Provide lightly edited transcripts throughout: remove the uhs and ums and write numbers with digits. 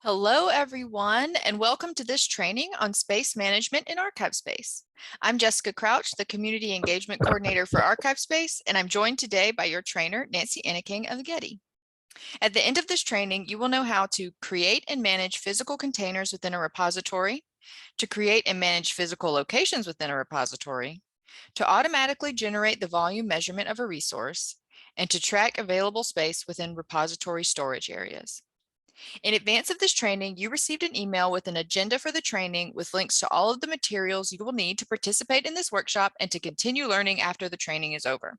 Hello, everyone, and welcome to this training on space management in ArchivesSpace. I'm Jessica Crouch, the Community Engagement Coordinator for ArchivesSpace, and I'm joined today by your trainer, Nancy Enneking of Getty. At the end of this training, you will know how to create and manage physical containers within a repository, to create and manage physical locations within a repository, to automatically generate the volume measurement of a resource, and to track available space within repository storage areas. In advance of this training, you received an email with an agenda for the training with links to all of the materials you will need to participate in this workshop and to continue learning after the training is over.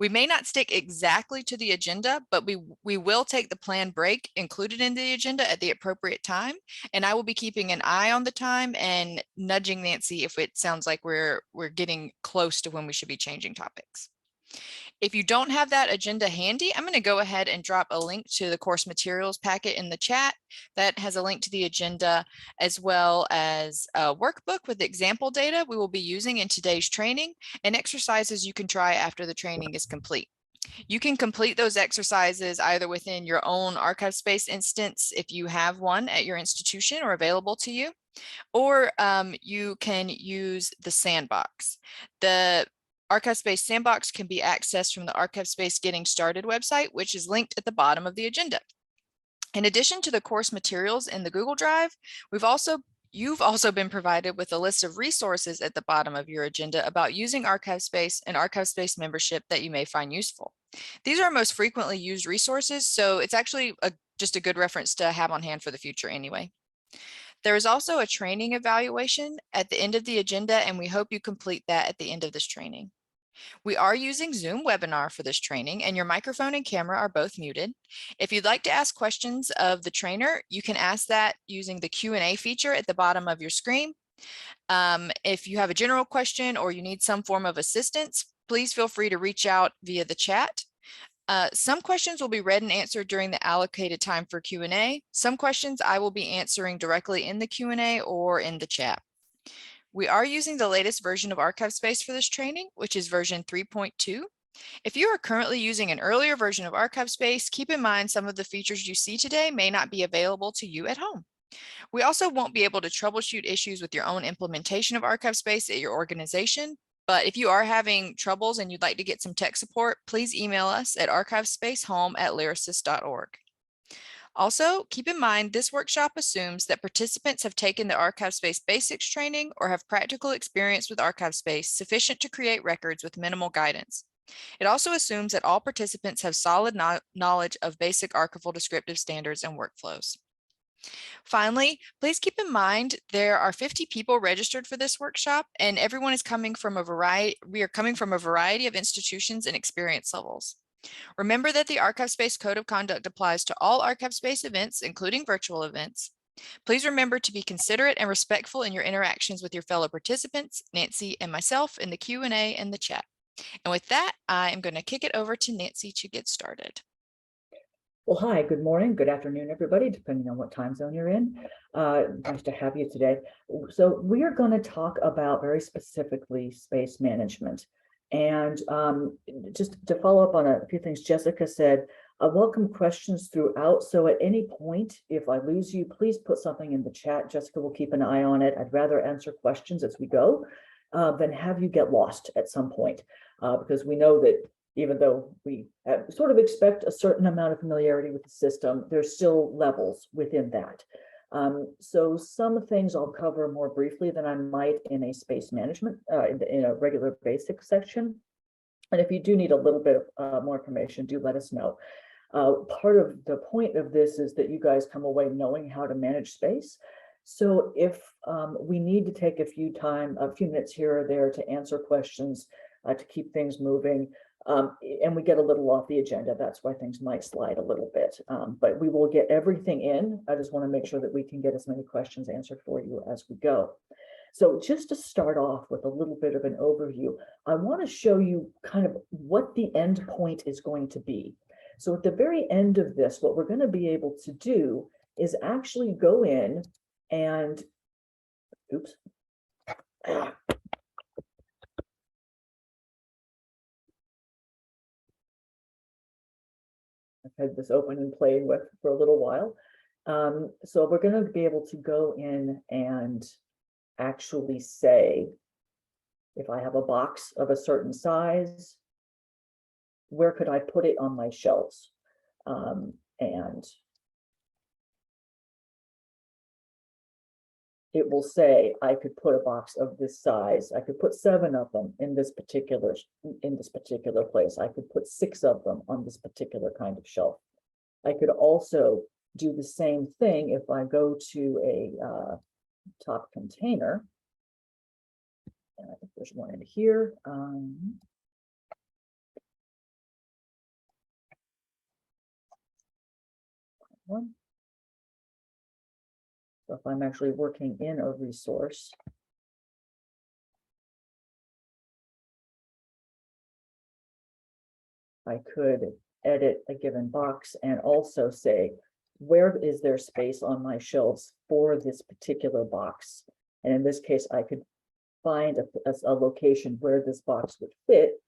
We may not stick exactly to the agenda, but we will take the planned break included in the agenda at the appropriate time, and I will be keeping an eye on the time and nudging Nancy if it sounds like we're getting close to when we should be changing topics. If you don't have that agenda handy, I'm going to go ahead and drop a link to the course materials packet in the chat that has a link to the agenda, as well as a workbook with example data we will be using in today's training and exercises you can try after the training is complete. You can complete those exercises either within your own ArchivesSpace instance if you have one at your institution or available to you, or you can use the sandbox. The ArchivesSpace Sandbox can be accessed from the ArchivesSpace Getting Started website, which is linked at the bottom of the agenda. In addition to the course materials in the Google Drive, you've also been provided with a list of resources at the bottom of your agenda about using ArchivesSpace and ArchivesSpace membership that you may find useful. These are our most frequently used resources, so it's actually just a good reference to have on hand for the future anyway. There is also a training evaluation at the end of the agenda, and we hope you complete that at the end of this training. We are using Zoom webinar for this training, and your microphone and camera are both muted. If you'd like to ask questions of the trainer, you can ask that using the Q&A feature at the bottom of your screen. If you have a general question or you need some form of assistance, please feel free to reach out via the chat. Some questions will be read and answered during the allocated time for Q&A. Some questions I will be answering directly in the Q&A or in the chat. We are using the latest version of ArchivesSpace for this training, which is version 3.2. If you are currently using an earlier version of ArchivesSpace, keep in mind some of the features you see today may not be available to you at home. We also won't be able to troubleshoot issues with your own implementation of ArchivesSpace at your organization, but if you are having troubles and you'd like to get some tech support, please email us at archivespacehome@lyrasis.org. Also, keep in mind this workshop assumes that participants have taken the ArchivesSpace Basics training or have practical experience with ArchivesSpace sufficient to create records with minimal guidance. It also assumes that all participants have solid knowledge of basic archival descriptive standards and workflows. Finally, please keep in mind there are 50 people registered for this workshop, and everyone is coming from a variety. We are coming from a variety of institutions and experience levels. Remember that the ArchivesSpace Code of Conduct applies to all ArchivesSpace events, including virtual events. Please remember to be considerate and respectful in your interactions with your fellow participants, Nancy and myself, in the Q&A and the chat. And with that, I am going to kick it over to Nancy to get started. Well, hi, good morning, good afternoon, everybody, depending on what time zone you're in. Nice to have you today. So we are going to talk about very specifically space management. And just to follow up on a few things Jessica said, I welcome questions throughout. So at any point, if I lose you, please put something in the chat. Jessica will keep an eye on it. I'd rather answer questions as we go than have you get lost at some point, because we know that even though we sort of expect a certain amount of familiarity with the system, there's still levels within that. So some things I'll cover more briefly than I might in a space management, in a regular basic section. And if you do need a little bit more information, do let us know. Part of the point of this is that you guys come away knowing how to manage space. So if we need to take a few minutes here or there to answer questions, to keep things moving, and we get a little off the agenda, that's why things might slide a little bit, but we will get everything in. I just want to make sure that we can get as many questions answered for you as we go. So just to start off with a little bit of an overview, I want to show you kind of what the end point is going to be. So at the very end of this, what we're going to be able to do is actually go in and, oops. I've had this open and playing with for a little while. So we're going to be able to go in and actually say, if I have a box of a certain size, where could I put it on my shelves? And it will say I could put a box of this size. I could put 7 of them in this particular place. I could put 6 of them on this particular kind of shelf. I could also do the same thing if I go to a top container. And I think there's one in here. One. So if I'm actually working in a resource, I could edit a given box and also say, where is there space on my shelves for this particular box? And in this case, I could find a location where this box would fit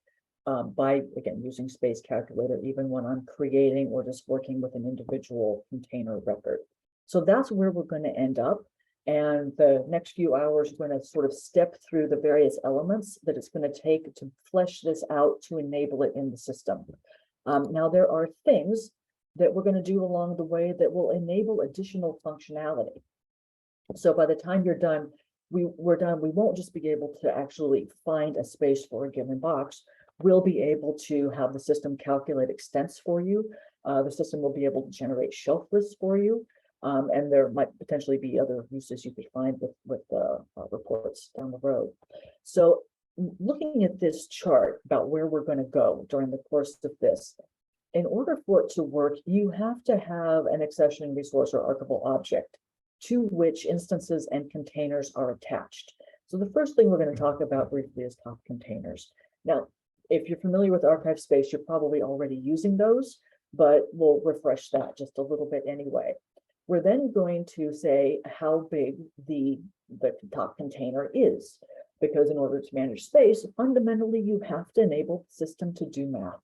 by, again, using Space Calculator, even when I'm creating or just working with an individual container record. So that's where we're going to end up. And the next few hours, we're going to sort of step through the various elements that it's going to take to flesh this out to enable it in the system. Now, there are things that we're going to do along the way that will enable additional functionality. So by the time you're done, we're done, we won't just be able to actually find a space for a given box. We'll be able to have the system calculate extents for you. The system will be able to generate shelf lists for you. And there might potentially be other uses you could find with reports down the road. So looking at this chart about where we're going to go during the course of this, in order for it to work, you have to have an accessioning resource or archival object to which instances and containers are attached. So the first thing we're going to talk about briefly is top containers. Now, if you're familiar with ArchivesSpace, you're probably already using those, but we'll refresh that just a little bit anyway. We're then going to say how big the top container is, because in order to manage space, fundamentally, you have to enable the system to do math.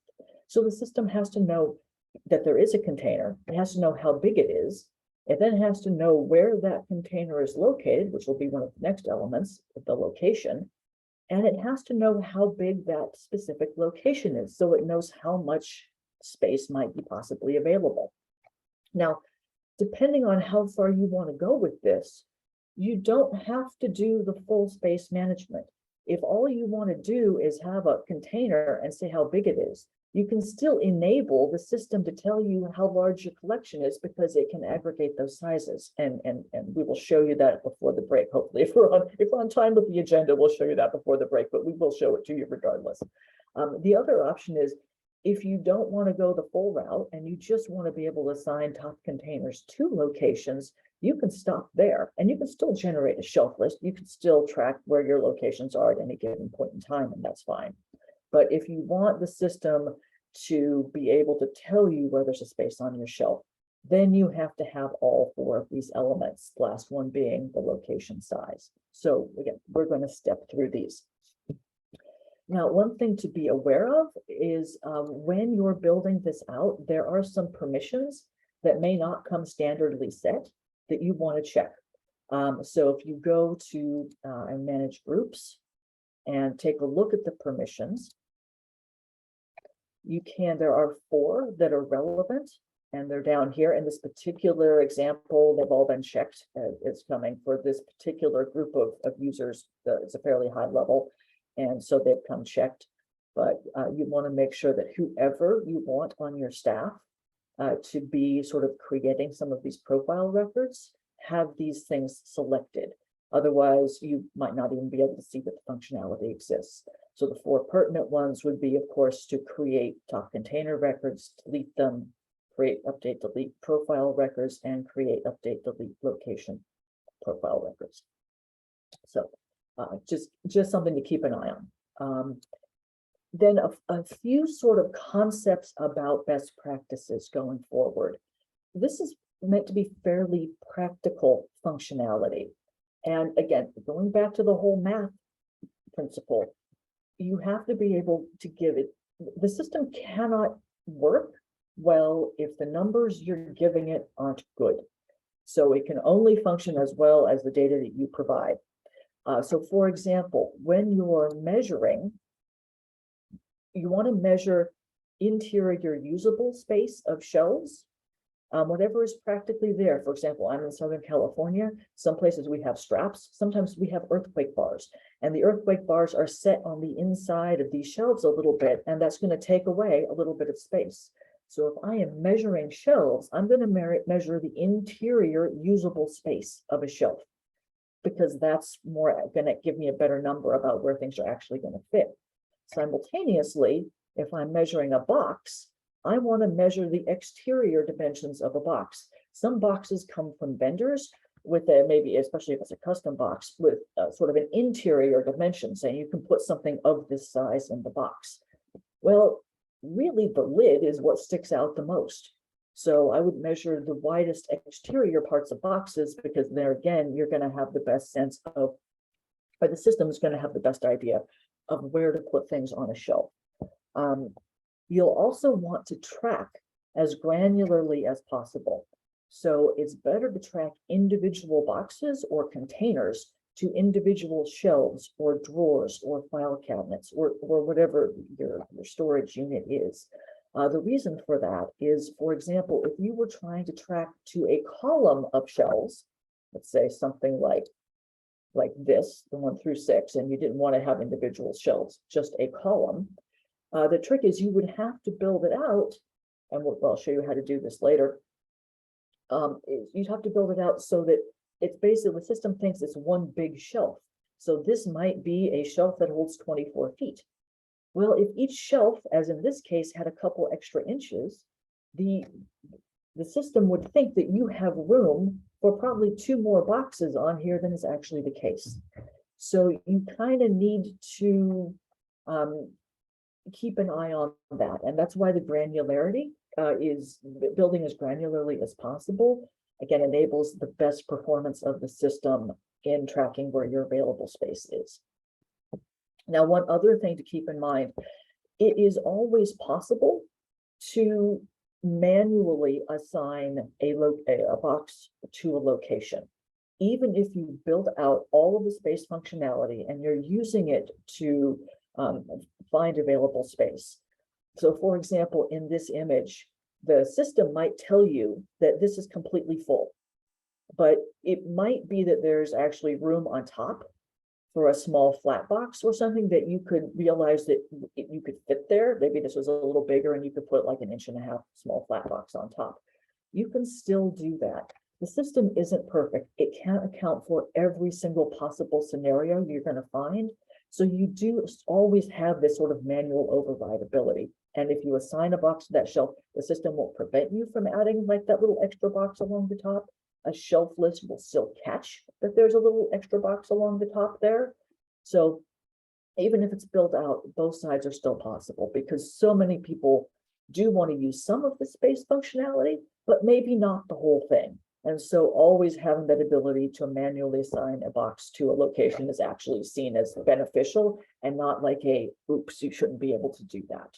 So the system has to know that there is a container. It has to know how big it is. It then has to know where that container is located, which will be one of the next elements, the location. And it has to know how big that specific location is, so it knows how much space might be possibly available. Now, depending on how far you want to go with this, you don't have to do the full space management. If all you want to do is have a container and say how big it is, you can still enable the system to tell you how large your collection is, because it can aggregate those sizes. And we will show you that before the break. Hopefully, if we're on time with the agenda, we'll show you that before the break, but we will show it to you regardless. The other option is, if you don't want to go the full route and you just want to be able to assign top containers to locations, you can stop there and you can still generate a shelf list. You can still track where your locations are at any given point in time, and that's fine. But if you want the system to be able to tell you where there's a space on your shelf, then you have to have all 4 of these elements, the last one being the location size. So again, we're going to step through these. Now, one thing to be aware of is when you're building this out, there are some permissions that may not come standardly set that you want to check. So if you go to and manage groups and take a look at the permissions, there are 4 that are relevant, and they're down here. In this particular example, they've all been checked. It's coming for this particular group of users. It's a fairly high level, and so they've come checked. But you want to make sure that whoever you want on your staff to be sort of creating some of these profile records have these things selected. Otherwise, you might not even be able to see that the functionality exists. So the 4 pertinent ones would be, of course, to create top container records, delete them, create, update, delete profile records, and create, update, delete location profile records. So just something to keep an eye on. Then a few sort of concepts about best practices going forward. This is meant to be fairly practical functionality. And again, going back to the whole math principle, you have to be able to give it, the system cannot work well if the numbers you're giving it aren't good. So it can only function as well as the data that you provide. So for example, when you're measuring, you want to measure interior usable space of shelves, whatever is practically there. For example, I'm in Southern California. Some places we have straps. Sometimes we have earthquake bars, and the earthquake bars are set on the inside of these shelves a little bit, and that's going to take away a little bit of space. So if I am measuring shelves, I'm going to measure the interior usable space of a shelf, because that's more going to give me a better number about where things are actually going to fit. Simultaneously, if I'm measuring a box, I want to measure the exterior dimensions of a box. Some boxes come from vendors with a, maybe, especially if it's a custom box, with sort of an interior dimension, saying you can put something of this size in the box. Well, really the lid is what sticks out the most. So I would measure the widest exterior parts of boxes, because there again, you're going to have the best sense of, or the system is going to have the best idea of where to put things on a shelf. You'll also want to track as granularly as possible. So it's better to track individual boxes or containers to individual shelves or drawers or file cabinets or whatever your storage unit is. The reason for that is, for example, if you were trying to track to a column of shelves, let's say something like this, the 1 through 6, and you didn't want to have individual shelves, just a column. The trick is you would have to build it out, and I'll show you how to do this later. You'd have to build it out so that it's basically, the system thinks it's one big shelf. So this might be a shelf that holds 24 feet. Well, if each shelf, as in this case, had a couple extra inches, the system would think that you have room for probably 2 more boxes on here than is actually the case. So you kind of need to keep an eye on that. And that's why the granularity is building as granularly as possible, again, enables the best performance of the system in tracking where your available space is. Now, one other thing to keep in mind, it is always possible to manually assign a box to a location. Even if you build out all of the space functionality and you're using it to find available space. So for example, in this image, the system might tell you that this is completely full, but it might be that there's actually room on top for a small flat box or something that you could realize that you could fit there. Maybe this was a little bigger and you could put like 1.5 inch small flat box on top. You can still do that. The system isn't perfect. It can't account for every single possible scenario you're going to find. So you do always have this sort of manual override ability. And if you assign a box to that shelf, the system won't prevent you from adding like that little extra box along the top. A shelf list will still catch that there's a little extra box along the top there. So even if it's built out, both sides are still possible, because so many people do want to use some of the space functionality, but maybe not the whole thing. And so always having that ability to manually assign a box to a location is actually seen as beneficial and not like a, oops, you shouldn't be able to do that.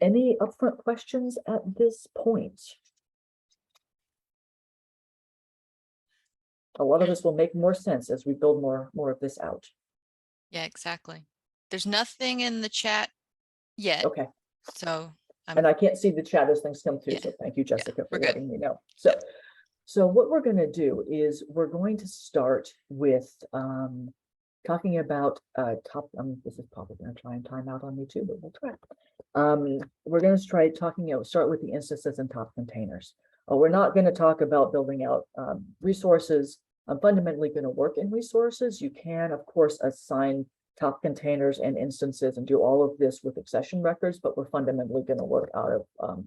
Any upfront questions at this point? A lot of this will make more sense as we build more of this out. Yeah, exactly. There's nothing in the chat yet. Okay. So and I can't see the chat as things come through. Yeah. So thank you, Jessica, for good. letting me know. So what we're going to do is we're going to start with talking about top. This is probably going to try and time out on me too, but we'll try. We're going to try talking. Start with the instances and top containers. We're not going to talk about building out resources. I'm fundamentally going to work in resources. You can, of course, assign top containers and instances and do all of this with accession records, but we're fundamentally going to work out of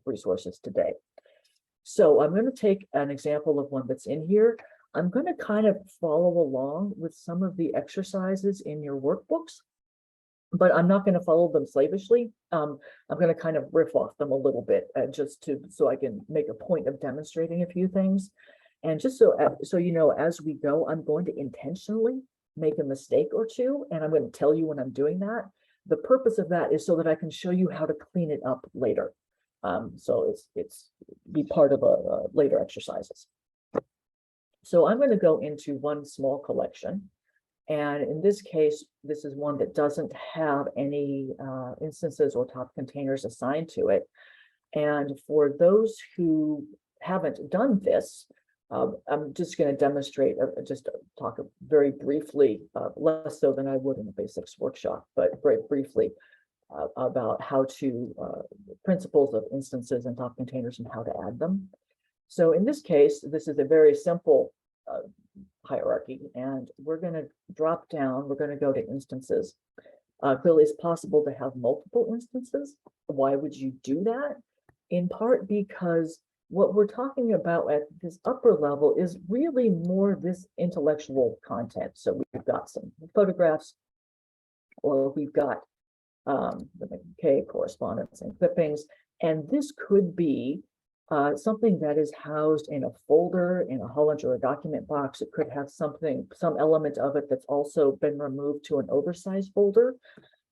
resources today. So I'm going to take an example of one that's in here. I'm going to kind of follow along with some of the exercises in your workbooks, but I'm not going to follow them slavishly. I'm going to kind of riff off them a little bit just so I can make a point of demonstrating a few things. And just so you know, as we go, I'm going to intentionally make a mistake or two, and I'm going to tell you when I'm doing that. The purpose of that is so that I can show you how to clean it up later. So it's be part of a later exercises. So I'm going to go into one small collection. And in this case, this is one that doesn't have any instances or top containers assigned to it. And for those who haven't done this, I'm just going to demonstrate, just talk very briefly, less so than I would in the basics workshop, but very briefly about how to, principles of instances and top containers and how to add them. So in this case, this is a very simple hierarchy, and we're going to drop down, we're going to go to instances. Clearly, it's possible to have multiple instances. Why would you do that? In part because what we're talking about at this upper level is really more this intellectual content. So we've got some photographs, or we've got correspondence and clippings, and this could be something that is housed in a folder, in a Hollinger or a document box. It could have something, some element of it that's also been removed to an oversized folder.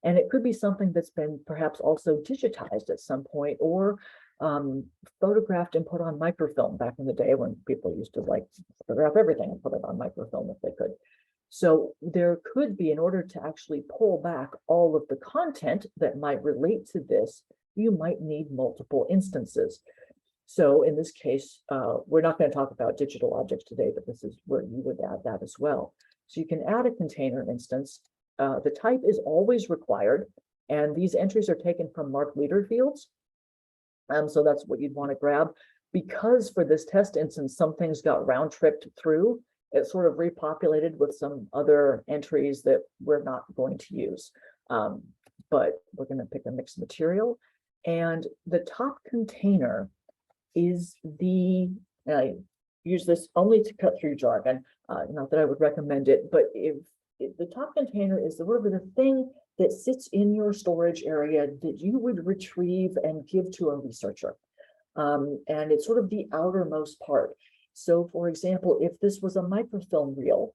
And it could be something that's been perhaps also digitized at some point, or photographed and put on microfilm back in the day when people used to like photograph everything and put it on microfilm if they could. So there could be, in order to actually pull back all of the content that might relate to this, you might need multiple instances. So in this case, we're not going to talk about digital objects today, but this is where you would add that as well. So you can add a container instance. The type is always required, and these entries are taken from marked leader fields. So that's what you'd want to grab. Because for this test instance, some things got round tripped through, it sort of repopulated with some other entries that we're not going to use. But we're going to pick a mixed material. And the top container is the, I use this only to cut through jargon, not that I would recommend it, but if the top container is the thing that sits in your storage area that you would retrieve and give to a researcher. And it's sort of the outermost part. So for example, if this was a microfilm reel,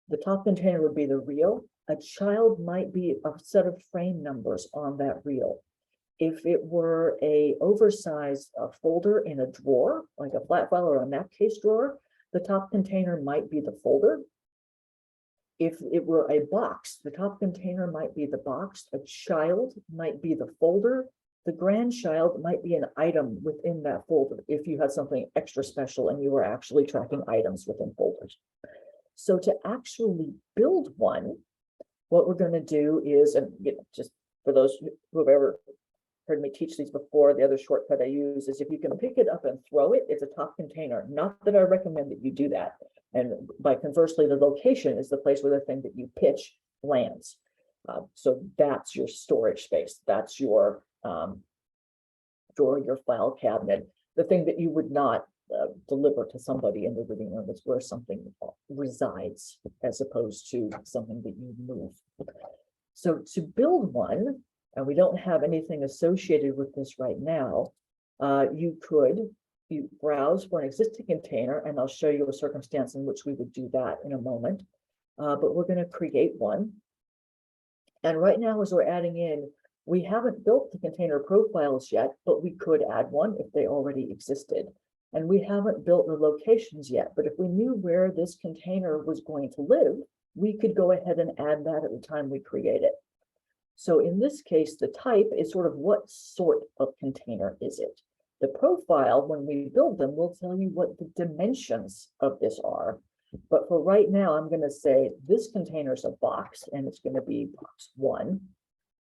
the top container would be the reel. A child might be a set of frame numbers on that reel. If it were a oversized folder in a drawer, like a flat file or a map case drawer, the top container might be the folder. If it were a box, the top container might be the box. A child might be the folder. The grandchild might be an item within that folder if you had something extra special and you were actually tracking items within folders. So to actually build one, what we're going to do is, and just for those who have ever heard me teach these before, the other shortcut I use is if you can pick it up and throw it, it's a top container. Not that I recommend that you do that. And by conversely, the location is the place where the thing that you pitch lands. So that's your storage space. That's your drawer, your file cabinet, the thing that you would not deliver to somebody in the living room. Is where something resides as opposed to something that you move. So to build one, and we don't have anything associated with this right now, you browse for an existing container, and I'll show you a circumstance in which we would do that in a moment. But we're going to create one. And right now, as we're adding in, we haven't built the container profiles yet, but we could add one if they already existed. And we haven't built the locations yet, but if we knew where this container was going to live, we could go ahead and add that at the time we create it. So in this case, the type is sort of what sort of container is it? The profile, when we build them, will tell you what the dimensions of this are. But for right now, I'm going to say this container is a box, and it's going to be box 1.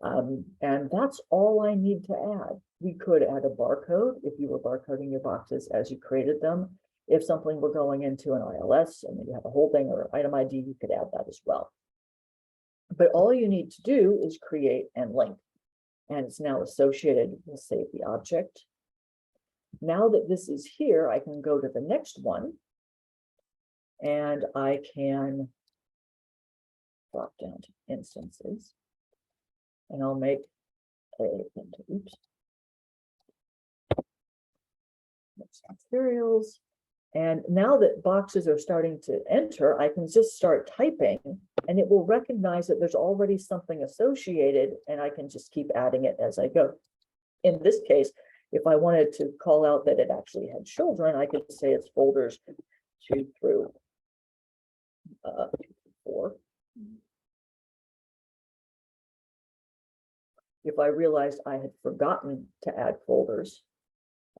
And that's all I need to add. We could add a barcode if you were barcoding your boxes as you created them. If something were going into an ILS and you have a holding or item ID, you could add that as well. But all you need to do is create and link. And it's now associated. We'll save the object. Now that this is here, I can go to the next one. And I can drop down to instances. And I'll make a, oops. Materials. And now that boxes are starting to enter, I can just start typing and it will recognize that there's already something associated and I can just keep adding it as I go. In this case, If I wanted to call out that it actually had children, I could say it's folders 2 through 4. If I realized I had forgotten to add folders,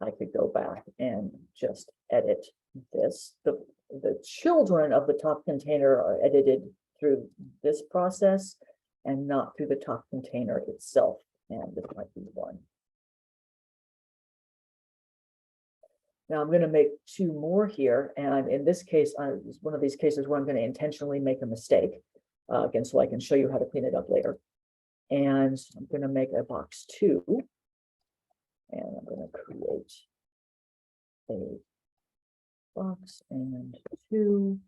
I could go back and just edit this. The children of the top container are edited through this process and not through the top container itself. And this might be 1. Now I'm going to make 2 more here. And in this case, it's one of these cases where I'm going to intentionally make a mistake, again, so I can show you how to clean it up later. And I'm going to make a box 2. And I'm going to create a box and 2.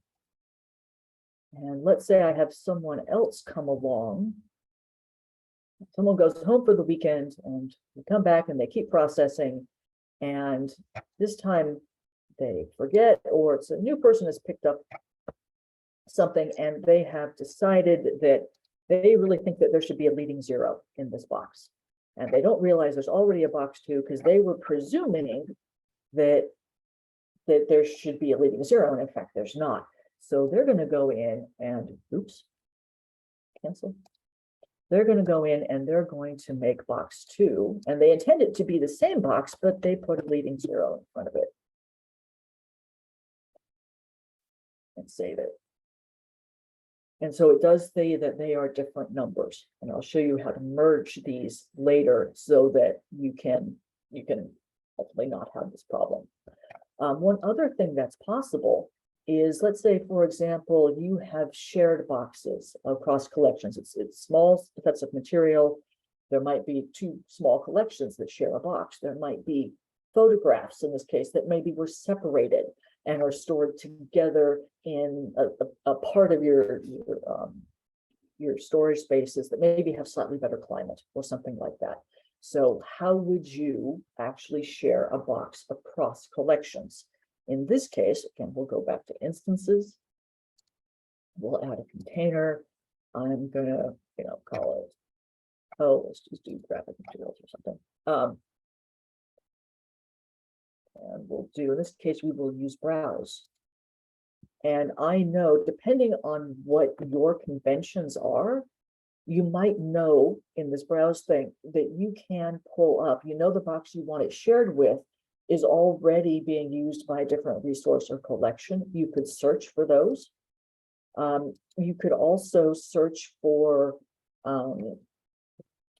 And let's say I have someone else come along. Someone goes home for the weekend and they come back and they keep processing. And this time they forget, or it's a new person has picked up something and they have decided that they really think that there should be a leading 0 in this box. And they don't realize there's already a box 2 because they were presuming that there should be a leading 0, and in fact, there's not. So they're going to go in and, oops, cancel. They're going to go in and they're going to make box 2, and they intend it to be the same box, but they put a leading 0 in front of it. And save it. And so it does say that they are different numbers, and I'll show you how to merge these later so that you can hopefully not have this problem. One other thing that's possible is, let's say, for example, you have shared boxes across collections. It's small sets of material. There might be 2 small collections that share a box. There might be photographs in this case that maybe were separated and are stored together in a part of your storage spaces that maybe have slightly better climate or something like that. So how would you actually share a box across collections? In this case, again, we'll go back to instances. We'll add a container. I'm gonna, call it, let's just do graphic materials or something. And we'll do, in this case, we will use browse. And I know, depending on what your conventions are, you might know in this browse thing that you can pull up, the box you want it shared with is already being used by a different resource or collection. You could search for those. You could also search for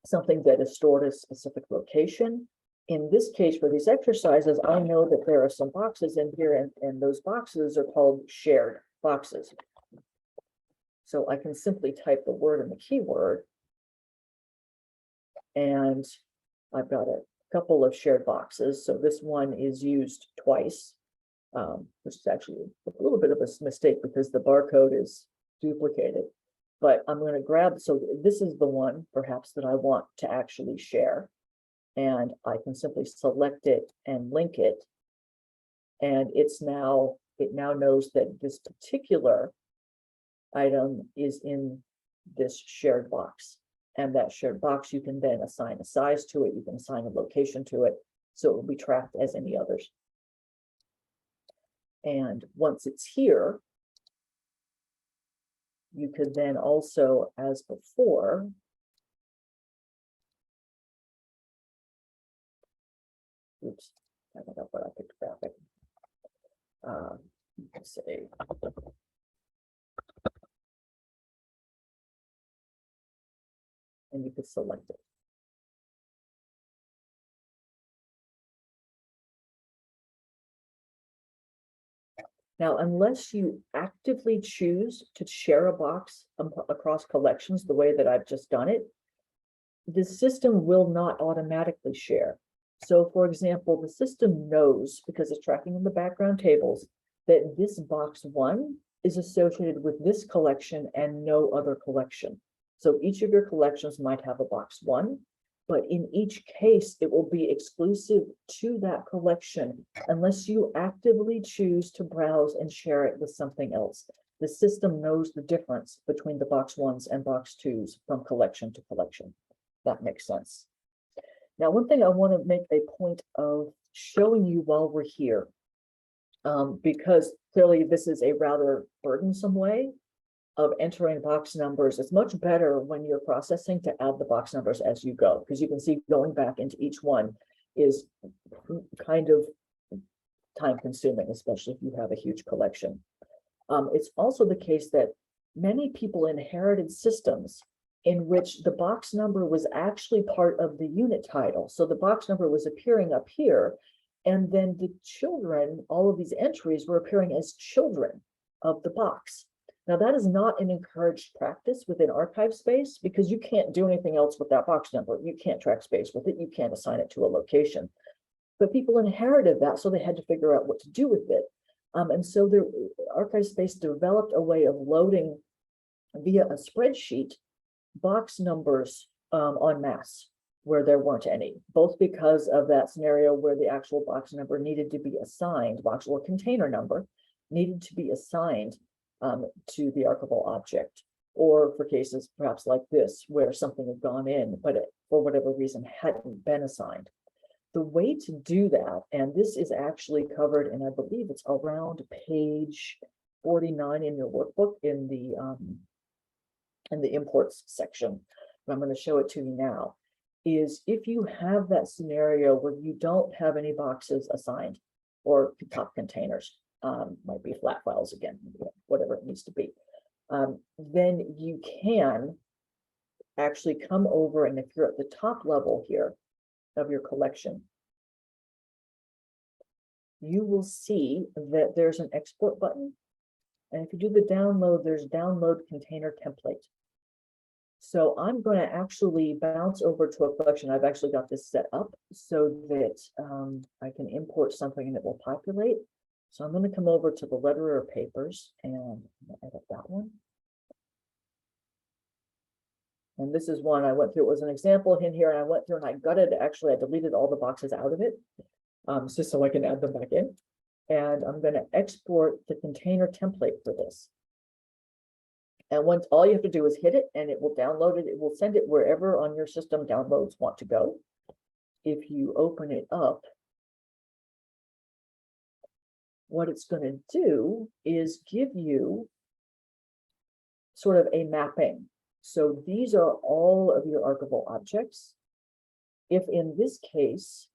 something that is stored at a specific location. In this case, for these exercises, I know that there are some boxes in here, and those boxes are called shared boxes. So I can simply type the word and the keyword, and I've got a couple of shared boxes. So this one is used twice, which is actually a little bit of a mistake because the barcode is duplicated. But I'm going to grab, so this is the one perhaps that I want to actually share. And I can simply select it and link it. And it now knows that this particular item is in this shared box. And that shared box, you can then assign a size to it, you can assign a location to it, so it will be tracked as any others. And once it's here, you could then also, as before, oops, I don't know what I picked graphic. Say and you could select it. Now, unless you actively choose to share a box across collections the way that I've just done it, the system will not automatically share. So, for example, the system knows, because it's tracking in the background tables, that this box 1 is associated with this collection and no other collection. So each of your collections might have a box 1, but in each case, it will be exclusive to that collection unless you actively choose to browse and share it with something else. The system knows the difference between the box 1s and box 2s from collection to collection. That makes sense. Now, one thing I want to make a point of showing you while we're here, because clearly this is a rather burdensome way of entering box numbers. It's much better when you're processing to add the box numbers as you go, because you can see going back into each one is kind of time consuming, especially if you have a huge collection. It's also the case that many people inherited systems in which the box number was actually part of the unit title. So the box number was appearing up here, and then the children, all of these entries were appearing as children of the box. Now, that is not an encouraged practice within ArchivesSpace, because you can't do anything else with that box number. You can't track space with it. You can't assign it to a location. But people inherited that, so they had to figure out what to do with it. And so the ArchivesSpace developed a way of loading via a spreadsheet box numbers en masse where there weren't any, both because of that scenario where the actual box number needed to be assigned, box or container number needed to be assigned to the archival object, or for cases perhaps like this, where something had gone in, but it, for whatever reason, hadn't been assigned. The way to do that, and this is actually covered, and I believe it's around page 49 in your workbook in the imports section, but I'm going to show it to you now, is if you have that scenario where you don't have any boxes assigned or top containers, might be flat files again, whatever it needs to be, then you can actually come over, and if you're at the top level here of your collection, you will see that there's an export button. And if you do the download, there's download container template. So I'm going to actually bounce over to a collection. I've actually got this set up so that I can import something and it will populate. So I'm going to come over to the letter or papers and edit that one. And this is one I went through. It was an example in here, and I went through and I gutted. Actually, I deleted all the boxes out of it, just so I can add them back in. And I'm going to export the container template for this. And once, all you have to do is hit it, and it will download it. It will send it wherever on your system downloads want to go. If you open it up, what it's going to do is give you sort of a mapping. So these are all of your archival objects. If in this case,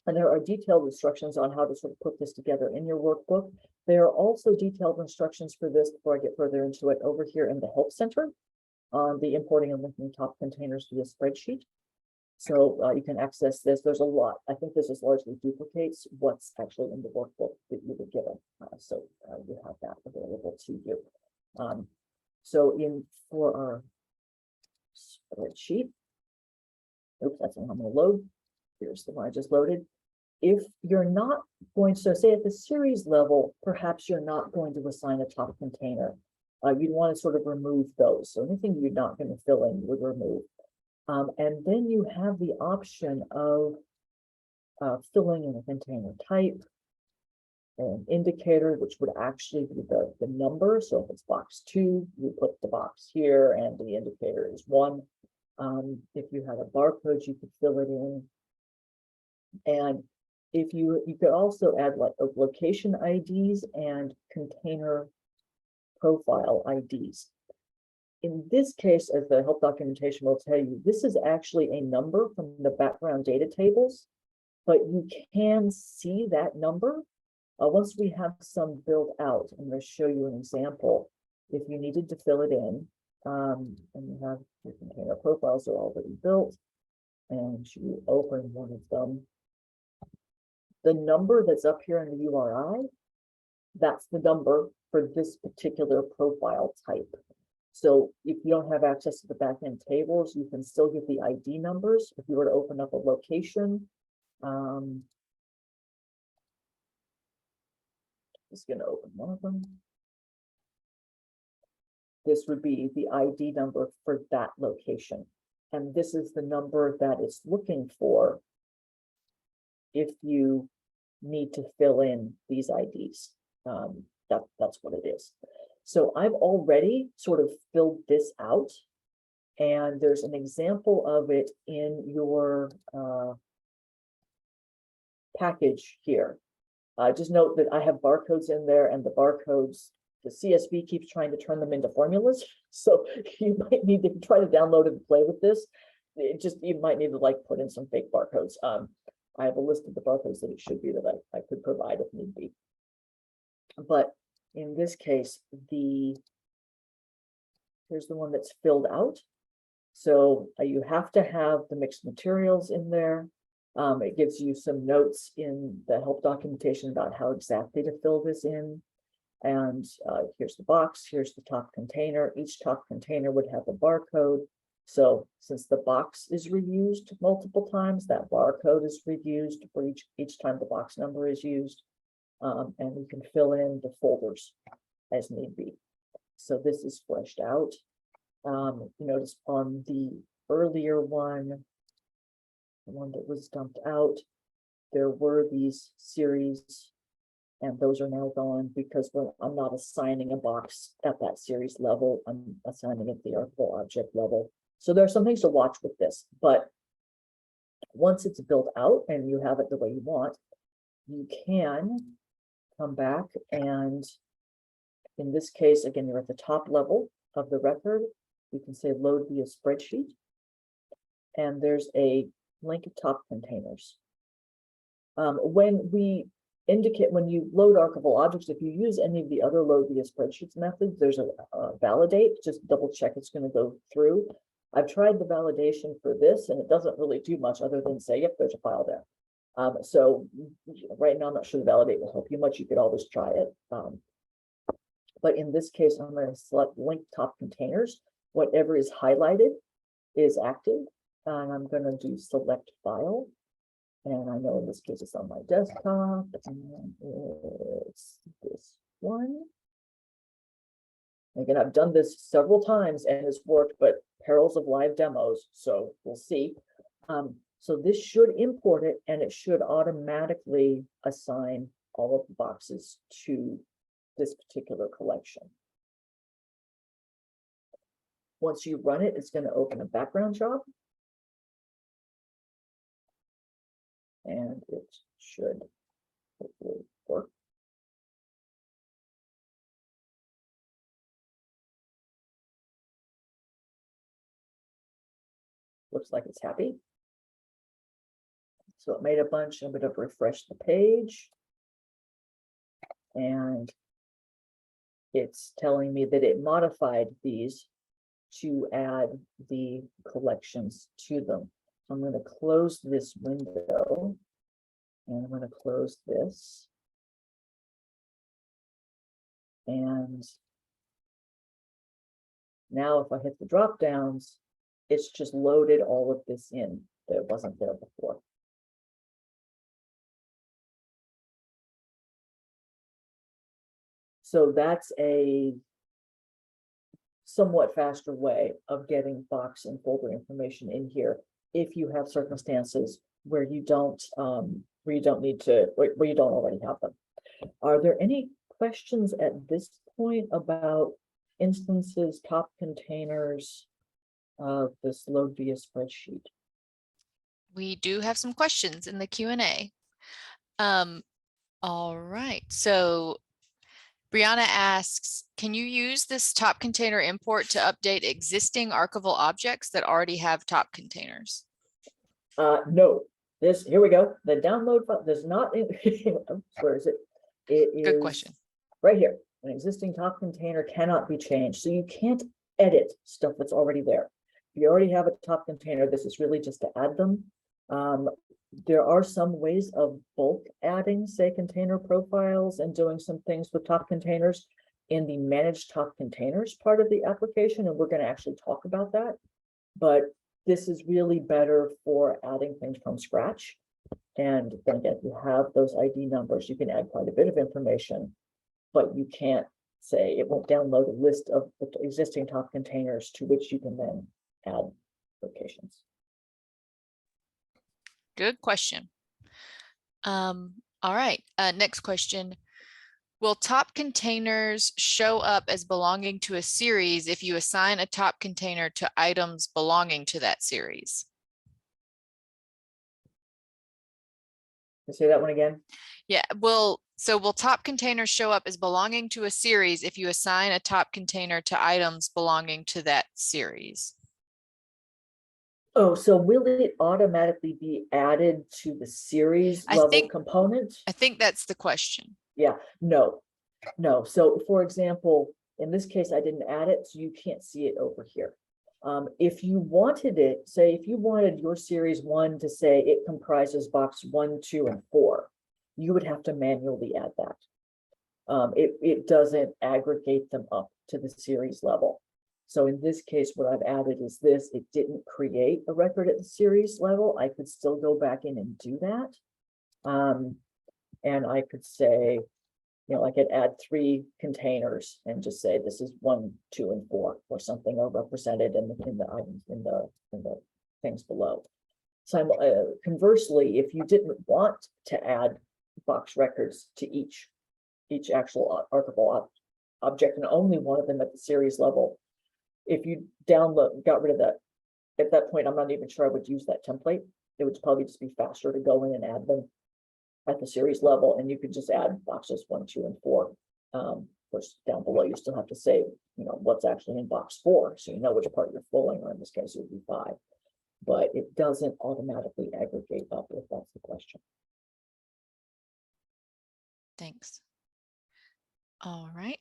and there are detailed instructions on how to sort of put this together in your workbook, there are also detailed instructions for this before I get further into it over here in the Help Center on the importing and linking top containers to the spreadsheet. So you can access this. There's a lot. I think this is largely duplicates what's actually in the workbook that you were given. So you have that available to you. So for our spreadsheet, oops, that's what I'm going to load. Here's the one I just loaded. If you're not going to, say at the series level, perhaps you're not going to assign a top container. You'd want to sort of remove those. So anything you're not going to fill in, you would remove. And then you have the option of filling in a container type, an indicator, which would actually be the number. So if it's box 2, you put the box here, and the indicator is 1. If you had a barcode, you could fill it in. And if you could also add like location IDs and container profile IDs. In this case, as the help documentation will tell you, this is actually a number from the background data tables, but you can see that number. Once we have some built out, I'm going to show you an example. If you needed to fill it in, and you have your container profiles are already built, and you open one of them, the number that's up here in the URI, that's the number for this particular profile type. So if you don't have access to the backend tables, you can still get the ID numbers. If you were to open up a location, just going to open one of them. This would be the ID number for that location. And this is the number that it's looking for if you need to fill in these IDs. That's what it is. So I've already sort of filled this out And there's an example of it in your package here. Just note that I have barcodes in there, and the barcodes, the CSV keeps trying to turn them into formulas. So you might need to try to download and play with this. You might need to like put in some fake barcodes. I have a list of the barcodes that it should be that I could provide if need be. But in this case, here's the one that's filled out. So you have to have the mixed materials in there. It gives you some notes in the help documentation about how exactly to fill this in. And here's the box, here's the top container. Each top container would have a barcode. So since the box is reused multiple times, that barcode is reused for each time the box number is used. And we can fill in the folders as need be. So this is fleshed out. You notice on the earlier one, the one that was dumped out, there were these series, and those are now gone because I'm not assigning a box at that series level. I'm assigning it at the archival object level. So there are some things to watch with this, but once it's built out and you have it the way you want, you can come back, and in this case, again, you're at the top level of the record. You can say load via spreadsheet, and there's a link at top containers. When you load archival objects, if you use any of the other load via spreadsheets methods, there's a validate, just double check it's going to go through. I've tried the validation for this, and it doesn't really do much other than say, yep, there's a file there. So right now, I'm not sure the validate will help you much. You could always try it. But in this case, I'm going to select link top containers. Whatever is highlighted is active. And I'm going to do select file. And I know in this case it's on my desktop. And it's this one. Again, I've done this several times and it's worked, but perils of live demos. So we'll see. So this should import it, and it should automatically assign all of the boxes to this particular collection. Once you run it, it's going to open a background job. And it should hopefully work. Looks like it's happy. So it made a bunch. I'm going to refresh the page. And it's telling me that it modified these to add the collections to them. I'm going to close this window, and I'm going to close this. And now if I hit the drop downs, it's just loaded all of this in that wasn't there before. So that's a somewhat faster way of getting box and folder information in here if you have circumstances where you don't need to, where you don't already have them. Are there any questions at this point about instances, top containers, this load via spreadsheet? We do have some questions in the Q&A. All right, so Brianna asks, can you use this top container import to update existing archival objects that already have top containers? No, here we go. The download file does not, where is it? It is Good question. Right here. An existing top container cannot be changed. So you can't edit stuff that's already there. If you already have a top container, this is really just to add them. There are some ways of bulk adding, say, container profiles and doing some things with top containers in the manage top containers part of the application, and we're going to actually talk about that. But this is really better for adding things from scratch. And then again, you have those ID numbers, you can add quite a bit of information, but you can't say it won't download a list of the existing top containers to which you can then add locations. Good question. All right, next question. Will top containers show up as belonging to a series if you assign a top container to items belonging to that series? Say that one again. Yeah, will top containers show up as belonging to a series if you assign a top container to items belonging to that series? Oh, so will it automatically be added to the series I level think component? that's the question. Yeah, no, no. So for example, in this case, I didn't add it, so you can't see it over here. If you wanted it, say if you wanted your series one to say it comprises box 1, 2, and 4, you would have to manually add that. It doesn't aggregate them up to the series level. So in this case, what I've added is this. It didn't create a record at the series level. I could still go back in and do that. And I could say, I could add 3 containers and just say this is 1, 2, and 4, or something are represented in the items in the things below. So conversely, if you didn't want to add box records to each actual archivable object and only wanted them at the series level, if you got rid of that, at that point, I'm not even sure I would use that template. It would probably just be faster to go in and add them at the series level, and you could just add boxes 1, 2, and 4. Of course, down below, you still have to say, what's actually in box 4, so you know which part you're pulling, or in this case, it would be 5. But it doesn't automatically aggregate up, if that's the question. Thanks. All right.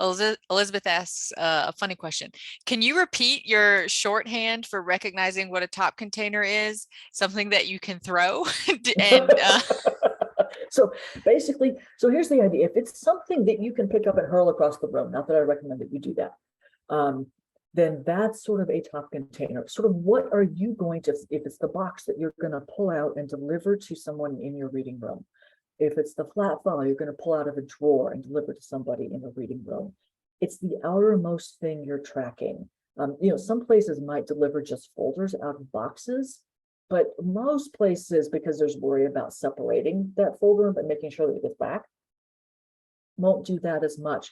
Elizabeth asks a funny question. Can you repeat your shorthand for recognizing what a top container is? Something that you can throw? And so basically, so here's the idea. If it's something that you can pick up and hurl across the room, not that I recommend that you do that, then that's sort of a top container. Sort of what are you going to, if it's the box that you're going to pull out and deliver to someone in your reading room, if it's the flat file you're going to pull out of a drawer and deliver to somebody in a reading room, it's the outermost thing you're tracking. Some places might deliver just folders out of boxes, but most places, because there's worry about separating that folder but making sure that it gets back, won't do that as much.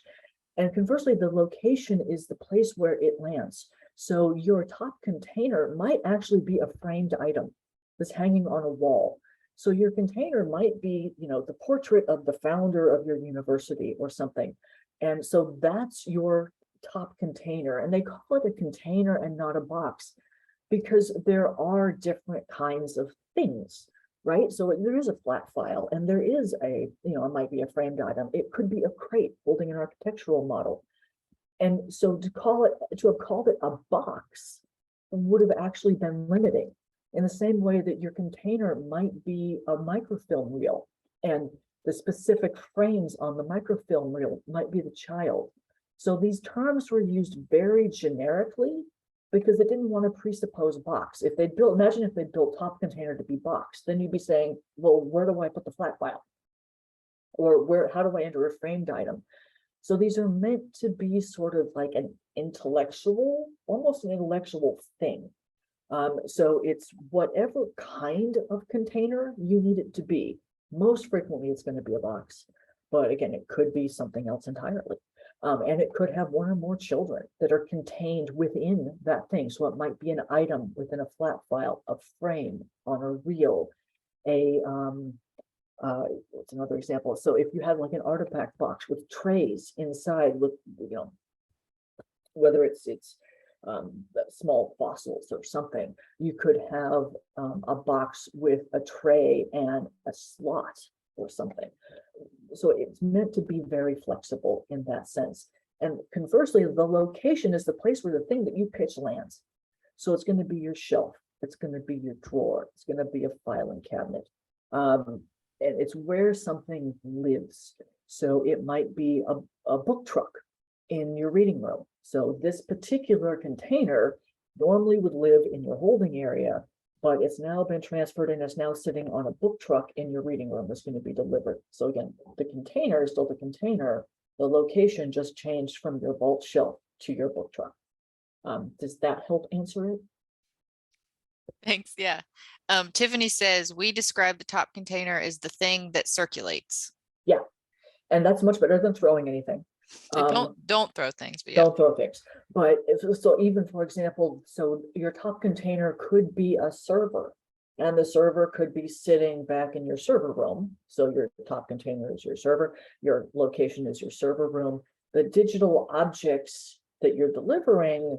And conversely, the location is the place where it lands. So your top container might actually be a framed item that's hanging on a wall. So your container might be, the portrait of the founder of your university or something. And so that's your top container. And they call it a container and not a box because there are different kinds of things, right? So there is a flat file and there is it might be a framed item. It could be a crate holding an architectural model. And so to have called it a box would have actually been limiting, in the same way that your container might be a microfilm reel and the specific frames on the microfilm reel might be the child. So these terms were used very generically because they didn't want to presuppose box. If they imagine if they built top container to be box, then you'd be saying, well, where do I put the flat file? Or how do I enter a framed item? So these are meant to be sort of like almost an intellectual thing. So it's whatever kind of container you need it to be. Most frequently, it's going to be a box, but again, it could be something else entirely. And it could have one or more children that are contained within that thing. So it might be an item within a flat file, a frame on a reel, what's another example? So if you have like an artifact box with trays inside with, whether it's small fossils or something, you could have a box with a tray and a slot or something. So it's meant to be very flexible in that sense. And conversely, the location is the place where the thing that you pitch lands. So it's going to be your shelf. It's going to be your drawer. It's going to be a filing cabinet. And it's where something lives. So it might be a book truck in your reading room. So this particular container normally would live in your holding area, but it's now been transferred and is now sitting on a book truck in your reading room that's going to be delivered. So again, the container is still the container. The location just changed from your vault shelf to your book truck. Does that help answer it? thanks. Yeah. Tiffany says, we describe the top container as the thing that circulates. Yeah. And that's much better than throwing anything. Don't throw things, but yeah. Don't throw things. But so even, for example, so your top container could be a server, and the server could be sitting back in your server room. So your top container is your server, your location is your server room. The digital objects that you're delivering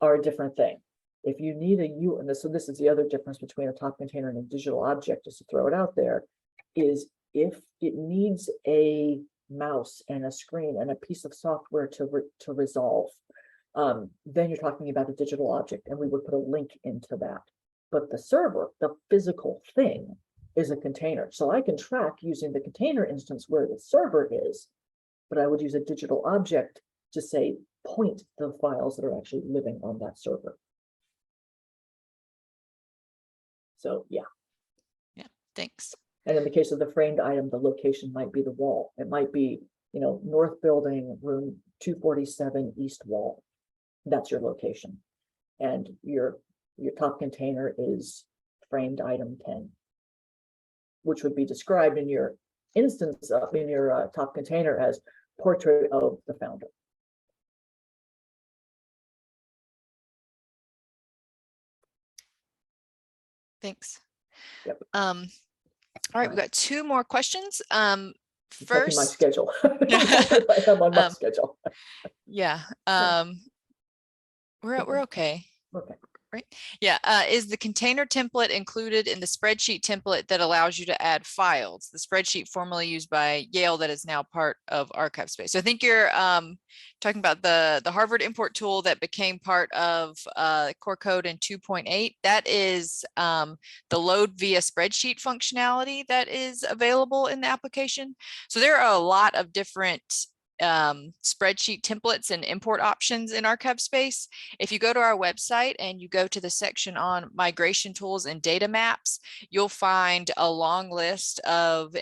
are a different thing. If you need so this is the other difference between a top container and a digital object, just to throw it out there, is if it needs a mouse and a screen and a piece of software to resolve, then you're talking about a digital object, and we would put a link into that. But the server, the physical thing, is a container. So I can track using the container instance where the server is, but I would use a digital object to say, point the files that are actually living on that server. So yeah. Yeah, thanks. And in the case of the framed item, the location might be the wall. It might be, North Building, room 247, East Wall. That's your location. And your top container is framed item 10, which would be described in your instance in your top container as portrait of the founder. Thanks. Yep. All right, we've got 2 more questions. First, my First, schedule. I'm on my schedule. Yeah. We're okay. Okay. Right. Yeah. Is the container template included in the spreadsheet template that allows you to add files? The spreadsheet formerly used by Yale that is now part of ArchivesSpace. So I think you're talking about the Harvard import tool that became part of core code in 2.8. That is the load via spreadsheet functionality that is available in the application. So there are a lot of different spreadsheet templates and import options in ArchivesSpace. If you go to our website and you go to the section on migration tools and data maps, you'll find a long list of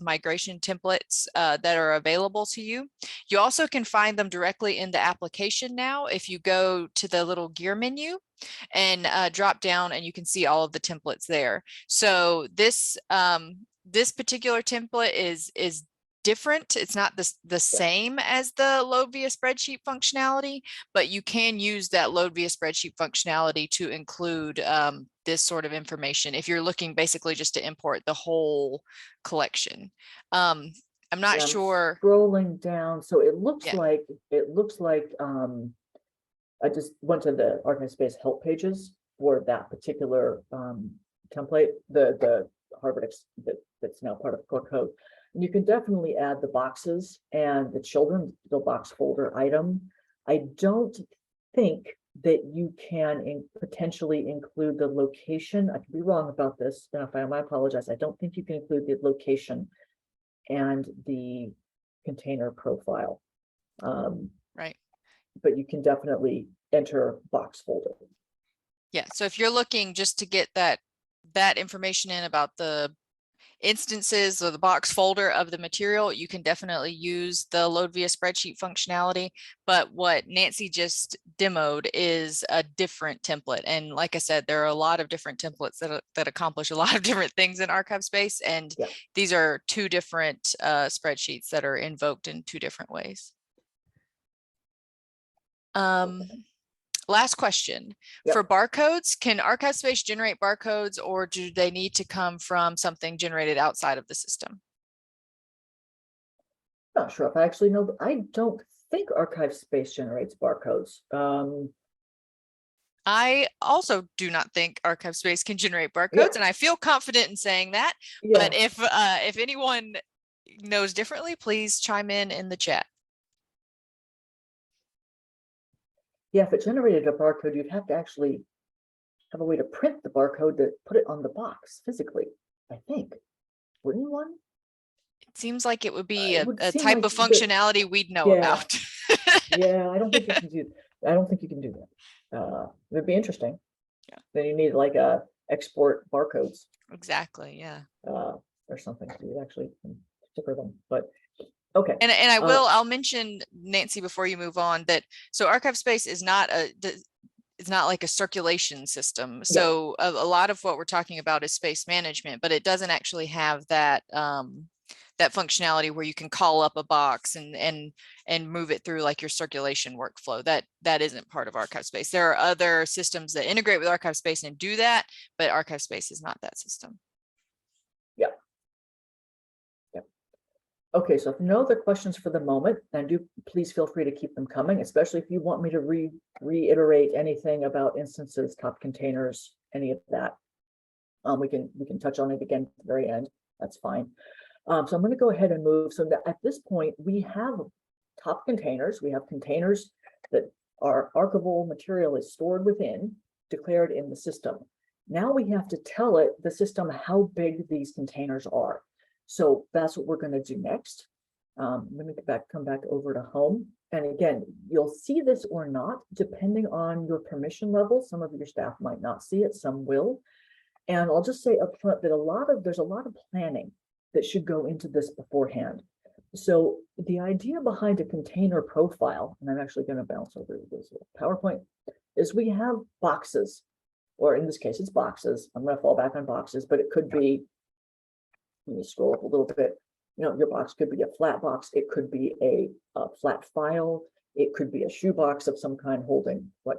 migration templates that are available to you. You also can find them directly in the application now. If you go to the little gear menu and drop down, and you can see all of the templates there. So this particular template is different. It's not the same as the load via spreadsheet functionality, but you can use that load via spreadsheet functionality to include this sort of information if you're looking basically just to import the whole collection. I'm not sure. Scrolling down, so it looks like I just went to the ArchivesSpace help pages for that particular template, the Harvard that's now part of core code. And you can definitely add the boxes and the the box folder item. I don't think that you can potentially include the location. I could be wrong about this, and if I am, I apologize. I don't think you can include the location and the container profile. Right. But you can definitely enter box folder. Yeah, so if you're looking just to get that information in about the instances or the box folder of the material, you can definitely use the load via spreadsheet functionality. But what Nancy just demoed is a different template. And like I said, there are a lot of different templates that accomplish a lot of different things in ArchivesSpace. And these are 2 different spreadsheets that are invoked in 2 different ways. Last question. For barcodes, can ArchivesSpace generate barcodes, or do they need to come from something generated outside of the system? Not sure if I actually know, but I don't think ArchivesSpace generates barcodes. I also do not think ArchivesSpace can generate barcodes, and I feel confident in saying that. But if anyone knows differently, please chime in the chat. Yeah, if it generated a barcode, you'd have to actually have a way to print the barcode to put it on the box physically, I think. Wouldn't one? It seems like it would be a type of functionality we'd know about. Yeah, I don't think you can do. I don't think you can do that. It'd be interesting. Yeah. Then you need like export barcodes. Exactly. Yeah. Or something to actually sticker them, but. Okay. And I'll mention, Nancy, before you move on, that so ArchivesSpace is not it's not like a circulation system. So a lot of what we're talking about is space management, but it doesn't actually have that that functionality where you can call up a box and move it through like your circulation workflow. That isn't part of ArchivesSpace. There are other systems that integrate with ArchivesSpace and do that, but ArchivesSpace is not that system. Yeah. Okay, so if no other questions for the moment, then do please feel free to keep them coming, especially if you want me to reiterate anything about instances, top containers, any of that. We can touch on it again at the very end. That's fine. So I'm going to go ahead and move. So that at this point, we have top containers. We have containers that our archival material is stored within, declared in the system. Now we have to tell the system how big these containers are. So that's what we're going to do next. Let me come back over to home. And again, you'll see this or not, depending on your permission level. Some of your staff might not see it, some will. And I'll just say up front that there's a lot of planning that should go into this beforehand. So the idea behind a container profile, and I'm actually going to bounce over this PowerPoint, is we have boxes, or in this case, it's boxes. I'm going to fall back on boxes, but it could be, let me scroll up a little bit. You know, your box could be a flat box. It could be a flat file. It could be a shoebox of some kind holding like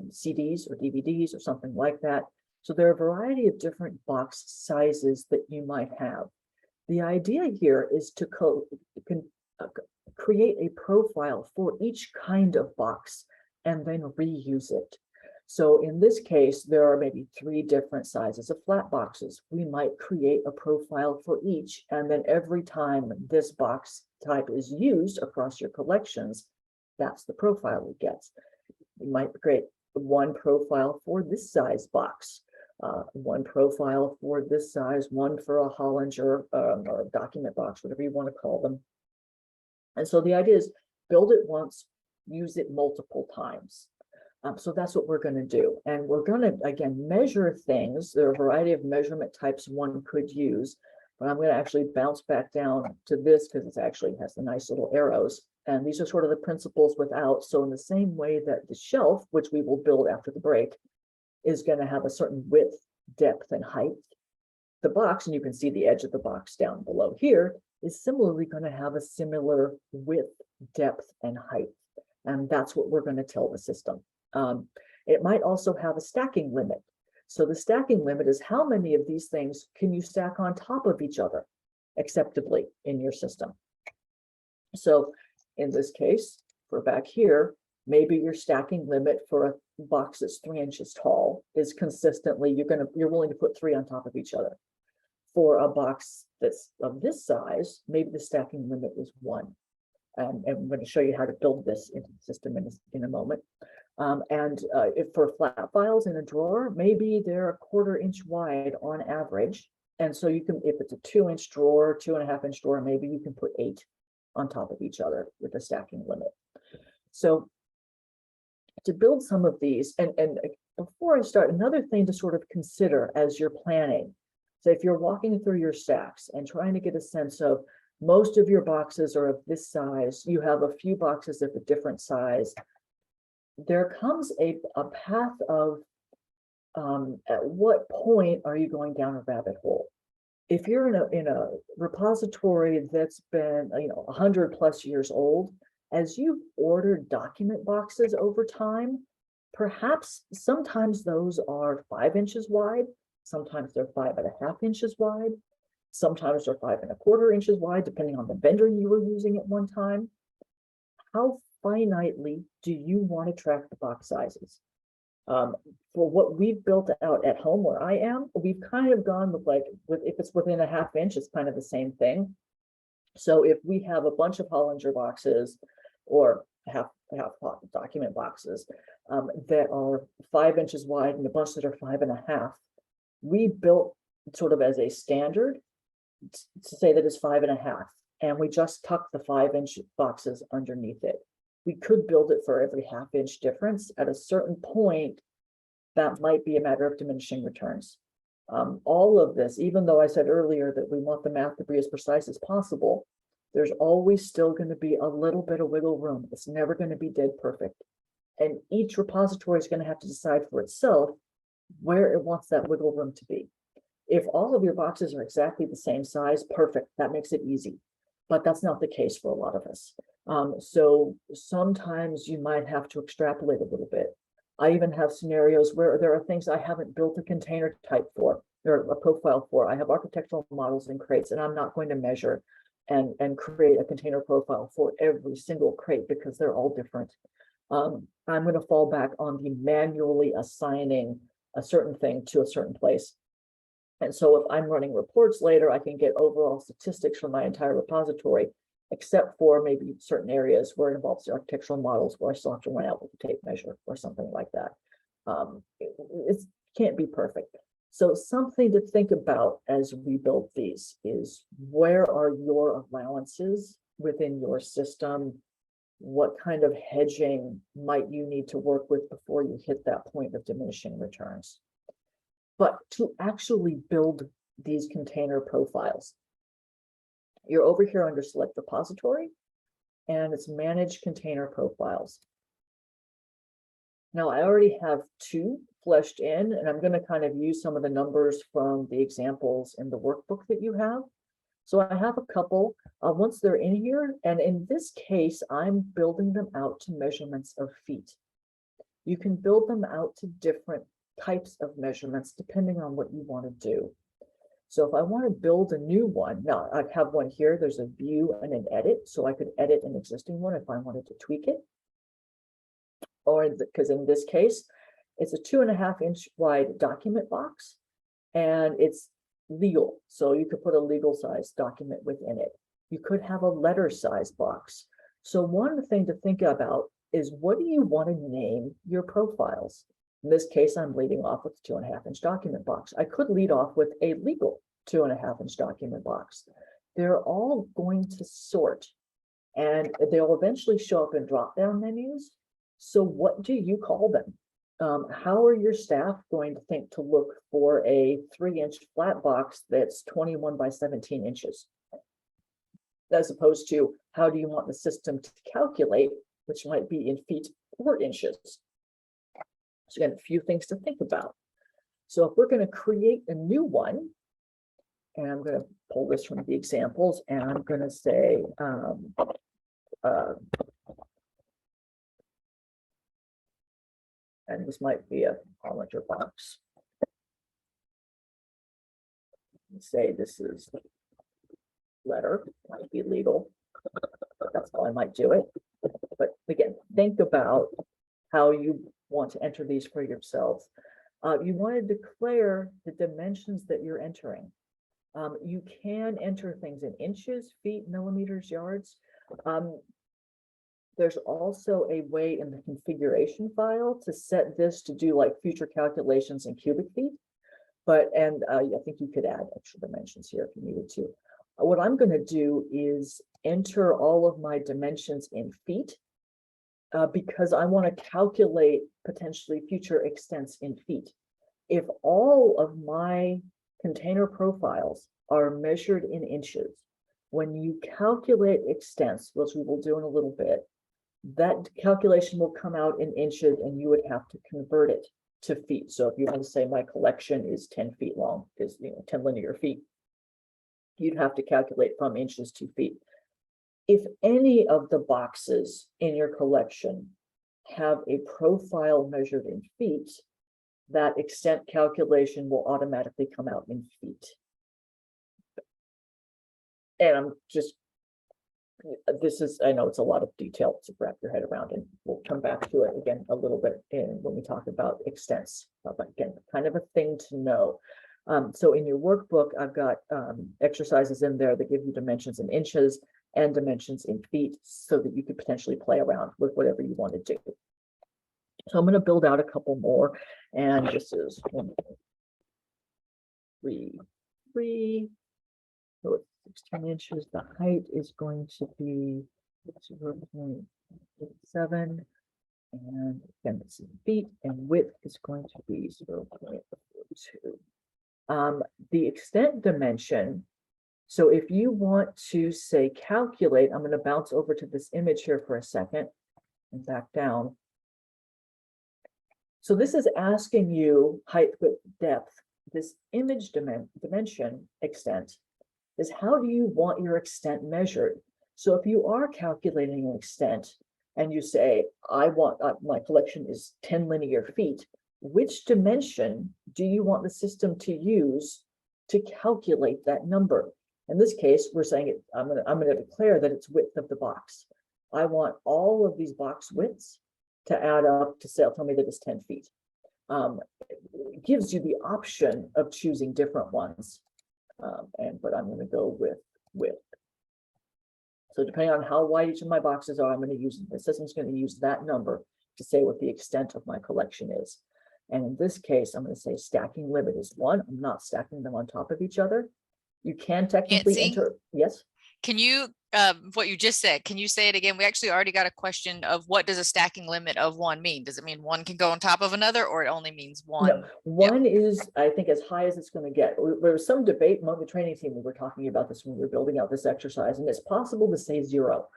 CDs or DVDs or something like that. So there are a variety of different box sizes that you might have. The idea here is to create a profile for each kind of box and then reuse it. So in this case, there are maybe 3 different sizes of flat boxes. We might create a profile for each, and then every time this box type is used across your collections, that's the profile it gets. You might create one profile for this size box, one profile for this size, one for a Hollinger or a document box, whatever you want to call them. And so the idea is build it once, use it multiple times. So that's what we're going to do. And we're going to, again, measure things. There are a variety of measurement types one could use, but I'm going to actually bounce back down to this because it actually has the nice little arrows. And these are sort of the principles without. So in the same way that the shelf, which we will build after the break, is going to have a certain width, depth, and height. The box, and you can see the edge of the box down below here, is similarly going to have a similar width, depth, and height. And that's what we're going to tell the system. It might also have a stacking limit. So the stacking limit is how many of these things can you stack on top of each other acceptably in your system. So in this case, we're back here, maybe your stacking limit for a box that's 3 inches tall is consistently, you're willing to put 3 on top of each other. For a box that's of this size, maybe the stacking limit is 1. And I'm going to show you how to build this into the system in a moment. If for flat files in a drawer, maybe they're 1/4 inch wide on average. And so you can, if it's a 2-inch drawer, 2.5 inch drawer, maybe you can put 8 on top of each other with a stacking limit. So to build some of these, and before I start, another thing to sort of consider as you're planning. So if you're walking through your stacks and trying to get a sense of most of your boxes are of this size, you have a few boxes of a different size, there comes a path of at what point are you going down a rabbit hole? If you're in a repository that's been 100+ years old, as you've ordered document boxes over time, perhaps sometimes those are 5 inches wide, sometimes they're 5.5 inches wide, sometimes they're 5.25 inches wide, depending on the vendor you were using at one time. How finitely do you want to track the box sizes? For what we've built out at home where I am, we've kind of gone with if it's within a 1/2 inch, it's kind of the same thing. So if we have a bunch of Hollinger boxes or half document boxes that are 5 inches wide and a bunch that are 5.5, we built sort of as a standard to say that it's 5.5, and we just tuck the 5-inch boxes underneath it. We could build it for every 1/2 inch difference. At a certain point, that might be a matter of diminishing returns. All of this, even though I said earlier that we want the math to be as precise as possible, there's always still going to be a little bit of wiggle room. It's never going to be dead perfect. And each repository is going to have to decide for itself where it wants that wiggle room to be. If all of your boxes are exactly the same size, perfect, that makes it easy. But that's not the case for a lot of us. So sometimes you might have to extrapolate a little bit. I even have scenarios where there are things I haven't built a container type for, or a profile for. I have architectural models in crates, and I'm not going to measure and create a container profile for every single crate because they're all different. I'm going to fall back on the manually assigning a certain thing to a certain place. And so if I'm running reports later, I can get overall statistics from my entire repository, except for maybe certain areas where it involves the architectural models where I still have to run out with a tape measure or something like that. It can't be perfect. So something to think about as we build these is, where are your allowances within your system? What kind of hedging might you need to work with before you hit that point of diminishing returns? But to actually build these container profiles, you're over here under Select Repository, and it's Manage Container Profiles. Now, I already have two fleshed in, and I'm going to kind of use some of the numbers from the examples in the workbook that you have. So I have a couple once they're in here, and in this case, I'm building them out to measurements of feet. You can build them out to different types of measurements depending on what you want to do. So if I want to build a new one, now I have one here, there's a view and an edit, so I could edit an existing one if I wanted to tweak it. Or because in this case, it's a 2.5 inch wide document box, and it's legal. So you could put a legal size document within it. You could have a letter size box. So one thing to think about is, what do you want to name your profiles? In this case, I'm leading off with a 2.5 inch document box. I could lead off with a legal 2.5 inch document box. They're all going to sort, and they'll eventually show up in drop-down menus. So what do you call them? How are your staff going to think to look for a 3-inch flat box that's 21 by 17 inches? As opposed to, how do you want the system to calculate, which might be in feet or inches? So again, a few things to think about. So if we're going to create a new one, and I'm going to pull this from the examples, and I'm going to say, and this might be a polymer box. Let's say this is letter, might be legal. That's how I might do it. But again, think about how you want to enter these for yourselves. You want to declare the dimensions that you're entering. You can enter things in inches, feet, millimeters, yards. There's also a way in the configuration file to set this to do like future calculations in cubic feet. But, and I think you could add extra dimensions here if you needed to. What I'm going to do is enter all of my dimensions in feet because I want to calculate potentially future extents in feet. If all of my container profiles are measured in inches, when you calculate extents, which we will do in a little bit, that calculation will come out in inches, and you would have to convert it to feet. So if you want to say my collection is 10 feet long, is 10 linear feet, you'd have to calculate from inches to feet. If any of the boxes in your collection have a profile measured in feet, that extent calculation will automatically come out in feet. And I'm just, this is, I know it's a lot of detail to wrap your head around, and we'll come back to it again a little bit when we talk about extents. But again, kind of a thing to know. So in your workbook, I've got exercises in there that give you dimensions in inches and dimensions in feet, so that you could potentially play around with whatever you want to do. So I'm going to build out a couple more, and this is 1, 3, 3. So it's 16 inches. The height is going to be 0.87, and again, it's in feet, and width is going to be 0.42. The extent dimension. So if you want to say calculate, I'm going to bounce over to this image here for a second and back down. So this is asking you height, width, depth this image dimension extent is how do you want your extent measured? So if you are calculating an extent and you say, I want my collection is 10 linear feet, which dimension do you want the system to use to calculate that number? In this case, we're saying it, I'm gonna declare that it's width of the box. I want all of these box widths to add up to say, tell me that it's 10 feet. It gives you the option of choosing different ones. But I'm going to go with width. So depending on how wide each of my boxes are, I'm going to use, the system's going to use that number to say what the extent of my collection is. And in this case, I'm going to say stacking limit is 1. I'm not stacking them on top of each other. You can technically Nancy, enter, yes? can you, what you just said, can you say it again? We actually already got a question of what does a stacking limit of 1 mean? Does it mean one can go on top of another, or it only means one? No, one is, I think, as high as it's going to get. There was some debate among the training team. We were talking about this when we were building out this exercise, and it's possible to say 0.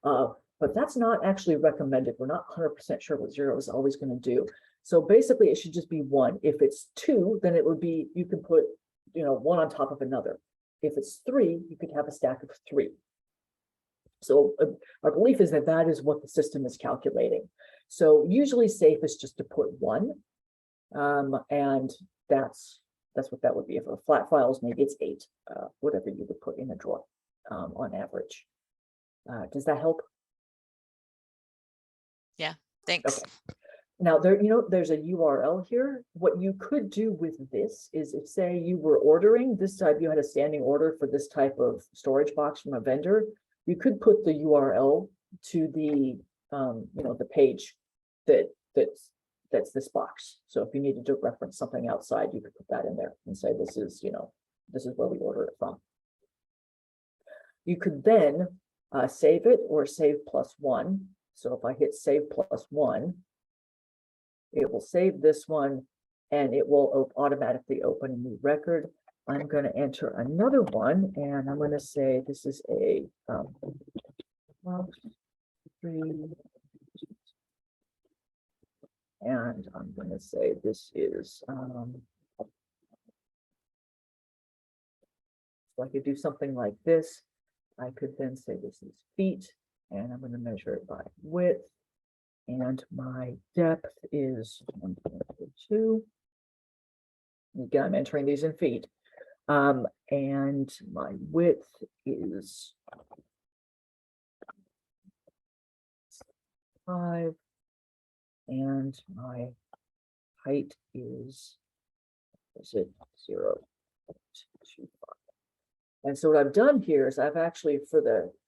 But that's not actually recommended. We're not 100% sure what 0 is always going to do. So basically, it should just be 1. If it's 2, then it would be, you can put, one on top of another. If it's 3, you could have a stack of 3. So our belief is that that is what the system is calculating. So usually safe is just to put 1. And that's what that would be. For flat files, maybe it's 8, whatever you would put in a drawer on average. Does that help? Yeah, thanks. Okay. Now there's a URL here. What you could do with this is, if say you were ordering this type, you had a standing order for this type of storage box from a vendor, you could put the URL to the the page that's this box. So if you needed to reference something outside, you could put that in there and say, this is where we order it from. You could then save it or save +1. So if I hit save +1, it will save this one and it will automatically open a new record. I'm going to enter another one and I'm going to say this is a 3. And I'm going to say this is, so I could do something like this. I could then say this is feet, and I'm going to measure it by width. And my depth is 1.2. Again, I'm entering these in feet. And my width is 5. And my height is it 0.25. And so what I've done here is I've actually,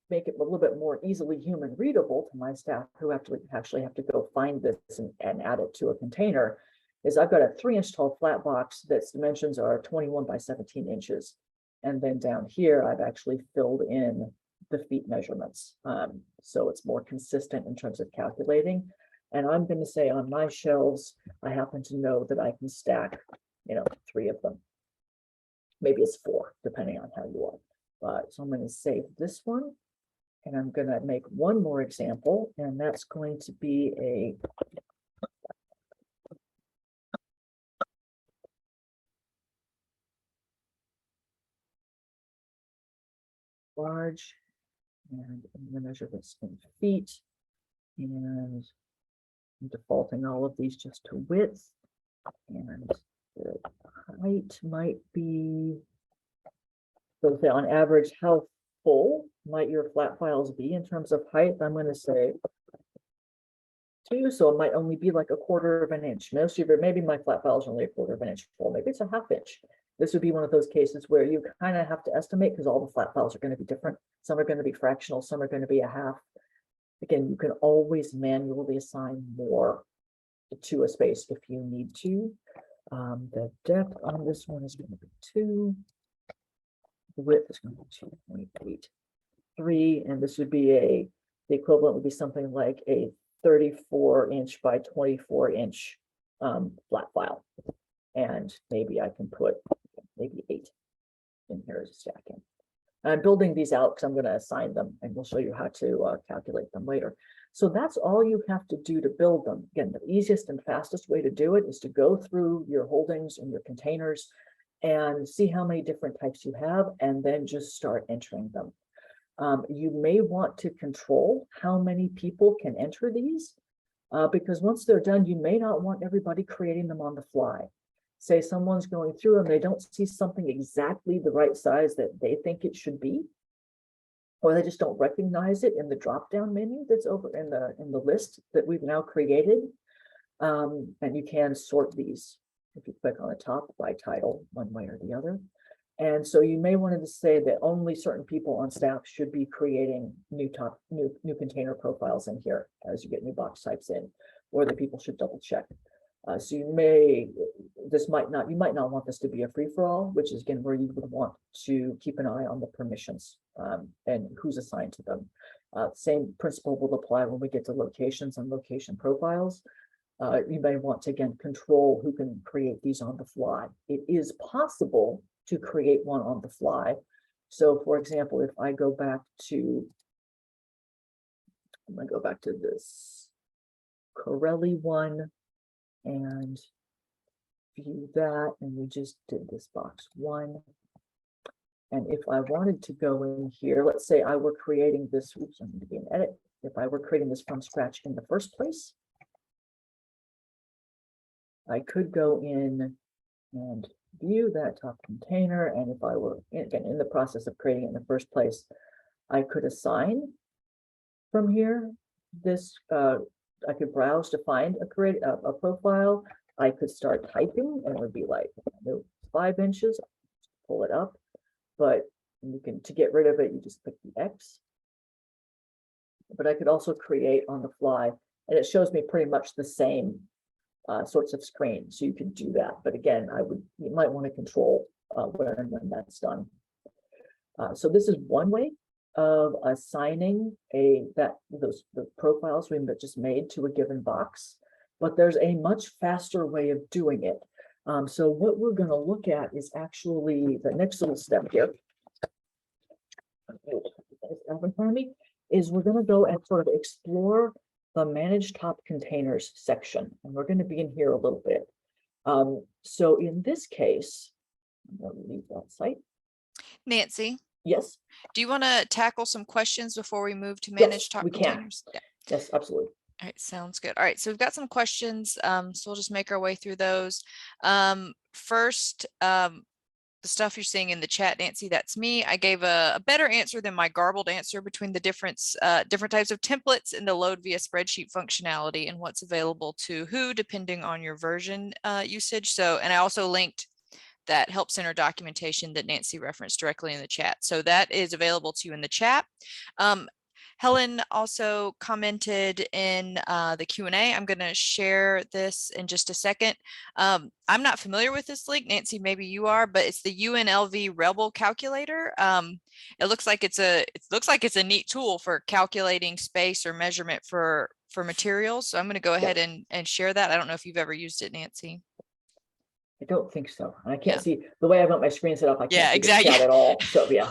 make it a little bit more easily human readable to my staff who actually have to go find this and add it to a container, is I've got a 3-inch tall flat box that's dimensions are 21 by 17 inches. And then down here, I've actually filled in the feet measurements. So it's more consistent in terms of calculating. And I'm going to say on my shelves, I happen to know that I can stack, 3 of them. Maybe it's 4, depending on how you are. So I'm going to save this one. And I'm going to make one more example, and that's going to be a large, and I'm going to measure this in feet, and I'm defaulting all of these just to width, and the height might be, so say on average, how full might your flat files be in terms of height? I'm going to say 2, so it might only be like 1/4 of an inch. Maybe my flat files are only 1/4 of an inch full. Maybe it's a 1/2 inch. This would be one of those cases where you kind of have to estimate because all the flat files are going to be different. Some are going to be fractional, some are going to be a half. Again, you can always manually assign more to a space if you need to. The depth on this one is going to be 2. The width is going to be 2.83, and this would be the equivalent would be something like a 34-inch by 24-inch flat file. And maybe I can put maybe 8 in here as a stacking. I'm building these out because I'm going to assign them, and we'll show you how to calculate them later. So that's all you have to do to build them. Again, the easiest and fastest way to do it is to go through your holdings and your containers and see how many different types you have, and then just start entering them. You may want to control how many people can enter these, because once they're done, you may not want everybody creating them on the fly. Say someone's going through and they don't see something exactly the right size that they think it should be, or they just don't recognize it in the drop-down menu that's over in the list that we've now created. And you can sort these if you click on the top by title, one way or the other. And so you may want to say that only certain people on staff should be creating new container profiles in here as you get new box types in, or that people should double check. So you might not want this to be a free-for-all, which is again where you would want to keep an eye on the permissions and who's assigned to them. Same principle will apply when we get to locations and location profiles. You may want to again control who can create these on the fly. It is possible to create one on the fly. So for example, if I go back to, I'm going to go back to this Corelli one and view that, and we just did this box one. And if I wanted to go in here, let's say I were creating this, oops, I need to be an edit. If I were creating this from scratch in the first place, I could go in and view that top container. And if I were, again, in the process of creating it in the first place, I could assign from here this, I could browse to find a profile. I could start typing and it would be like 5 inches, pull it up. But you can, to get rid of it, you just click the X. But I could also create on the fly, and it shows me pretty much the same sorts of screens. So you can do that. But again, you might want to control where and when that's done. So this is one way of assigning the profiles we just made to a given box, but there's a much faster way of doing it. So what we're going to look at is actually the next little step here. In front of me is we're going to go and sort of explore the manage top containers section, and we're going to be in here a little bit. So in this case, I'm going to leave that site. Nancy, Yes. do you want to tackle some questions before we move to manage top we containers? Can. Yeah. Yes, absolutely. All right, sounds good. All right, so we've got some questions, so we'll just make our way through those. First, the stuff you're seeing in the chat, Nancy, that's me. I gave a better answer than my garbled answer between the different types of templates and the load via spreadsheet functionality and what's available to who, depending on your version usage. So, and I also linked that Help Center documentation that Nancy referenced directly in the chat. So that is available to you in the chat. Helen also commented in the Q&A. I'm going to share this in just a second. I'm not familiar with this link. Nancy, maybe you are, but it's the UNLV Rebel calculator. It looks like it's a neat tool for calculating space or measurement for materials. So I'm going to go ahead and share that. I don't know if you've ever used it, Nancy. I don't think so. I can't see the way I've got my screen set up. I can't see exactly. the chat at all. So yeah.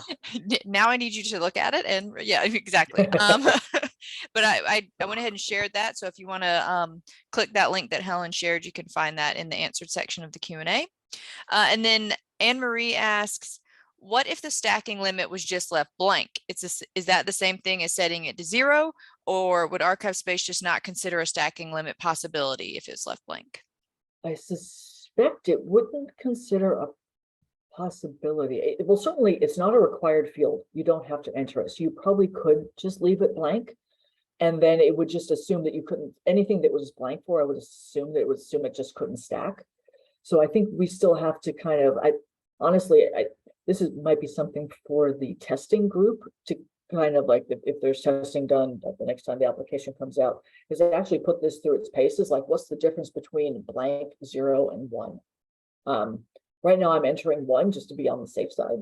Now I need you to look at it, and yeah, exactly. But I went ahead and shared that. So if you want to click that link that Helen shared, you can find that in the answered section of the Q&A. And then Anne Marie asks, what if the stacking limit was just left blank? Is that the same thing as setting it to 0, or would ArchivesSpace just not consider a stacking limit possibility if it's left blank? I suspect it wouldn't consider a possibility. Well, certainly it's not a required field. You don't have to enter it. So you probably could just leave it blank. And then it would just assume that you couldn't, anything that was blank for, I would assume that it would assume it just couldn't stack. So I think we still have to kind of, this might be something for the testing group to kind of like, if there's testing done the next time the application comes out, is they actually put this through its paces, like what's the difference between blank, 0, and 1. Right now I'm entering 1 just to be on the safe side.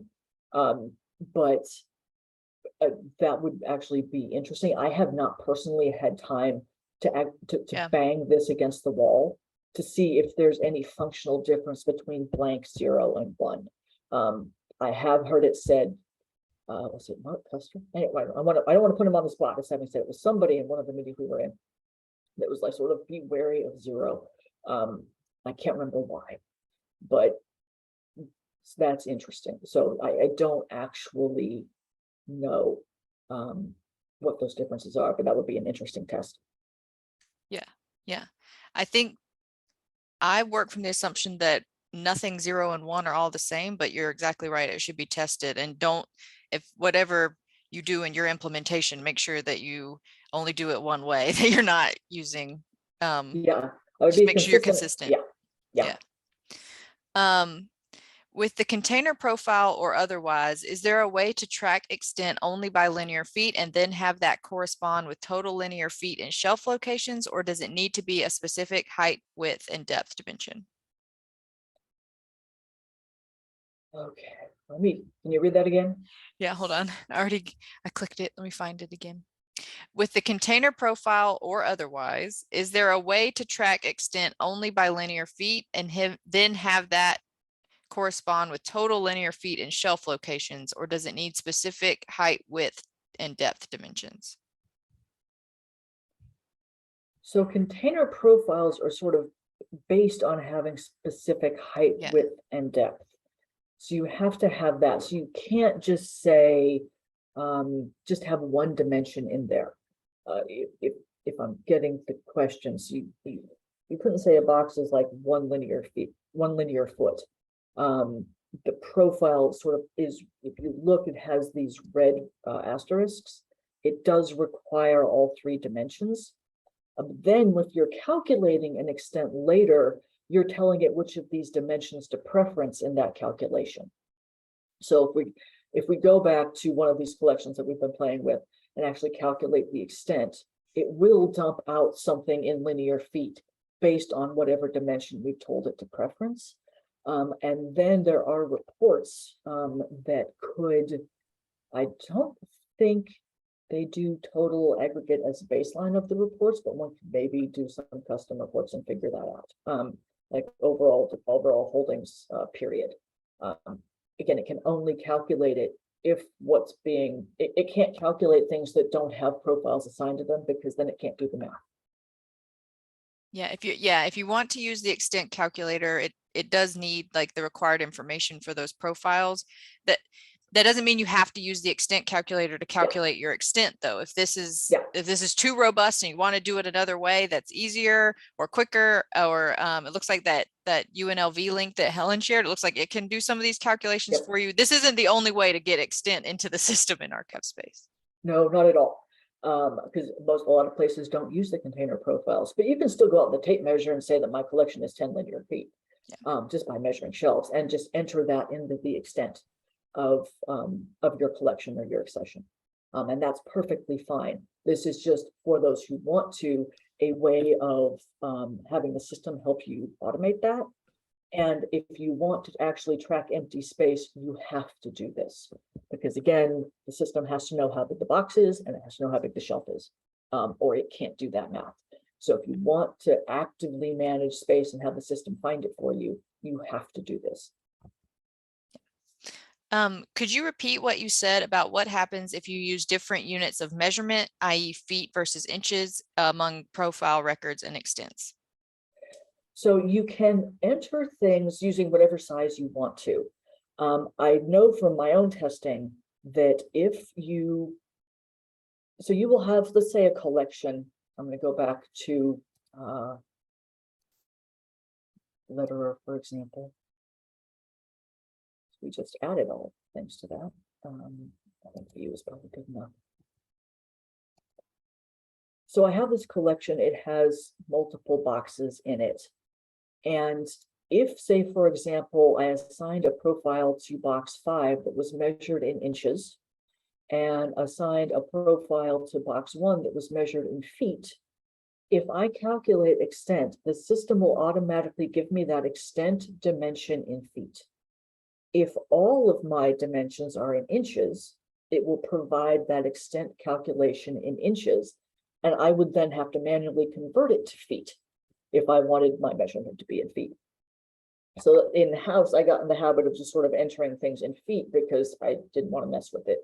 But that would actually be interesting. I have not personally had time to bang this against the wall to see if there's any functional difference between blank, 0, and 1. I have heard it said, was it Mark Custer? Anyway, I don't want to put him on the spot. As having said, it was somebody in one of the meetings we were in that was like sort of be wary of 0. I can't remember why, but that's interesting. So I don't actually know what those differences are, but that would be an interesting test. Yeah, yeah. I think I work from the assumption that nothing 0 and 1 are all the same, but you're exactly right. It should be tested, and if whatever you do in your implementation, make sure that you only do it one way, that you're not using, Yeah, I would just be make sure you're consistent. consistent. Yeah, yeah. Yeah. With the container profile or otherwise, is there a way to track extent only by linear feet and then have that correspond with total linear feet in shelf locations, or does it need to be a specific height, width, and depth dimension? Okay, can you read that again? Yeah, hold on. I clicked it. Let me find it again. With the container profile or otherwise, is there a way to track extent only by linear feet and then have that correspond with total linear feet in shelf locations, or does it need specific height, width, and depth dimensions? So container profiles are sort of based on having specific height, Yeah. width, and depth. So you have to have that. So you can't just say, just have one dimension in there. If I'm getting the questions, you couldn't say a box is like 1 linear foot. The profile sort of is, if you look, it has these red asterisks. It does require all 3 dimensions. Then if you're calculating an extent later, you're telling it which of these dimensions to preference in that calculation. So if we go back to one of these collections that we've been playing with and actually calculate the extent, it will dump out something in linear feet based on whatever dimension we've told it to preference. And then there are reports that could, I don't think they do total aggregate as baseline of the reports, but one could maybe do some custom reports and figure that out. Like overall holdings period. Again, it can only calculate it if what's being, it can't calculate things that don't have profiles assigned to them, because then it can't do the math. Yeah, if you want to use the extent calculator, it does need like the required information for those profiles. That doesn't mean you have to use the extent calculator to calculate your extent, though. If this is too robust and you want to do it another way that's easier or quicker, or it looks like that UNLV link that Helen shared, it looks like it can do some of these calculations for you. This isn't the only way to get extent into the system in ArchivesSpace. No, not at all. Because a lot of places don't use the container profiles, but you can still go out in the tape measure and say that my collection is 10 linear feet, just by measuring shelves, and just enter that into the extent of your collection or your accession. And that's perfectly fine. This is just for those who want to, a way of having the system help you automate that. And if you want to actually track empty space, you have to do this, because again, the system has to know how big the box is and it has to know how big the shelf is, or it can't do that math. So if you want to actively manage space and have the system find it for you, you have to do this. Could you repeat what you said about what happens if you use different units of measurement, i.e. feet versus inches, among profile records and extents? So you can enter things using whatever size you want to. I know from my own testing that you will have, let's say, a collection. I'm going to go back to letterer, for example. We just added all things to that. I think view is probably good enough. So I have this collection. It has multiple boxes in it. And if, say, for example, I assigned a profile to box 5 that was measured in inches, and assigned a profile to box 1 that was measured in feet, if I calculate extent, the system will automatically give me that extent dimension in feet. If all of my dimensions are in inches, it will provide that extent calculation in inches, and I would then have to manually convert it to feet if I wanted my measurement to be in feet. So in the house, I got in the habit of just sort of entering things in feet because I didn't want to mess with it.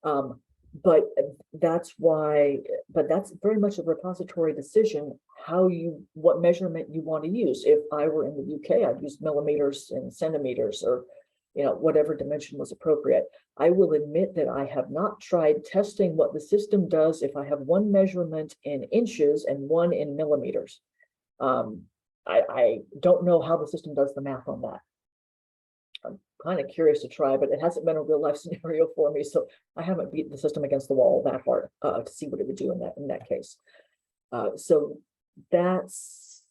But that's very much a repository decision, what measurement you want to use. If I were in the UK, I'd use millimeters and centimeters, or whatever dimension was appropriate. I will admit that I have not tried testing what the system does if I have one measurement in inches and one in millimeters. I don't know how the system does the math on that. I'm kind of curious to try, but it hasn't been a real life scenario for me, so I haven't beat the system against the wall that hard to see what it would do in that case. So that's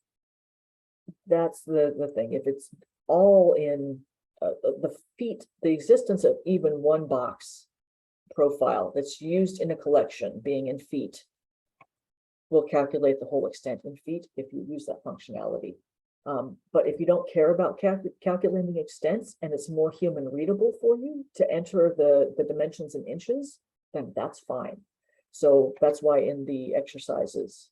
the thing. If it's all in the feet, the existence of even one box profile that's used in a collection being in feet will calculate the whole extent in feet if you use that functionality. But if you don't care about calculating extents and it's more human readable for you to enter the dimensions in inches, then that's fine. So that's why in the exercises,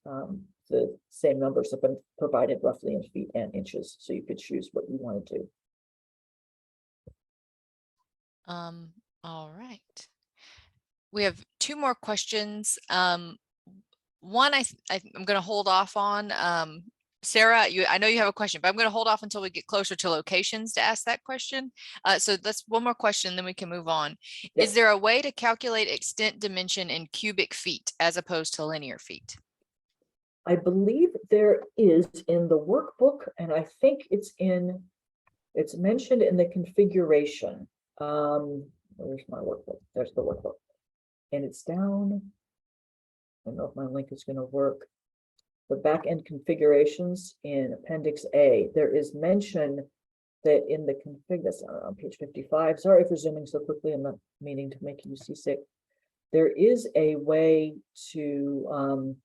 the same numbers have been provided roughly in feet and inches, so you could choose what you want to do. All right. We have two more questions. One I'm going to hold off on. Sarah, I know you have a question, but I'm going to hold off until we get closer to locations to ask that question. So that's one more question, then we can move on. Yep. Is there a way to calculate extent dimension in cubic feet as opposed to linear feet? I believe there is in the workbook, and I think it's mentioned in the configuration. Where's my workbook? There's the workbook. And it's down. I don't know if my link is going to work. The back-end configurations in Appendix A, there is mention that in the config, that's on page 55. Sorry for zooming so quickly. I'm not meaning to make you seasick. There is a way to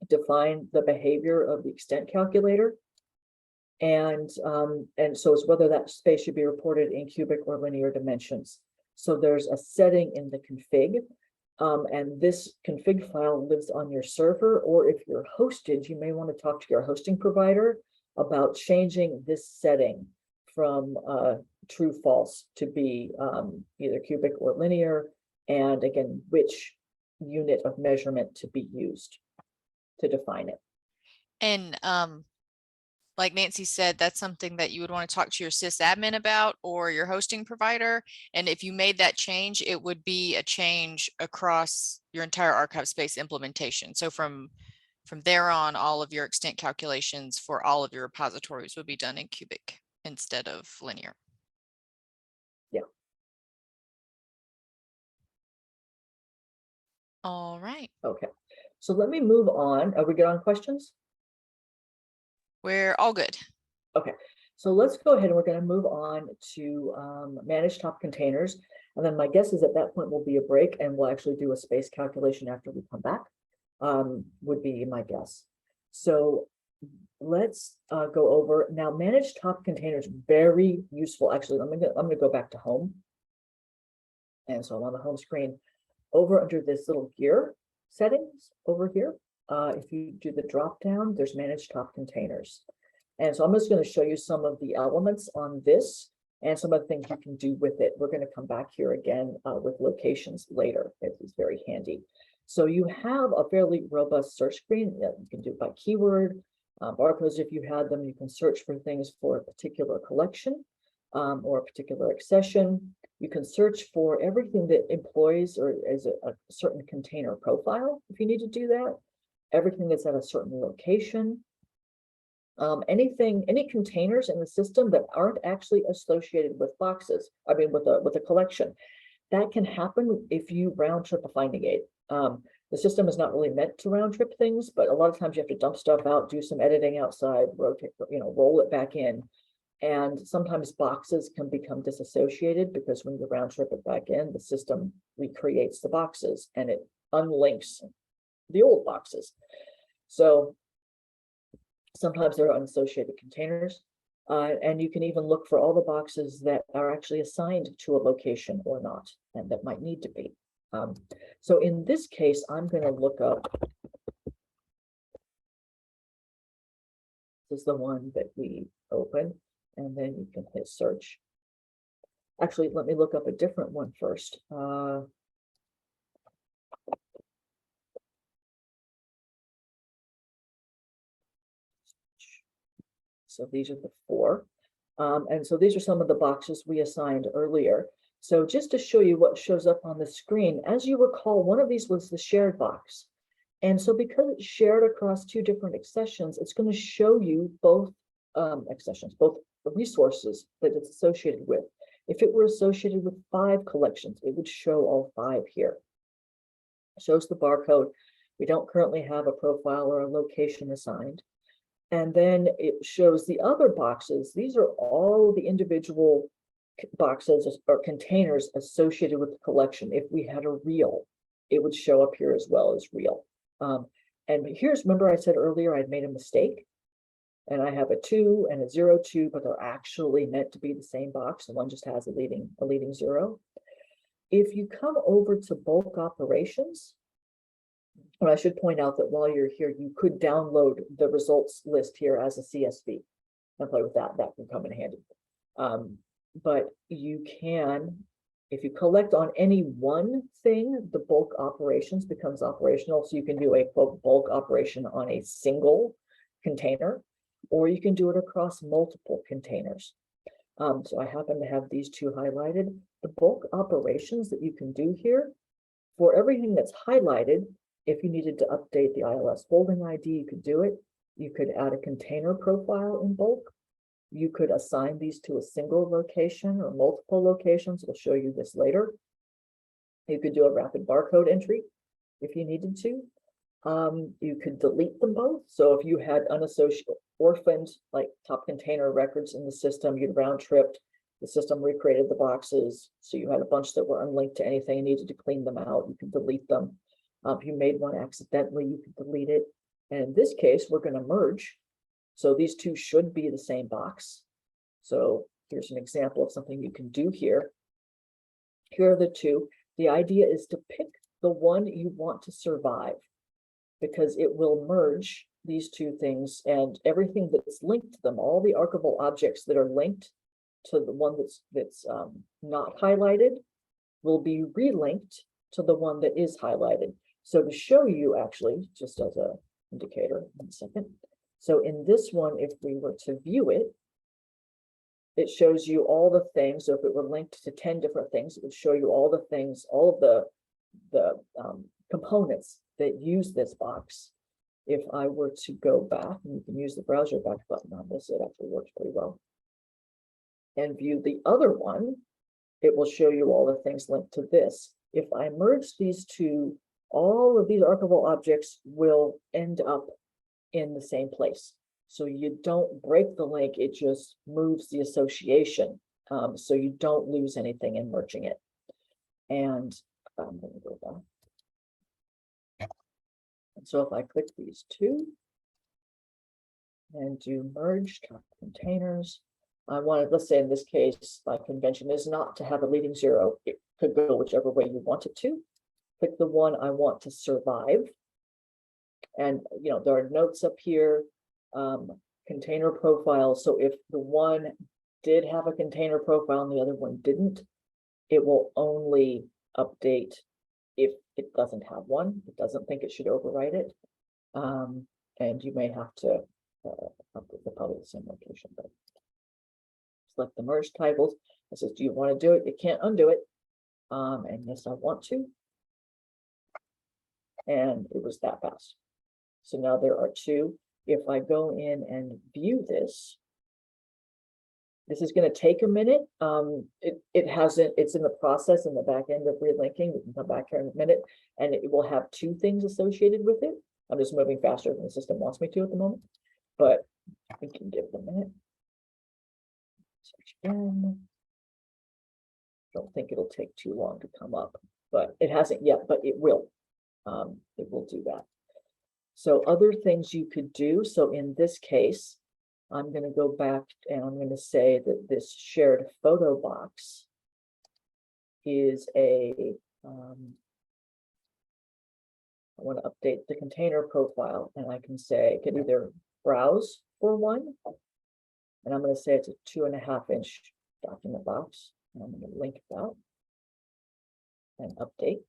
define the behavior of the extent calculator. And so it's whether that space should be reported in cubic or linear dimensions. So there's a setting in the config, and this config file lives on your server, or if you're hosted, you may want to talk to your hosting provider about changing this setting from true false to be either cubic or linear, and again, which unit of measurement to be used to define it. And like Nancy said, that's something that you would want to talk to your sysadmin about or your hosting provider. And if you made that change, it would be a change across your entire ArchivesSpace implementation. So from there on, all of your extent calculations for all of your repositories would be done in cubic instead of linear. Yeah. All right. Okay. So let me move on. Are we good on questions? We're all good. Okay, so let's go ahead and we're going to move on to manage top containers. And then my guess is at that point will be a break and we'll actually do a space calculation after we come back, would be my guess. So let's go over now. Manage top containers, very useful. Actually, I'm gonna go back to home. And so I'm on the home screen over under this little gear settings over here. If you do the drop down, there's manage top containers. And so I'm just going to show you some of the elements on this and some of the things you can do with it. We're going to come back here again with locations later. It is very handy. So you have a fairly robust search screen. You can do it by keyword, barcodes if you had them. You can search for things for a particular collection or a particular accession. You can search for everything that employs or is a certain container profile if you need to do that. Everything that's at a certain location, any containers in the system that aren't actually associated with boxes, I mean with a collection. That can happen if you round trip a finding aid. The system is not really meant to round trip things, but a lot of times you have to dump stuff out, do some editing outside, rotate, roll it back in. And sometimes boxes can become disassociated because when you round trip it back in, the system recreates the boxes and it unlinks the old boxes. So sometimes there are unassociated containers, and you can even look for all the boxes that are actually assigned to a location or not, and that might need to be. So in this case, I'm going to look up. This is the one that we opened, and then you can hit search. Actually, let me look up a different one first. So these are the four. And so these are some of the boxes we assigned earlier. So just to show you what shows up on the screen, as you recall, one of these was the shared box. And so because it's shared across two different accessions, it's going to show you both accessions, both the resources that it's associated with. If it were associated with 5 collections, it would show all 5 here. It shows the barcode. We don't currently have a profile or a location assigned. And then it shows the other boxes. These are all the individual boxes or containers associated with the collection. If we had a reel, it would show up here as well as reel. And here's, remember I said earlier I'd made a mistake, and I have a 2 and a 0, 2, but they're actually meant to be the same box, and one just has a leading 0. If you come over to bulk operations, and I should point out that while you're here, you could download the results list here as a CSV and play with that. That can come in handy. But you can, if you collect on any one thing, the bulk operations becomes operational. So you can do a bulk operation on a single container, or you can do it across multiple containers. So I happen to have these two highlighted. The bulk operations that you can do here, for everything that's highlighted, if you needed to update the ILS holding ID, you could do it. You could add a container profile in bulk. You could assign these to a single location or multiple locations. We'll show you this later. You could do a rapid barcode entry if you needed to. You could delete them both. So if you had unassociated orphaned, like top container records in the system, you'd round tripped, the system recreated the boxes. So you had a bunch that were unlinked to anything and needed to clean them out. You could delete them. If you made one accidentally, you could delete it. And in this case, we're going to merge. So these two should be the same box. So here's an example of something you can do here. Here are the two. The idea is to pick the one you want to survive, because it will merge these two things and everything that's linked to them, all the archival objects that are linked to the one that's not highlighted will be relinked to the one that is highlighted. So to show you, actually, just as an indicator, 1 second. So in this one, if we were to view it, it shows you all the things. So if it were linked to 10 different things, it would show you all the things, all of the components that use this box. If I were to go back, and you can use the browser back button on this, it actually works pretty well, and view the other one, it will show you all the things linked to this. If I merge these two, all of these archival objects will end up in the same place. So you don't break the link, it just moves the association. So you don't lose anything in merging it. And I'm going to go back. And so if I click these two and do merge top containers, I wanted, let's say in this case, my convention is not to have a leading 0. It could go whichever way you want it to. Pick the one I want to survive. And, you know, there are notes up here, container profile. So if the one did have a container profile and the other one didn't, it will only update if it doesn't have one. It doesn't think it should overwrite it. And you may have to update probably the same location, but select the merge titles. It says, do you want to do it? You can't undo it. And yes, I want to. And it was that fast. So now there are two. If I go in and view this, this is going to take a minute. It hasn't, it's in the process in the back end of relinking. We can come back here in a minute, and it will have two things associated with it. I'm just moving faster than the system wants me to at the moment, but we can give it a minute. Search again. Don't think it'll take too long to come up, but it hasn't yet, but it will. It will do that. So other things you could do. So in this case, I'm going to go back and I'm going to say that this shared photo box is a, I want to update the container profile, and I can say, I can either browse for one, and I'm going to say it's a 2.5 inch document box, and I'm going to link it out and update.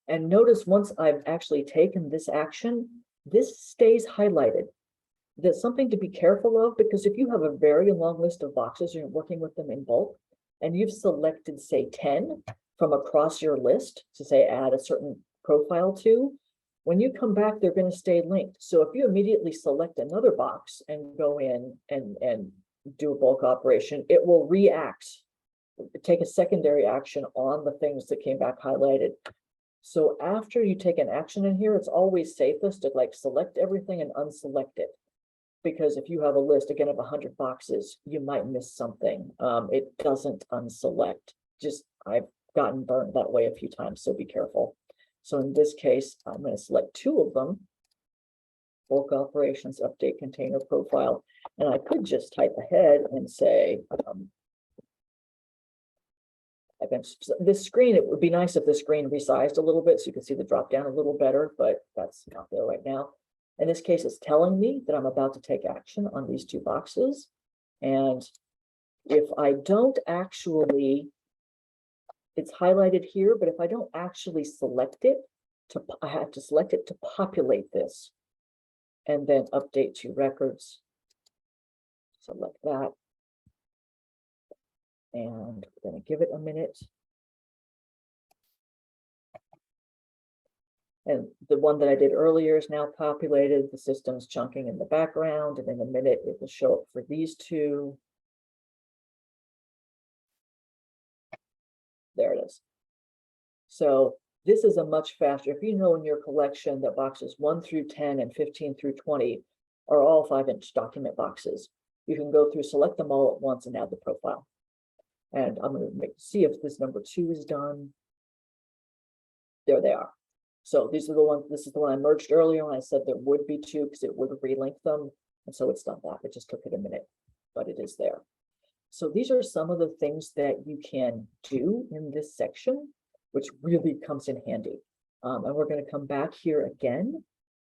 And notice once I've actually taken this action, this stays highlighted. That's something to be careful of, because if you have a very long list of boxes, you're working with them in bulk, and you've selected, say, 10 from across your list to say add a certain profile to, when you come back, they're going to stay linked. So if you immediately select another box and go in and do a bulk operation, it will react, take a secondary action on the things that came back highlighted. So after you take an action in here, it's always safest to like select everything and unselect it. Because if you have a list again of 100 boxes, you might miss something. It doesn't unselect. Just I've gotten burned that way a few times, so be careful. So in this case, I'm going to select 2 of them. Bulk operations, update container profile, and I could just type ahead and say, this screen, it would be nice if the screen resized a little bit so you can see the drop down a little better, but that's not there right now. In this case, it's telling me that I'm about to take action on these 2 boxes. And if I don't actually, it's highlighted here, but if I don't actually select it, I have to select it to populate this. And then update to records. Select that. And we're going to give it a minute. And the one that I did earlier is now populated. The system's chunking in the background, and in a minute it will show up for these 2. There it is. So this is a much faster, if you know in your collection that boxes 1 through 10 and 15 through 20 are all 5-inch document boxes, you can go through, select them all at once and add the profile. And I'm going to see if this number 2 is done. There they are. So these are the ones, this is the one I merged earlier when I said there would be 2 because it would relink them. And so it's done that. It just took it a minute, but it is there. So these are some of the things that you can do in this section, which really comes in handy. And we're going to come back here again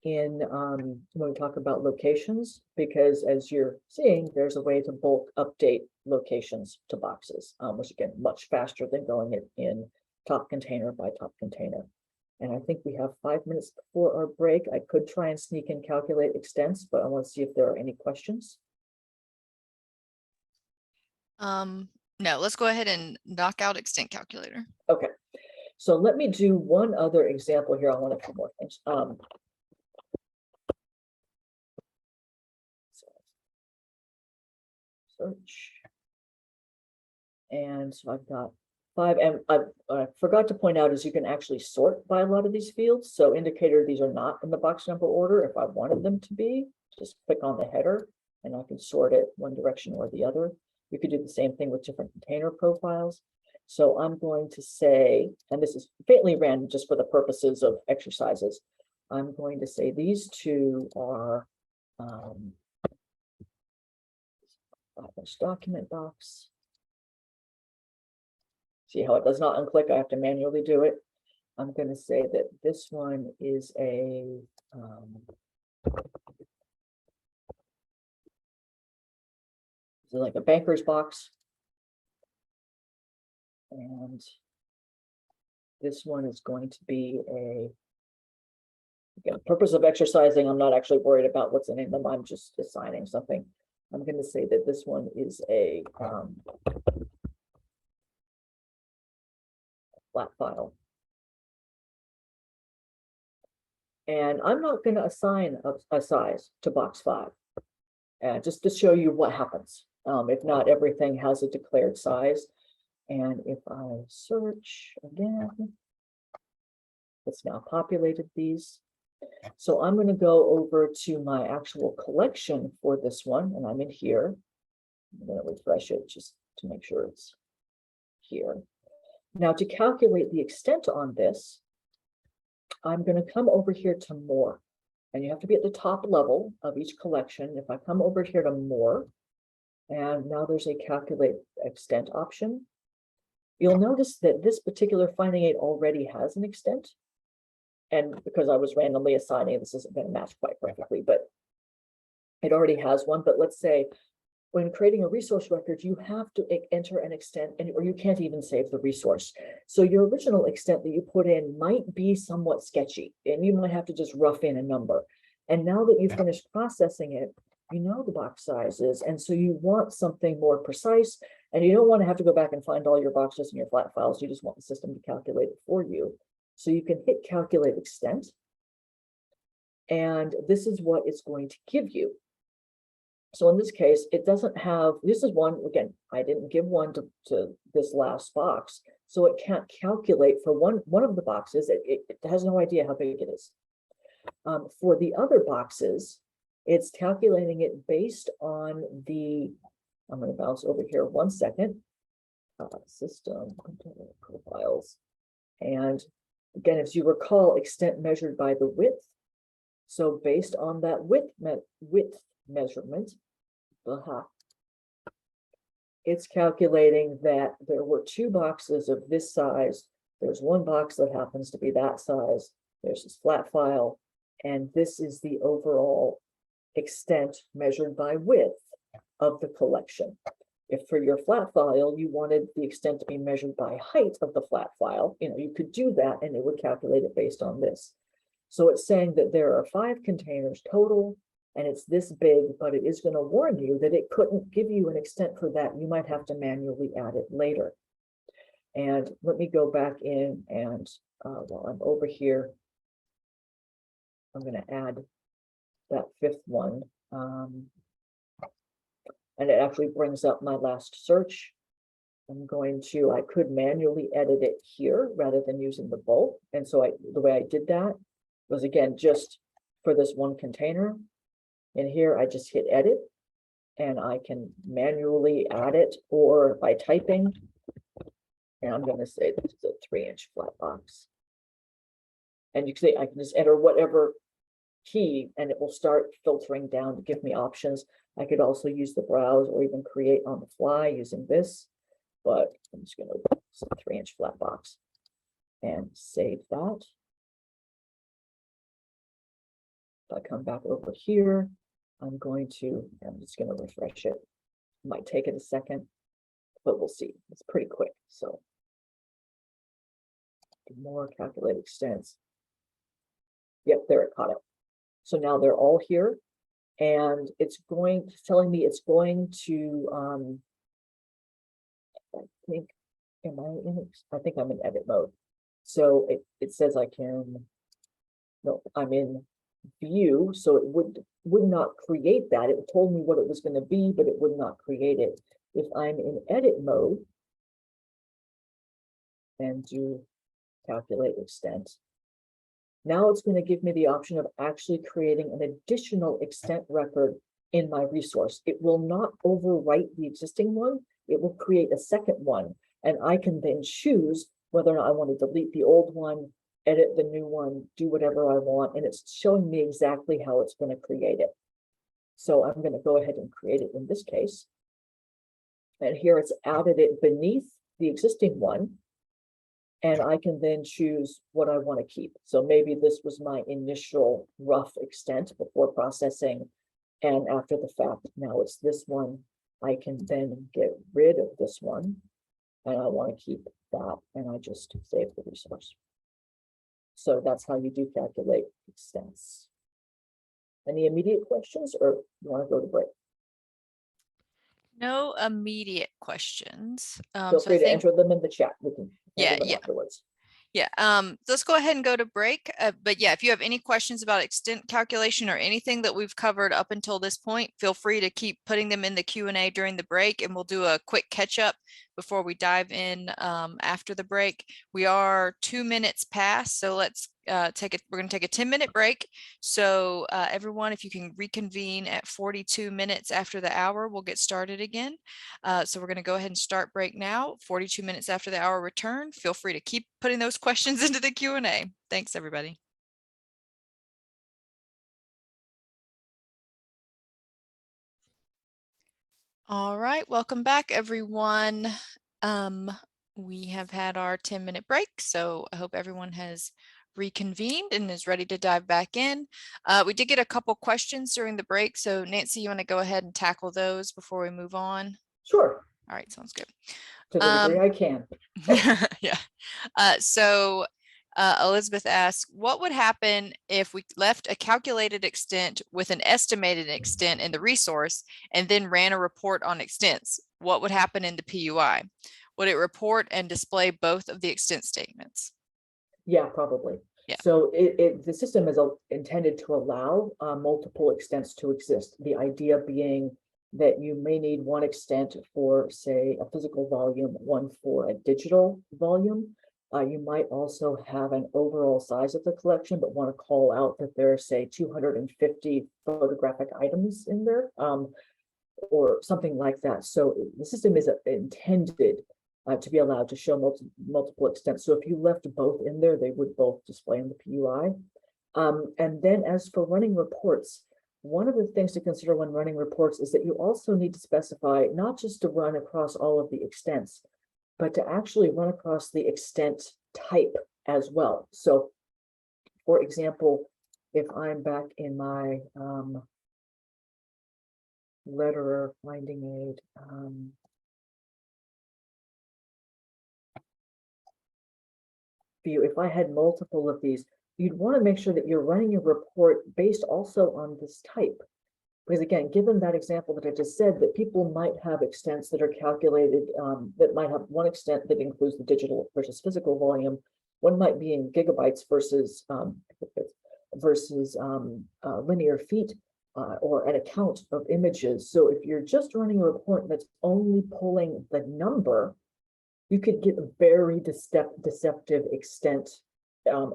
in when we talk about locations, because as you're seeing, there's a way to bulk update locations to boxes, which again, much faster than going it in top container by top container. And I think we have 5 minutes before our break. I could try and sneak in calculate extents, but I want to see if there are any questions. No, let's go ahead and knock out extent calculator. Okay, so let me do one other example here. I want a few more things. Search. And so I've got 5, and I forgot to point out is you can actually sort by a lot of these fields. So indicator, these are not in the box number order. If I wanted them to be, just click on the header and I can sort it one direction or the other. You could do the same thing with different container profiles. So I'm going to say, and this is faintly random just for the purposes of exercises, I'm going to say these 2 are 5-inch document box. See how it does not unclick? I have to manually do it. I'm going to say that this one is a like a banker's box. And this one is going to be a, again, purpose of exercising, I'm not actually worried about what's in them. I'm just assigning something. I'm going to say that this one is a flat file. And I'm not going to assign a size to box 5, just to show you what happens. If not everything has a declared size. And if I search again, it's now populated these. So I'm going to go over to my actual collection for this one, and I'm in here. I'm going to refresh it just to make sure it's here. Now to calculate the extent on this, I'm going to come over here to more, and you have to be at the top level of each collection. If I come over here to more, and now there's a calculate extent option, you'll notice that this particular finding aid already has an extent. And because I was randomly assigning, this isn't going to match quite perfectly, but it already has one. But let's say when creating a resource record, you have to enter an extent, or you can't even save the resource. So your original extent that you put in might be somewhat sketchy, and you might have to just rough in a number. And now that you've finished processing it, you know the box sizes. And so you want something more precise, and you don't want to have to go back and find all your boxes in your flat files. You just want the system to calculate it for you. So you can hit calculate extent. And this is what it's going to give you. So in this case, it doesn't have, this is one, again, I didn't give one to this last box. So it can't calculate for one of the boxes. It has no idea how big it is. For the other boxes, it's calculating it based on the, I'm going to bounce over here 1 second, system profiles. And again, as you recall, extent measured by the width. So based on that width measurement, it's calculating that there were 2 boxes of this size. There's 1 box that happens to be that size. There's this flat file, and this is the overall extent measured by width of the collection. If for your flat file, you wanted the extent to be measured by height of the flat file, you could do that and it would calculate it based on this. So it's saying that there are 5 containers total, and it's this big, but it is going to warn you that it couldn't give you an extent for that. You might have to manually add it later. And let me go back in, and while I'm over here, I'm going to add that 5th one. And it actually brings up my last search. I could manually edit it here rather than using the bulk. And so the way I did that was, again, just for this 1 container. And here I just hit edit, and I can manually add it, or by typing, and I'm going to say this is a 3-inch flat box. And you can see I can just enter whatever key and it will start filtering down to give me options. I could also use the browse or even create on the fly using this, but I'm just going to use a 3-inch flat box and save that. If I come back over here, I'm just going to refresh it. It might take it a second, but we'll see. It's pretty quick. So more calculate extents. Yep, there it caught it. So now they're all here, and it's telling me it's going to, I think I'm in edit mode. So it says I'm in view, so it would not create that. It told me what it was going to be, but it would not create it. If I'm in edit mode and do calculate extent, now it's going to give me the option of actually creating an additional extent record in my resource. It will not overwrite the existing one. It will create a second one, and I can then choose whether or not I want to delete the old one, edit the new one, do whatever I want, and it's showing me exactly how it's going to create it. So I'm going to go ahead and create it in this case. And here it's added it beneath the existing one. And I can then choose what I want to keep. So maybe this was my initial rough extent before processing. And after the fact, now it's this one. I can then get rid of this one. And I want to keep that. And I just save the resource. So that's how you do calculate extents. Any immediate questions, or you want to go to break? No immediate questions. Feel free to enter them in the chat. We can handle them afterwards. Yeah, let's go ahead and go to break. But yeah, if you have any questions about extent calculation or anything that we've covered up until this point, feel free to keep putting them in the Q&A during the break, and we'll do a quick catch up before we dive in after the break. We are 2 minutes past, so let's we're going to take a 10-minute break. So everyone, if you can reconvene at 42 minutes after the hour, we'll get started again. So we're going to go ahead and start break now. 42 minutes after the hour return. Feel free to keep putting those questions into the Q&A. Thanks, everybody. All right, welcome back, everyone. We have had our 10-minute break, so I hope everyone has reconvened and is ready to dive back in. We did get a couple questions during the break, so Nancy, you want to go ahead and tackle those before we move on? Sure. All right, sounds good. To the degree I can. Yeah. So Elizabeth asks, what would happen if we left a calculated extent with an estimated extent in the resource and then ran a report on extents? What would happen in the PUI? Would it report and display both of the extent statements? Yeah, probably. Yeah. So the system is intended to allow multiple extents to exist. The idea being that you may need one extent for, say, a physical volume, one for a digital volume. You might also have an overall size of the collection, but want to call out that there are, say, 250 photographic items in there, or something like that. So the system is intended to be allowed to show multiple extents. So if you left both in there, they would both display in the PUI. And then as for running reports, one of the things to consider when running reports is that you also need to specify not just to run across all of the extents, but to actually run across the extent type as well. So for example, if I'm back in my letterer finding aid, view, if I had multiple of these, you'd want to make sure that you're running your report based also on this type. Because again, given that example that I just said, that people might have extents that are calculated, that might have one extent that includes the digital versus physical volume. One might be in gigabytes versus linear feet, or an account of images. So if you're just running a report that's only pulling the number, you could get very deceptive extent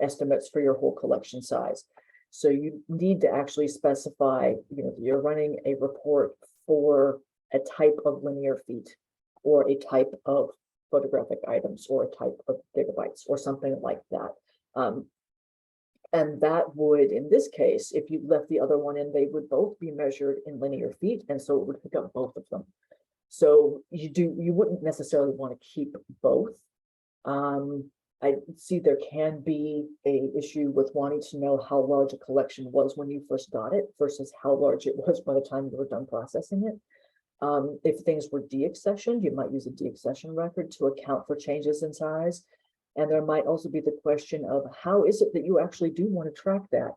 estimates for your whole collection size. So you need to actually specify, you're running a report for a type of linear feet, or a type of photographic items, or a type of gigabytes, or something like that. And that would, in this case, if you left the other one in, they would both be measured in linear feet, and so it would pick up both of them. So you wouldn't necessarily want to keep both. I see there can be a issue with wanting to know how large a collection was when you first got it versus how large it was by the time you were done processing it. If things were deaccessioned, you might use a deaccession record to account for changes in size. And there might also be the question of how is it that you actually do want to track that?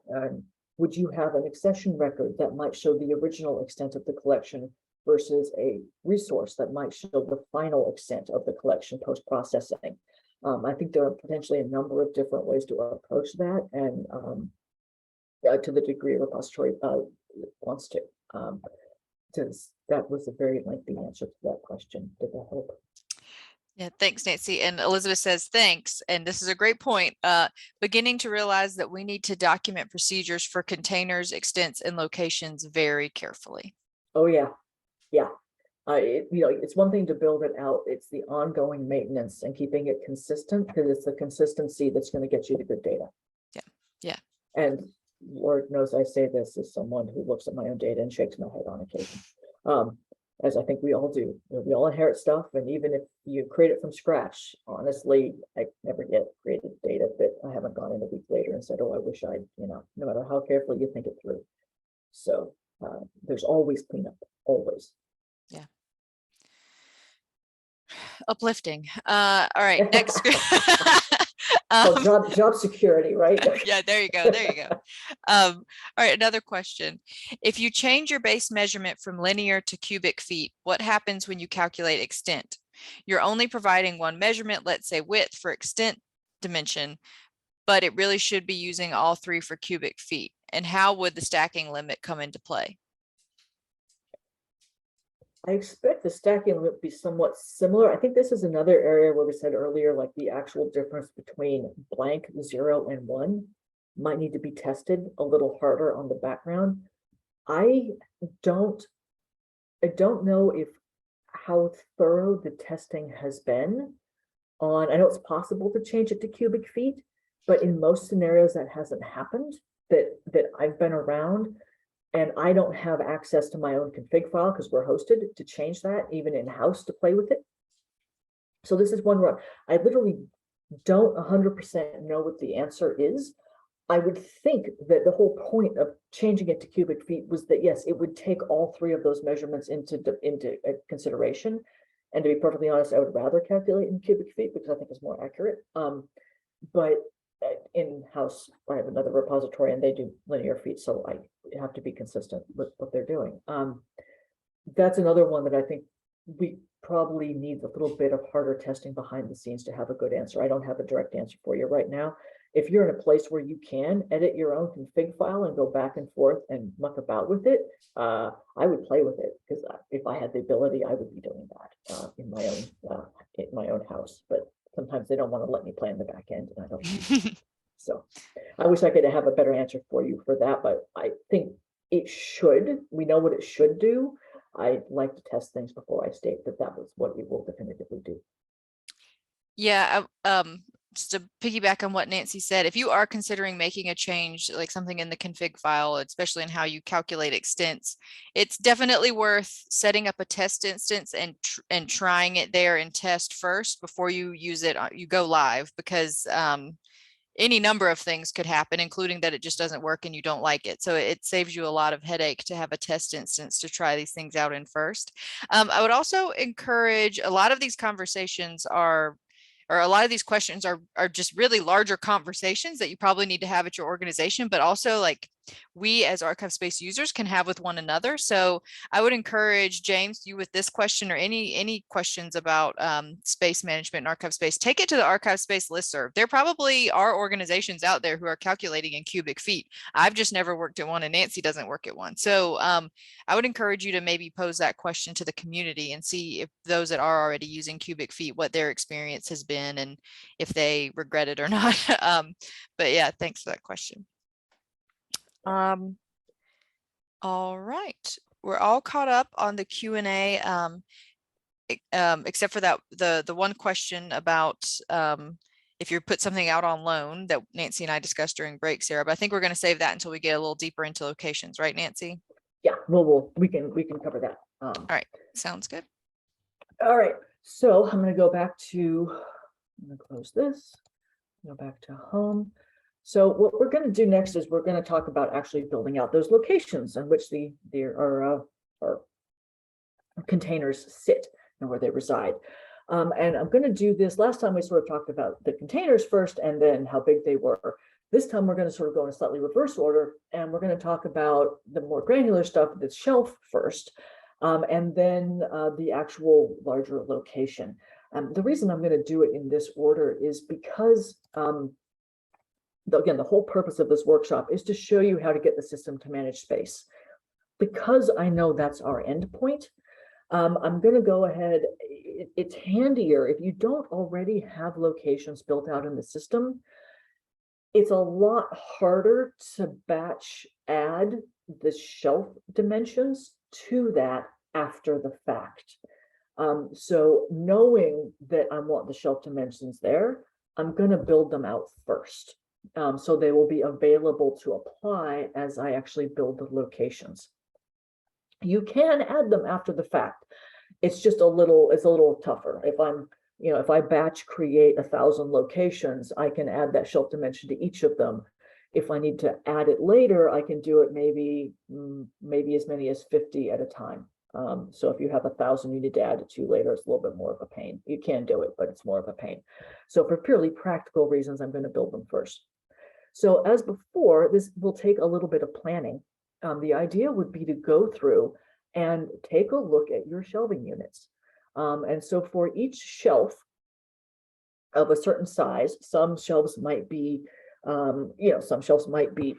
Would you have an accession record that might show the original extent of the collection versus a resource that might show the final extent of the collection post-processing? I think there are potentially a number of different ways to approach that, and to the degree a repository wants to. That was a very lengthy answer to that question. Did that help? Yeah, thanks, Nancy. And Elizabeth says, thanks. And this is a great point. Beginning to realize that we need to document procedures for containers, extents, and locations very carefully. Oh, yeah. Yeah. It's one thing to build it out. It's the ongoing maintenance and keeping it consistent, because it's the consistency that's going to get you the good data. Yeah. Yeah. And Lord knows I say this as someone who looks at my own data and shakes my head on occasion. As I think we all do. We all inherit stuff, and even if you create it from scratch, honestly, I never get created data that I haven't gone in a week later and said, oh, I wish I'd, no matter how carefully you think it through. So there's always cleanup, always. Yeah. Uplifting. All right, next. Job security, right? Yeah, there you go. There you go. All right, another question. If you change your base measurement from linear to cubic feet, what happens when you calculate extent? You're only providing one measurement, let's say width for extent dimension, but it really should be using all three for cubic feet. And how would the stacking limit come into play? I expect the stacking would be somewhat similar. I think this is another area where we said earlier, like the actual difference between blank, 0, and 1 might need to be tested a little harder on the background. I don't know if how thorough the testing has been on. I know it's possible to change it to cubic feet, but in most scenarios that hasn't happened that I've been around. And I don't have access to my own config file because we're hosted to change that even in-house to play with it. So this is one where I literally don't 100% know what the answer is. I would think that the whole point of changing it to cubic feet was that, yes, it would take all three of those measurements into consideration. And to be perfectly honest, I would rather calculate in cubic feet because I think it's more accurate. But in-house, I have another repository and they do linear feet, so I have to be consistent with what they're doing. That's another one that I think we probably need a little bit of harder testing behind the scenes to have a good answer. I don't have a direct answer for you right now. If you're in a place where you can edit your own config file and go back and forth and muck about with it, I would play with it, because if I had the ability, I would be doing that in my own house. But sometimes they don't want to let me play in the back end, and I don't. So I wish I could have a better answer for you for that, but I think it should. We know what it should do. I'd like to test things before I state that that was what it will definitively do. Yeah, just to piggyback on what Nancy said, if you are considering making a change, like something in the config file, especially in how you calculate extents, it's definitely worth setting up a test instance and trying it there and test first before you use it, you go live, because any number of things could happen, including that it just doesn't work and you don't like it. So it saves you a lot of headache to have a test instance to try these things out in first. I would also encourage, a lot of these conversations are, or a lot of these questions are just really larger conversations that you probably need to have at your organization, but also like we as ArchivesSpace users can have with one another. So I would encourage James, you with this question or any questions about space management and ArchivesSpace, take it to the ArchivesSpace listserv. There probably are organizations out there who are calculating in cubic feet. I've just never worked at one, and Nancy doesn't work at one. So I would encourage you to maybe pose that question to the community and see if those that are already using cubic feet, what their experience has been and if they regret it or not. But yeah, thanks for that question. All right, we're all caught up on the Q&A, except for that the one question about if you put something out on loan that Nancy and I discussed during break, Sarah. But I think we're going to save that until we get a little deeper into locations, right, Nancy? Yeah, we can cover that. All right, sounds good. All right, so I'm going to go back to, I'm going to close this, go back to home. So what we're going to do next is we're going to talk about actually building out those locations in which our containers sit and where they reside. And I'm going to do this. Last time we sort of talked about the containers first and then how big they were. This time we're going to sort of go in a slightly reverse order, and we're going to talk about the more granular stuff, the shelf first, and then the actual larger location. The reason I'm going to do it in this order is because again, the whole purpose of this workshop is to show you how to get the system to manage space. Because I know that's our endpoint, I'm going to go ahead. It's handier if you don't already have locations built out in the system. It's a lot harder to batch add the shelf dimensions to that after the fact. So knowing that I want the shelf dimensions there, I'm going to build them out first. So they will be available to apply as I actually build the locations. You can add them after the fact. It's just a little tougher. If I batch create 1,000 locations, I can add that shelf dimension to each of them. If I need to add it later, I can do it maybe as many as 50 at a time. So if you have 1,000 you need to add it to later, it's a little bit more of a pain. You can do it, but it's more of a pain. So for purely practical reasons, I'm going to build them first. So as before, this will take a little bit of planning. The idea would be to go through and take a look at your shelving units. And so for each shelf of a certain size, some shelves might be, some shelves might be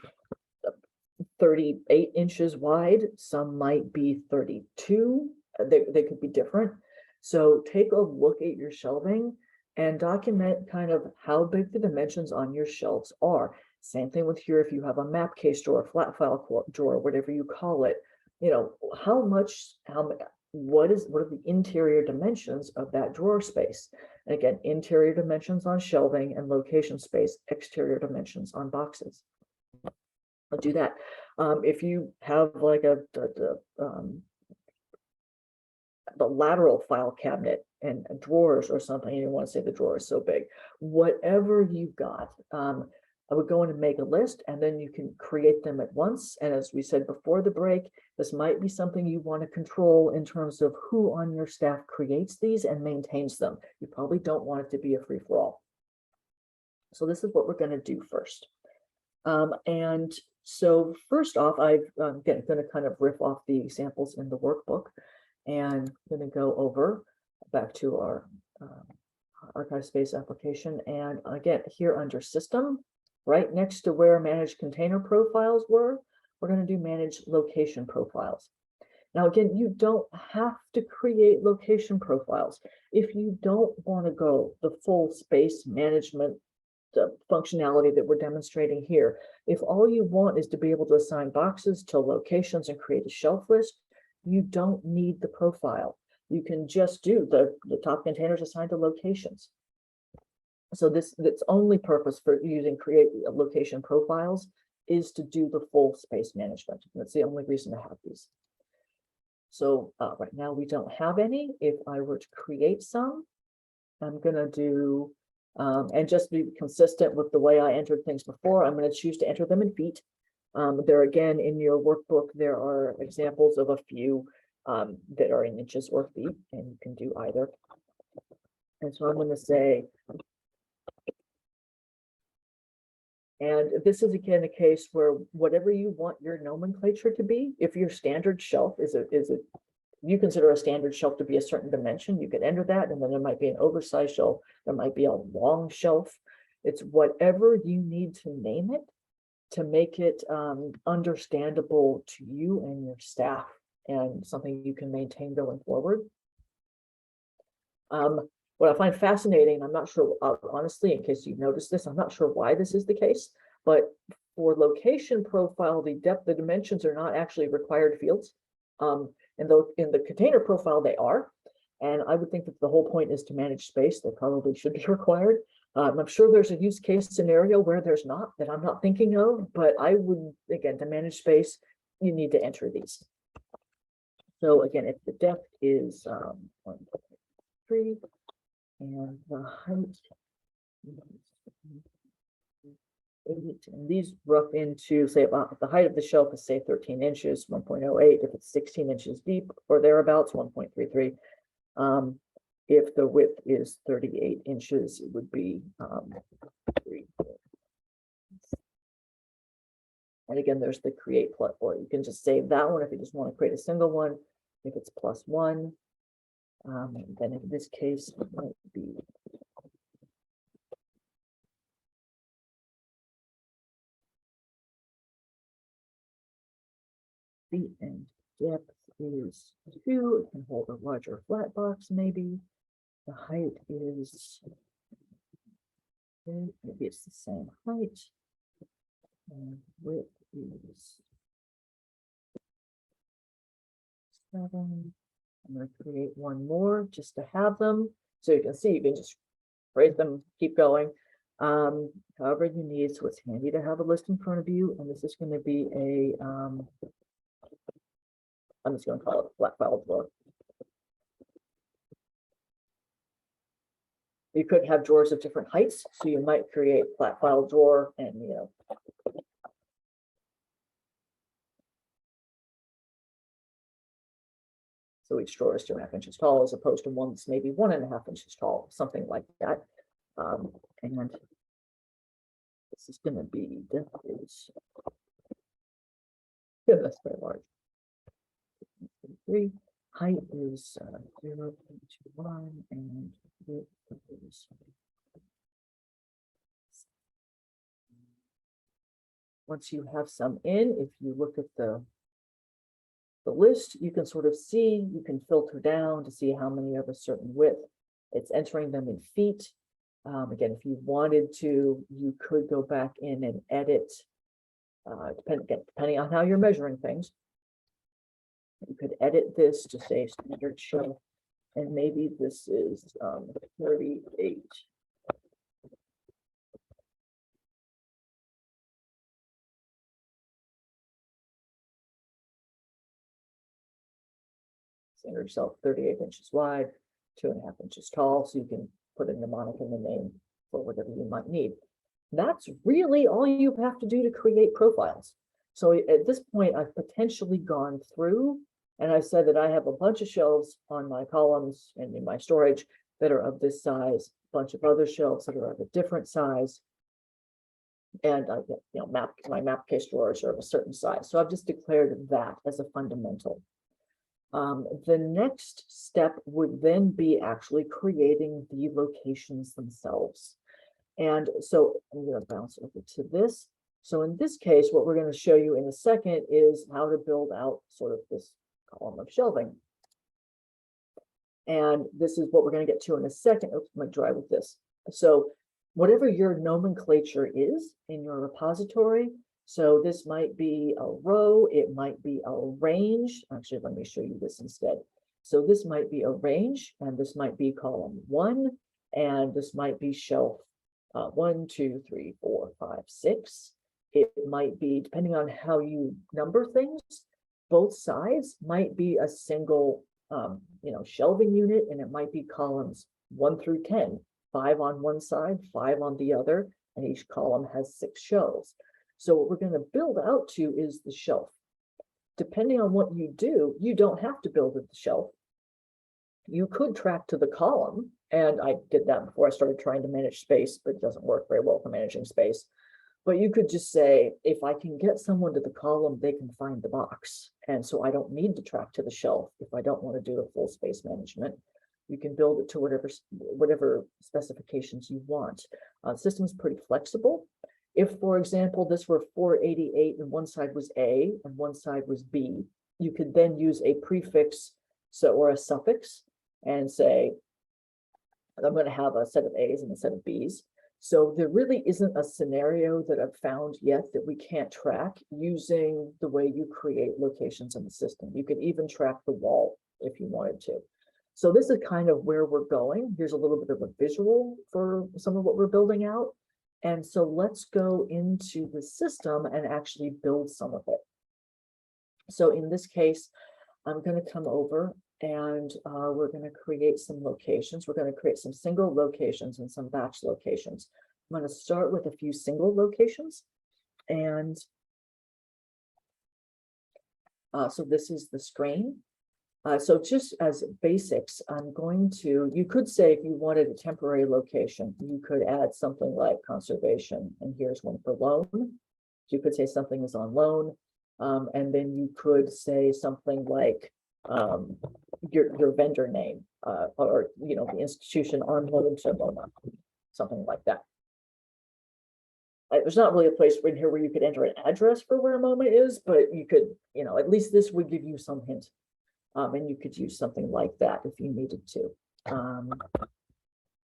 38 inches wide, some might be 32. They could be different. So take a look at your shelving and document kind of how big the dimensions on your shelves are. Same thing with here, if you have a map case drawer, flat file drawer, whatever you call it, what are the interior dimensions of that drawer space? And again, interior dimensions on shelving and location space, exterior dimensions on boxes. I'll do that. If you have like the lateral file cabinet and drawers or something, you don't want to say the drawer is so big, whatever you've got, I would go in and make a list, and then you can create them at once. And as we said before the break, this might be something you want to control in terms of who on your staff creates these and maintains them. You probably don't want it to be a free-for-all. So this is what we're going to do first. And so first off, I'm going to kind of riff off the examples in the workbook, and going to go over back to our ArchivesSpace application. And again, here under System, right next to where Manage Container Profiles were, we're going to do Manage Location Profiles. Now, again, you don't have to create location profiles. If you don't want to go the full space management functionality that we're demonstrating here, if all you want is to be able to assign boxes to locations and create a shelf list, you don't need the profile. You can just do the top containers assigned to locations. So this only purpose for using create location profiles is to do the full space management. That's the only reason to have these. So right now we don't have any. If I were to create some, I'm going to do, and just be consistent with the way I entered things before, I'm going to choose to enter them in feet. There again, in your workbook, there are examples of a few that are in inches or feet, and you can do either. And so I'm going to say, and this is again a case where whatever you want your nomenclature to be, if your standard shelf is you consider a standard shelf to be a certain dimension, you could enter that, and then there might be an oversized shelf, there might be a long shelf. It's whatever you need to name it to make it understandable to you and your staff, and something you can maintain going forward. What I find fascinating, I'm not sure, honestly, in case you've noticed this, I'm not sure why this is the case, but for location profile, the dimensions are not actually required fields. And though in the container profile, they are. And I would think that the whole point is to manage space. They probably should be required. I'm sure there's a use case scenario where there's not, that I'm not thinking of, but I would, again, to manage space, you need to enter these. So again, if the depth is 1.3, and the height, and these rough into, say, about the height of the shelf is, say, 13 inches, 1.08. If it's 16 inches deep or thereabouts, 1.33. If the width is 38 inches, it would be 3. And again, there's the create plus, or you can just save that one if you just want to create a single one. If it's +1, then in this case, it might be feet, and depth is 2. It can hold a larger flat box, maybe. The height is, maybe it's the same height. And width is 7. I'm going to create one more just to have them. So you can see, you can just raise them, keep going. However you need. So it's handy to have a list in front of you. And this is going to be a, I'm just going to call it flat file drawer. You could have drawers of different heights, so you might create flat file drawer, and so each drawer is 2.5 inches tall, as opposed to one that's maybe 1.5 inches tall, something like that. And this is going to be, that's very large. 3. Height is 0.21, and width is, once you have some in, if you look at the list, you can sort of see, you can filter down to see how many of a certain width. It's entering them in feet. Again, if you wanted to, you could go back in and edit, depending on how you're measuring things. You could edit this to say standard shelf, and maybe this is 38. Standard shelf, 38 inches wide, 2.5 inches tall, so you can put a mnemonic in the name for whatever you might need. That's really all you have to do to create profiles. So at this point, I've potentially gone through, and I've said that I have a bunch of shelves on my columns and in my storage that are of this size, a bunch of other shelves that are of a different size. And my map case drawers are of a certain size. So I've just declared that as a fundamental. The next step would then be actually creating the locations themselves. And so I'm going to bounce over to this. So in this case, what we're going to show you in a second is how to build out sort of this column of shelving. And this is what we're going to get to in a second. Oops, I'm going to try with this. So whatever your nomenclature is in your repository, so this might be a row, it might be a range. Actually, let me show you this instead. So this might be a range, and this might be column 1, and this might be shelf 1, 2, 3, 4, 5, 6. It might be, depending on how you number things, both sides might be a single shelving unit, and it might be columns 1 through 10, 5 on one side, 5 on the other, and each column has 6 shelves. So what we're going to build out to is the shelf. Depending on what you do, you don't have to build at the shelf. You could track to the column, and I did that before I started trying to manage space, but it doesn't work very well for managing space. But you could just say, if I can get someone to the column, they can find the box. And so I don't need to track to the shelf if I don't want to do the full space management. You can build it to whatever specifications you want. System's pretty flexible. If, for example, this were 488 and one side was A and one side was B, you could then use a prefix or a suffix and say, I'm going to have a set of A's and a set of B's. So there really isn't a scenario that I've found yet that we can't track using the way you create locations in the system. You could even track the wall if you wanted to. So this is kind of where we're going. Here's a little bit of a visual for some of what we're building out. And so let's go into the system and actually build some of it. So in this case, I'm going to come over and we're going to create some locations. We're going to create some single locations and some batch locations. I'm going to start with a few single locations. And so this is the screen. So just as basics, you could say if you wanted a temporary location, you could add something like conservation, and here's one for loan. You could say something is on loan, and then you could say something like your vendor name, or the institution on loan to Loma, something like that. There's not really a place in here where you could enter an address for where Moma is, but you could, at least this would give you some hint. And you could use something like that if you needed to.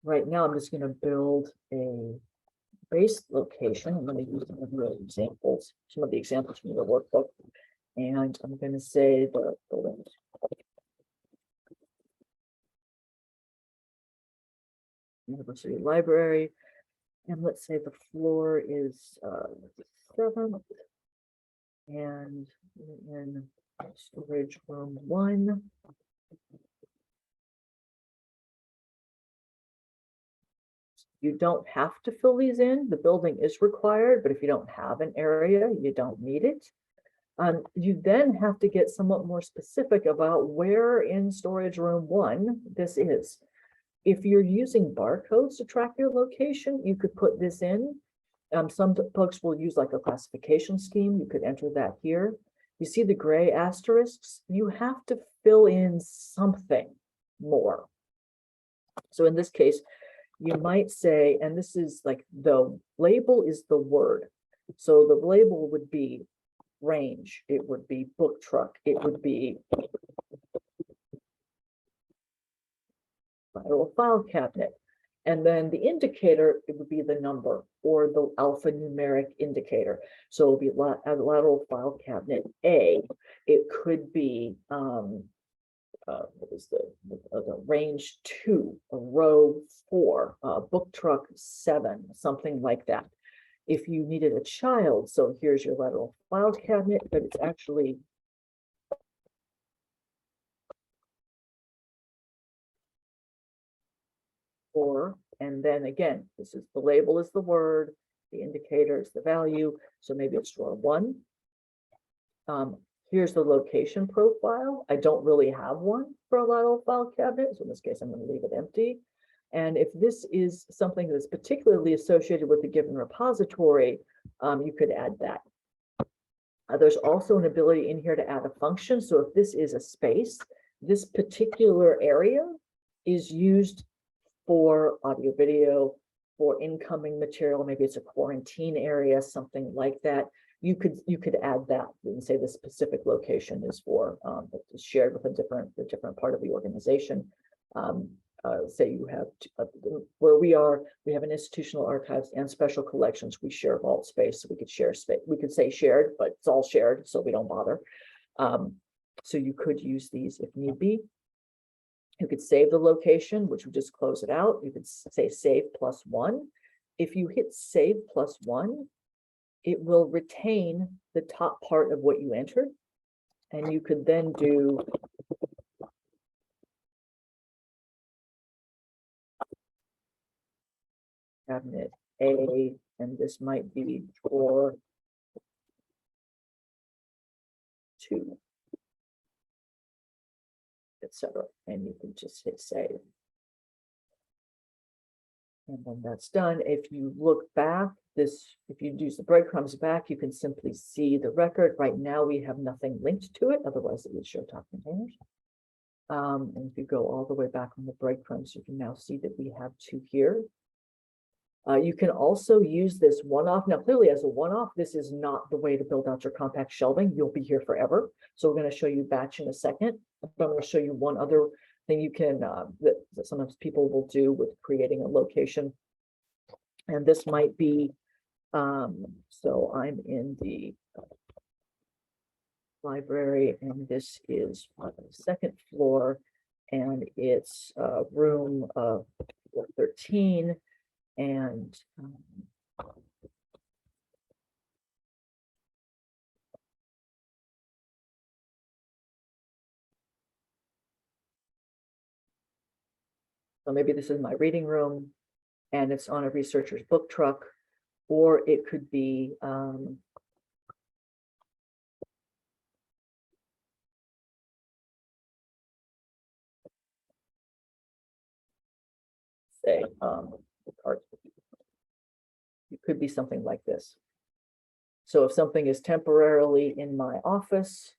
Right now, I'm just going to build a base location. I'm going to use some of the examples from the workbook. And I'm going to say the building. University Library. And let's say the floor is 7th. And in storage room 1. You don't have to fill these in. The building is required, but if you don't have an area, you don't need it. You then have to get somewhat more specific about where in storage room 1 this is. If you're using barcodes to track your location, you could put this in. Some folks will use like a classification scheme. You could enter that here. You see the gray asterisks? You have to fill in something more. So in this case, you might say, and this is like the label is the word. So the label would be range. It would be book truck. It would be file cabinet. And then the indicator, it would be the number or the alphanumeric indicator. So it would be a lateral file cabinet A. It could be, what is the range 2, a row 4, book truck 7, something like that. If you needed a child, so here's your lateral file cabinet, but it's actually and then again, this is the label is the word, the indicator is the value. So maybe it's drawer 1. Here's the location profile. I don't really have one for a lateral file cabinet. So in this case, I'm going to leave it empty. And if this is something that's particularly associated with a given repository, you could add that. There's also an ability in here to add a function. So if this is a space, this particular area is used for audio, video, for incoming material. Maybe it's a quarantine area, something like that. You could add that and say the specific location is for shared with a different part of the organization. Say you have where we have an institutional archives and special collections. We share vault space, so we could share space. We could say shared, but it's all shared, so we don't bother. So you could use these if need be. You could save the location, which would just close it out. You could say save +1. If you hit save +1, it will retain the top part of what you entered, and you could then do cabinet A, and this might be drawer 2, etc. And you can just hit save. And when that's done, if you look back, if you use the breadcrumbs back, you can simply see the record. Right now, we have nothing linked to it, otherwise it would show top containers. And if you go all the way back on the breadcrumbs, you can now see that we have 2 here. You can also use this one-off. Now, clearly as a one-off, this is not the way to build out your compact shelving. You'll be here forever. So we're going to show you batch in a second. But I'm going to show you one other thing you can, that sometimes people will do with creating a location. And this might be, so I'm in the library, and this is on the 2nd floor, and it's room 13. And so maybe this is my reading room, and it's on a researcher's book truck, or it could be say it could be something like this. So if something is temporarily in my office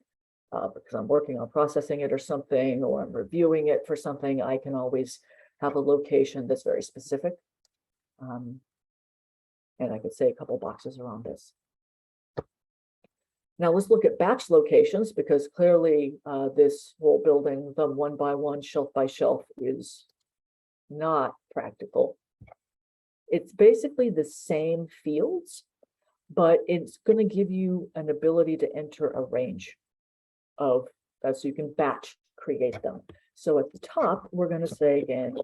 because I'm working on processing it or something, or I'm reviewing it for something, I can always have a location that's very specific. And I could say a couple boxes around this. Now let's look at batch locations, because clearly this whole building, the 1 by 1, shelf by shelf, is not practical. It's basically the same fields, but it's going to give you an ability to enter a range of, so you can batch create them. So at the top, we're going to say again,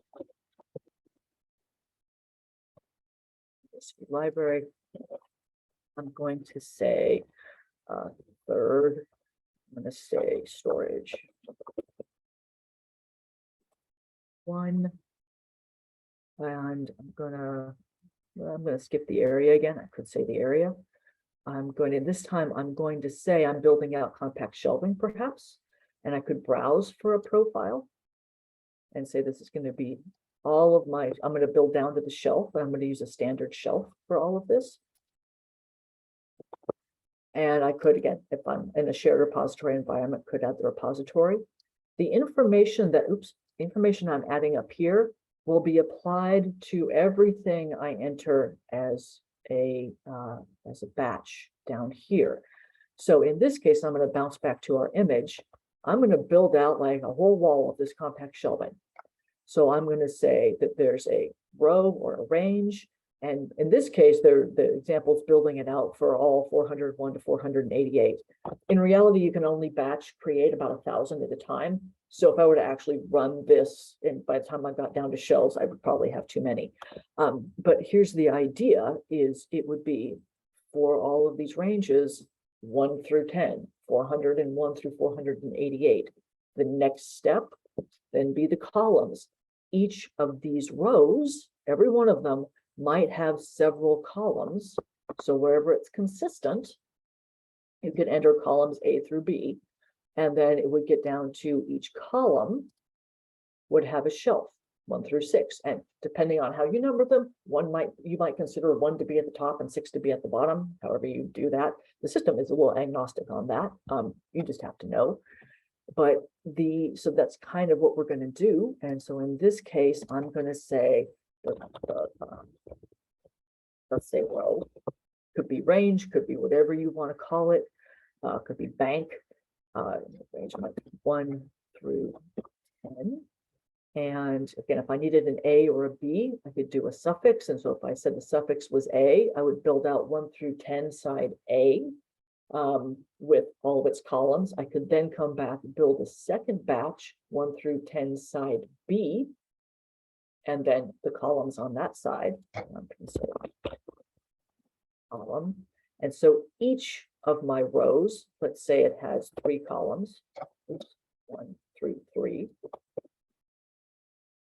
library. I'm going to say 3rd. I'm going to say storage 1. And I'm gonna skip the area again. I could say the area. This time I'm going to say I'm building out compact shelving perhaps, and I could browse for a profile and say this is going to be all of my, I'm going to build down to the shelf, but I'm going to use a standard shelf for all of this. And I could, again, if I'm in a shared repository environment, could add the repository. The information information I'm adding up here will be applied to everything I enter as a batch down here. So in this case, I'm going to bounce back to our image. I'm going to build out like a whole wall of this compact shelving. So I'm going to say that there's a row or a range. And in this case, the example is building it out for all 401 to 488. In reality, you can only batch create about 1,000 at a time. So if I were to actually run this, and by the time I got down to shelves, I would probably have too many. But here's the idea: is it would be for all of these ranges 1 through 10, 401 through 488. The next step then be the columns. Each of these rows, every one of them, might have several columns. So wherever it's consistent, you can enter columns A through B, and then it would get down to each column would have a shelf. 1 through 6. And depending on how you number them, you might consider 1 to be at the top and 6 to be at the bottom, however you do that. The system is a little agnostic on that. You just have to know. But so that's kind of what we're going to do. And so in this case, I'm going to say, let's say row, could be range, could be whatever you want to call it, could be bank, range might be 1 through 10. And again, if I needed an A or a B, I could do a suffix. And so if I said the suffix was A, I would build out 1 through 10 side A with all of its columns. I could then come back and build a second batch, 1 through 10 side B, and then the columns on that side. Column. And so each of my rows, let's say it has 3 columns, 1 through 3.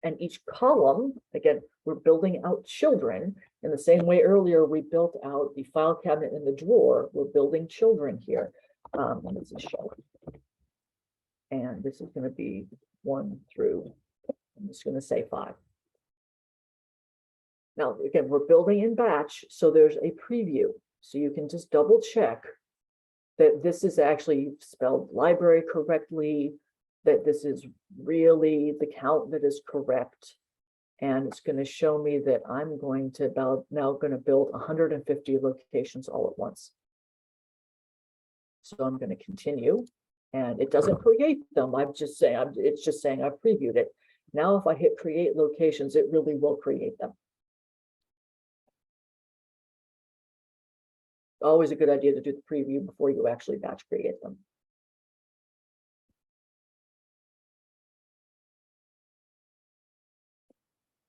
And each column, again, we're building out children in the same way earlier we built out the file cabinet in the drawer. We're building children here. Let me just show it. And this is going to be 1 through, I'm just going to say 5. Now, again, we're building in batch, so there's a preview. So you can just double check that this is actually spelled library correctly, that this is really the count that is correct. And it's going to show me that I'm going to now going to build 150 locations all at once. So I'm going to continue, and it doesn't create them. I'm just saying, it's just saying I've previewed it. Now, if I hit create locations, it really will create them. Always a good idea to do the preview before you actually batch create them.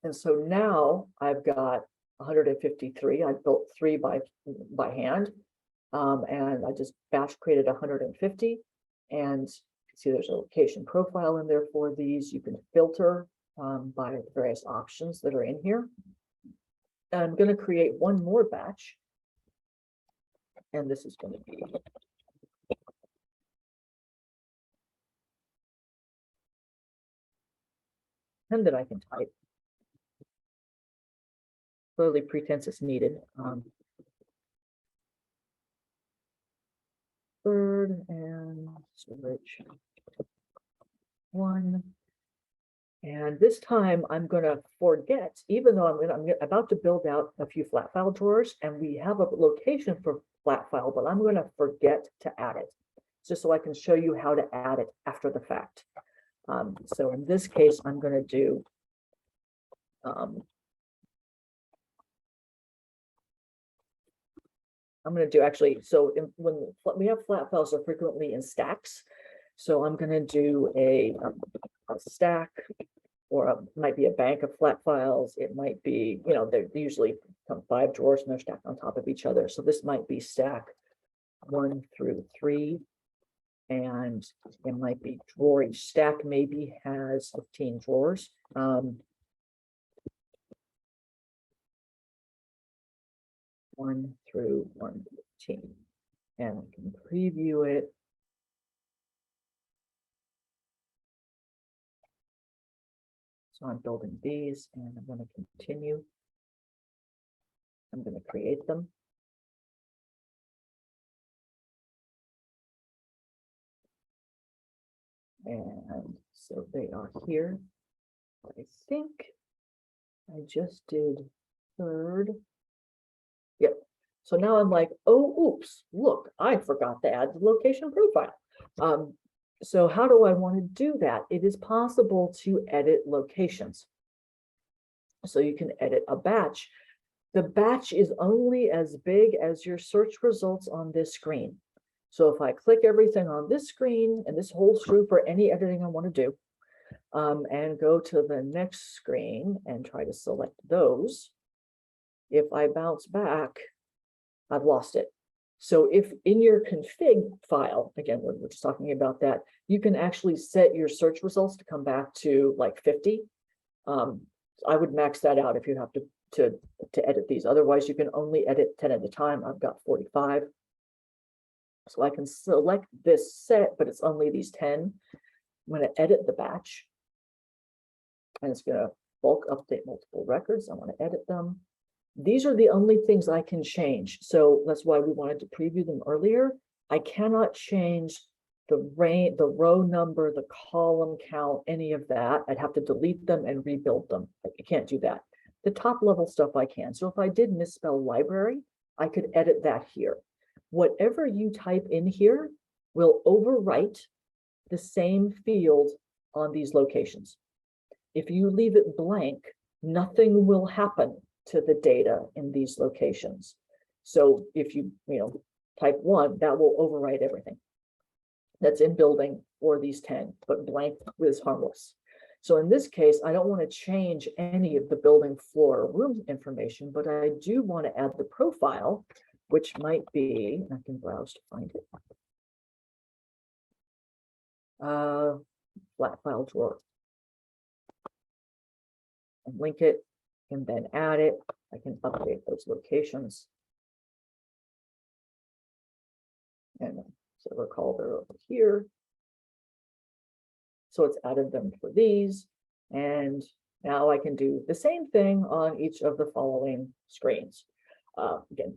And so now I've got 153. I built 3 by hand, and I just batch created 150. And you can see there's a location profile in there for these. You can filter by the various options that are in here. And I'm going to create one more batch. And this is going to be and that I can type. Clearly pretense is needed. Third and storage 1. And this time I'm going to forget, even though I'm about to build out a few flat file drawers, and we have a location for flat file, but I'm going to forget to add it, just so I can show you how to add it after the fact. So in this case, I'm going to do actually, so when we have flat files, are frequently in stacks. So I'm going to do a stack, or might be a bank of flat files. It might be, they're usually 5 drawers and they're stacked on top of each other. So this might be stack 1 through 3. And it might be drawer. Each stack maybe has 15 drawers. 1 through 115, and I can preview it. So I'm building these, and I'm going to continue. I'm going to create them. And so they are here. I think I just did third. Yep. So now I'm like, oh, oops, look, I forgot to add the location profile. So how do I want to do that? It is possible to edit locations. So you can edit a batch. The batch is only as big as your search results on this screen. So if I click everything on this screen, and this holds true for any editing I want to do, and go to the next screen and try to select those, if I bounce back, I've lost it. So if in your config file, again, we're just talking about that, you can actually set your search results to come back to like 50. I would max that out if you have to edit these. Otherwise, you can only edit 10 at a time. I've got 45. So I can select this set, but it's only these 10. I'm going to edit the batch. And it's going to bulk update multiple records. I want to edit them. These are the only things I can change. So that's why we wanted to preview them earlier. I cannot change the row number, the column count, any of that. I'd have to delete them and rebuild them. I can't do that. The top level stuff I can. So if I did misspell library, I could edit that here. Whatever you type in here will overwrite the same field on these locations. If you leave it blank, nothing will happen to the data in these locations. So if you type 1, that will overwrite everything that's in building for these 10, but blank is harmless. So in this case, I don't want to change any of the building floor or room information, but I do want to add the profile, which might be, I can browse to find it. Flat file drawer. And link it, and then add it. I can update those locations. And so recall they're over here. So it's added them for these. And now I can do the same thing on each of the following screens. Again,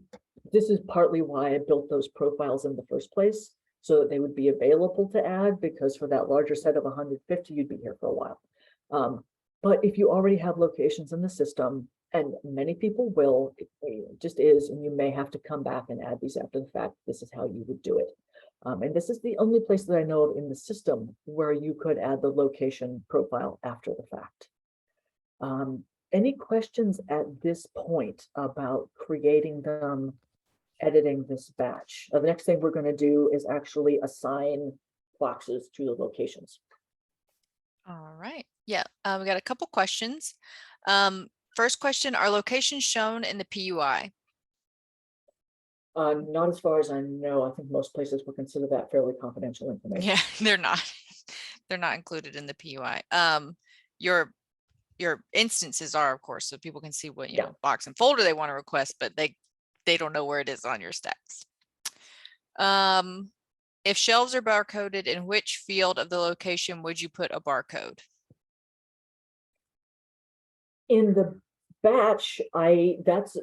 this is partly why I built those profiles in the first place, so that they would be available to add, because for that larger set of 150, you'd be here for a while. But if you already have locations in the system, and many people will, it just is, and you may have to come back and add these after the fact, this is how you would do it. And this is the only place that I know of in the system where you could add the location profile after the fact. Any questions at this point about creating them, editing this batch? The next thing we're going to do is actually assign boxes to the locations. All right. Yeah, we got a couple questions. First question, are locations shown in the PUI? Not as far as I know. I think most places would consider that fairly confidential information. Yeah, they're not. They're not included in the PUI. Your instances are, of course, so people can see what box and folder they want to request, but they don't know where it is on your stacks. If shelves are barcoded, in which field of the location would you put a barcode? In the batch, that's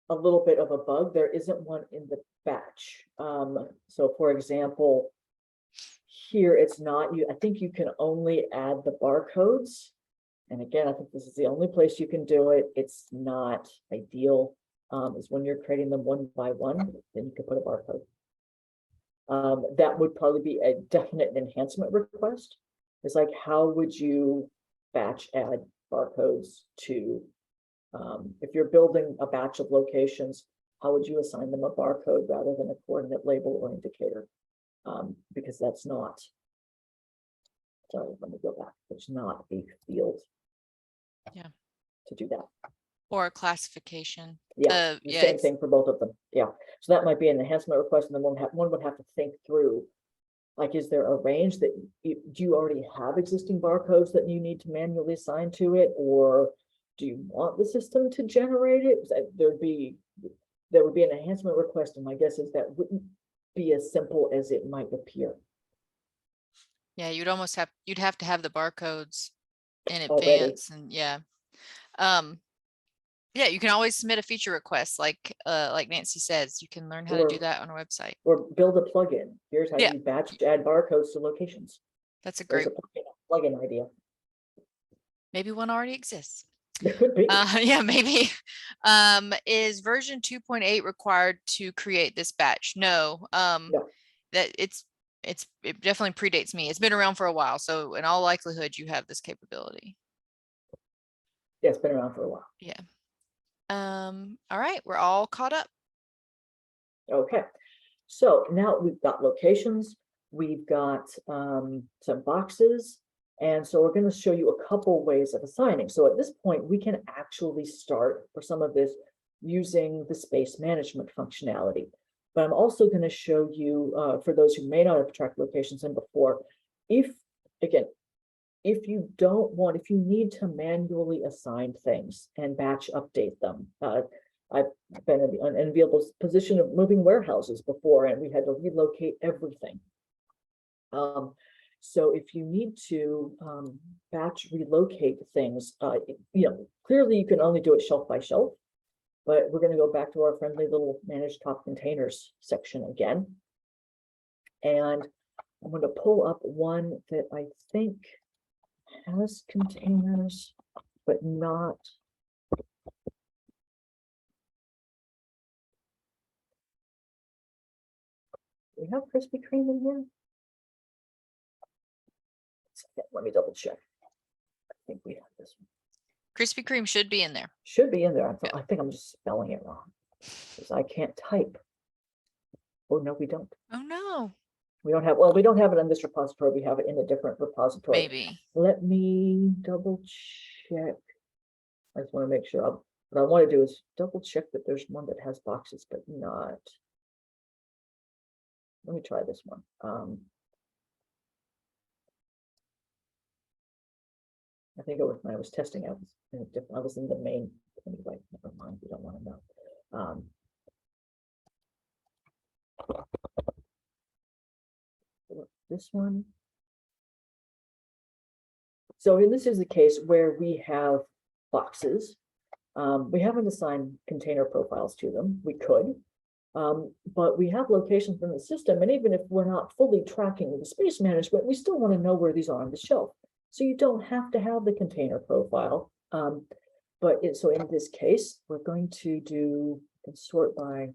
a little bit of a bug. There isn't one in the batch. So for example, here it's not, I think you can only add the barcodes. And again, I think this is the only place you can do it. It's not ideal. Is when you're creating them one by one, then you can put a barcode. That would probably be a definite enhancement request. It's like, how would you batch add barcodes to, if you're building a batch of locations, how would you assign them a barcode rather than a coordinate label or indicator? Because that's not, sorry, let me go back. There's not a field to do that. Or a classification. Yeah, same thing for both of them. Yeah, so that might be an enhancement request, and then one would have to think through, like, is there a range that do you already have existing barcodes that you need to manually assign to it, or do you want the system to generate it? There would be an enhancement request, and my guess is that wouldn't be as simple as it might appear. Yeah, you'd have to have the barcodes in Already. advance, and yeah, you can always submit a feature request, like Nancy says. You can learn how to do that on our website. Or build a plugin. Here's how you batch add barcodes to locations. That's a great plugin idea. Maybe one already exists. There could be. Yeah, maybe. Is version 2.8 required to create this batch? No. No. That it definitely predates me. It's been around for a while, so in all likelihood, you have this capability. Yeah, it's been around for a while. Yeah. All right, we're all caught up. Okay, so now we've got locations, we've got some boxes, and so we're going to show you a couple ways of assigning. So at this point, we can actually start for some of this using the space management functionality. But I'm also going to show you, for those who may not have tracked locations in before, if you need to manually assign things and batch update them. I've been in the unenviable position of moving warehouses before, and we had to relocate everything. So if you need to batch relocate things, clearly you can only do it shelf by shelf, but we're going to go back to our friendly little manage top containers section again. And I'm going to pull up one that I think has containers, but not. Do we have Krispy Kreme in here? Let me double check. I think we have this one. Krispy Kreme should be in there. Should be in there. I think I'm just spelling it wrong because I can't type. Oh, no, we don't. Oh, no. We don't have, well, we don't have it in this repository. We have it in a different repository. Maybe. Let me double check. I just want to make sure. What I want to do is double check that there's one that has boxes, but not. Let me try this one. I think it was when I was testing out in a different, I was in the main, anyway, never mind, we don't want to know. This one. So this is the case where we have boxes. We haven't assigned container profiles to them. We could, but we have locations in the system. And even if we're not fully tracking the space management, we still want to know where these are on the shelf. So you don't have to have the container profile. So in this case, we're going to do and sort by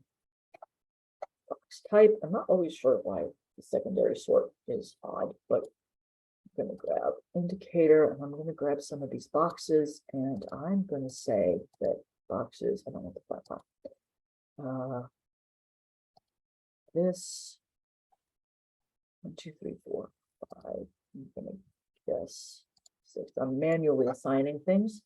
box type. I'm not always sure why the secondary sort is odd, but I'm going to grab indicator and I'm going to grab some of these boxes and I'm going to say that boxes, I don't want the flat top. This 1, 2, 3, 4, 5. I'm going to guess 6. I'm manually assigning things.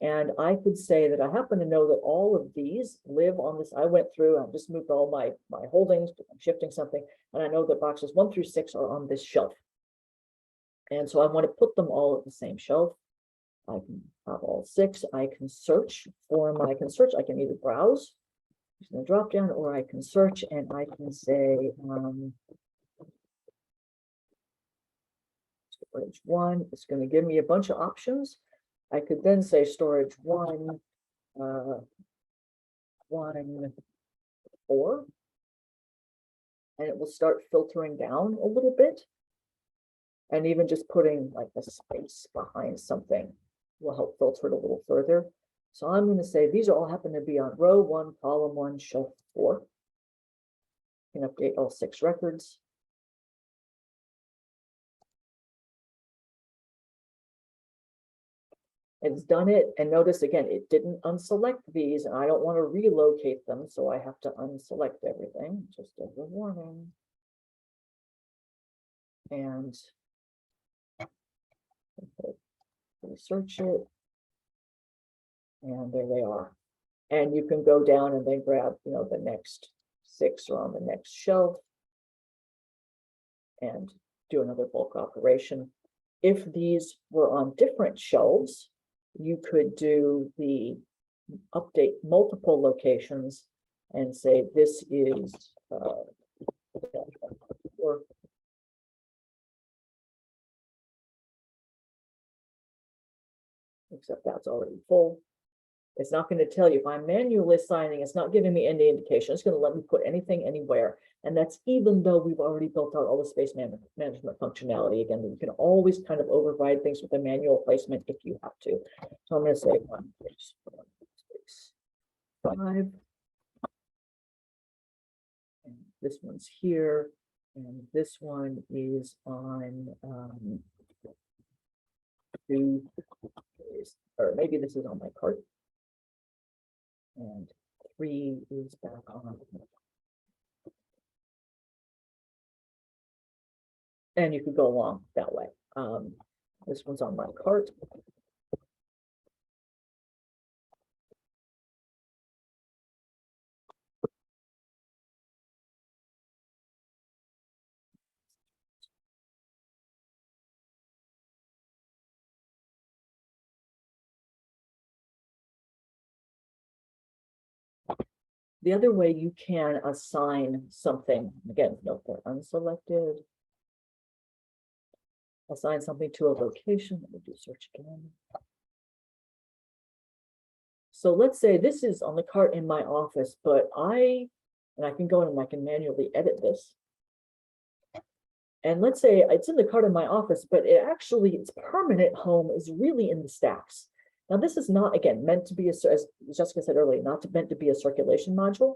And I could say that I happen to know that all of these live on this. I went through, I just moved all my holdings, I'm shifting something, and I know that boxes 1 through 6 are on this shelf. And so I want to put them all at the same shelf. I can have all 6. I can search for them. I can either browse using the drop down, or I can search and I can say storage 1. It's going to give me a bunch of options. I could then say storage 1, 1, 4, and it will start filtering down a little bit. And even just putting like a space behind something will help filter it a little further. So I'm going to say these all happen to be on row 1, column 1, shelf 4. You can update all 6 records. It's done it, and notice again, it didn't unselect these, and I don't want to relocate them, so I have to unselect everything, just as a warning. And search it, and there they are. And you can go down and then grab, the next 6 are on the next shelf, and do another bulk operation. If these were on different shelves, you could do the update multiple locations and say this is except that's already full. It's not going to tell you if I'm manually assigning, it's not giving me any indication. It's going to let me put anything anywhere. And that's even though we've already built out all the space management functionality. Again, you can always kind of override things with a manual placement if you have to. So I'm going to say 1 space 5. And this one's here. And this one is on 2, or maybe this is on my cart. And 3 is back on. And you could go along that way. This one's on my cart. The other way you can assign something, again, note they're unselected. assign something to a location. Let me do search again. So let's say this is on the cart in my office, but I can go in and I can manually edit this. And let's say it's in the cart in my office, but its permanent home is really in the stacks. Now, this is not, again, meant to be, as Jessica said earlier, meant to be a circulation module.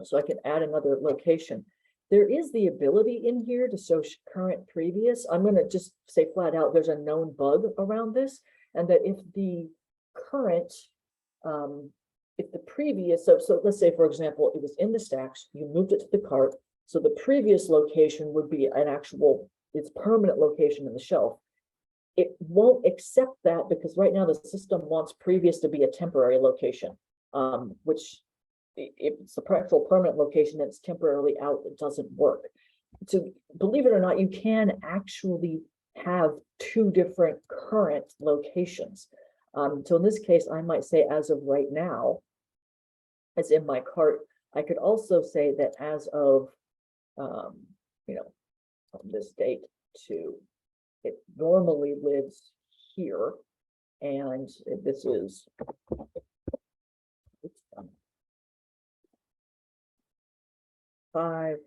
So I can add another location. There is the ability in here to show current previous. I'm going to just say flat out, there's a known bug around this, and that if the current, if the previous, so let's say, for example, it was in the stacks, you moved it to the cart. So the previous location would be its permanent location in the shelf. It won't accept that because right now the system wants previous to be a temporary location, which if it's the actual permanent location that's temporarily out, it doesn't work. So believe it or not, you can actually have two different current locations. So in this case, I might say as of right now, it's in my cart. I could also say that as of, from this date to, it normally lives here. And this is, five,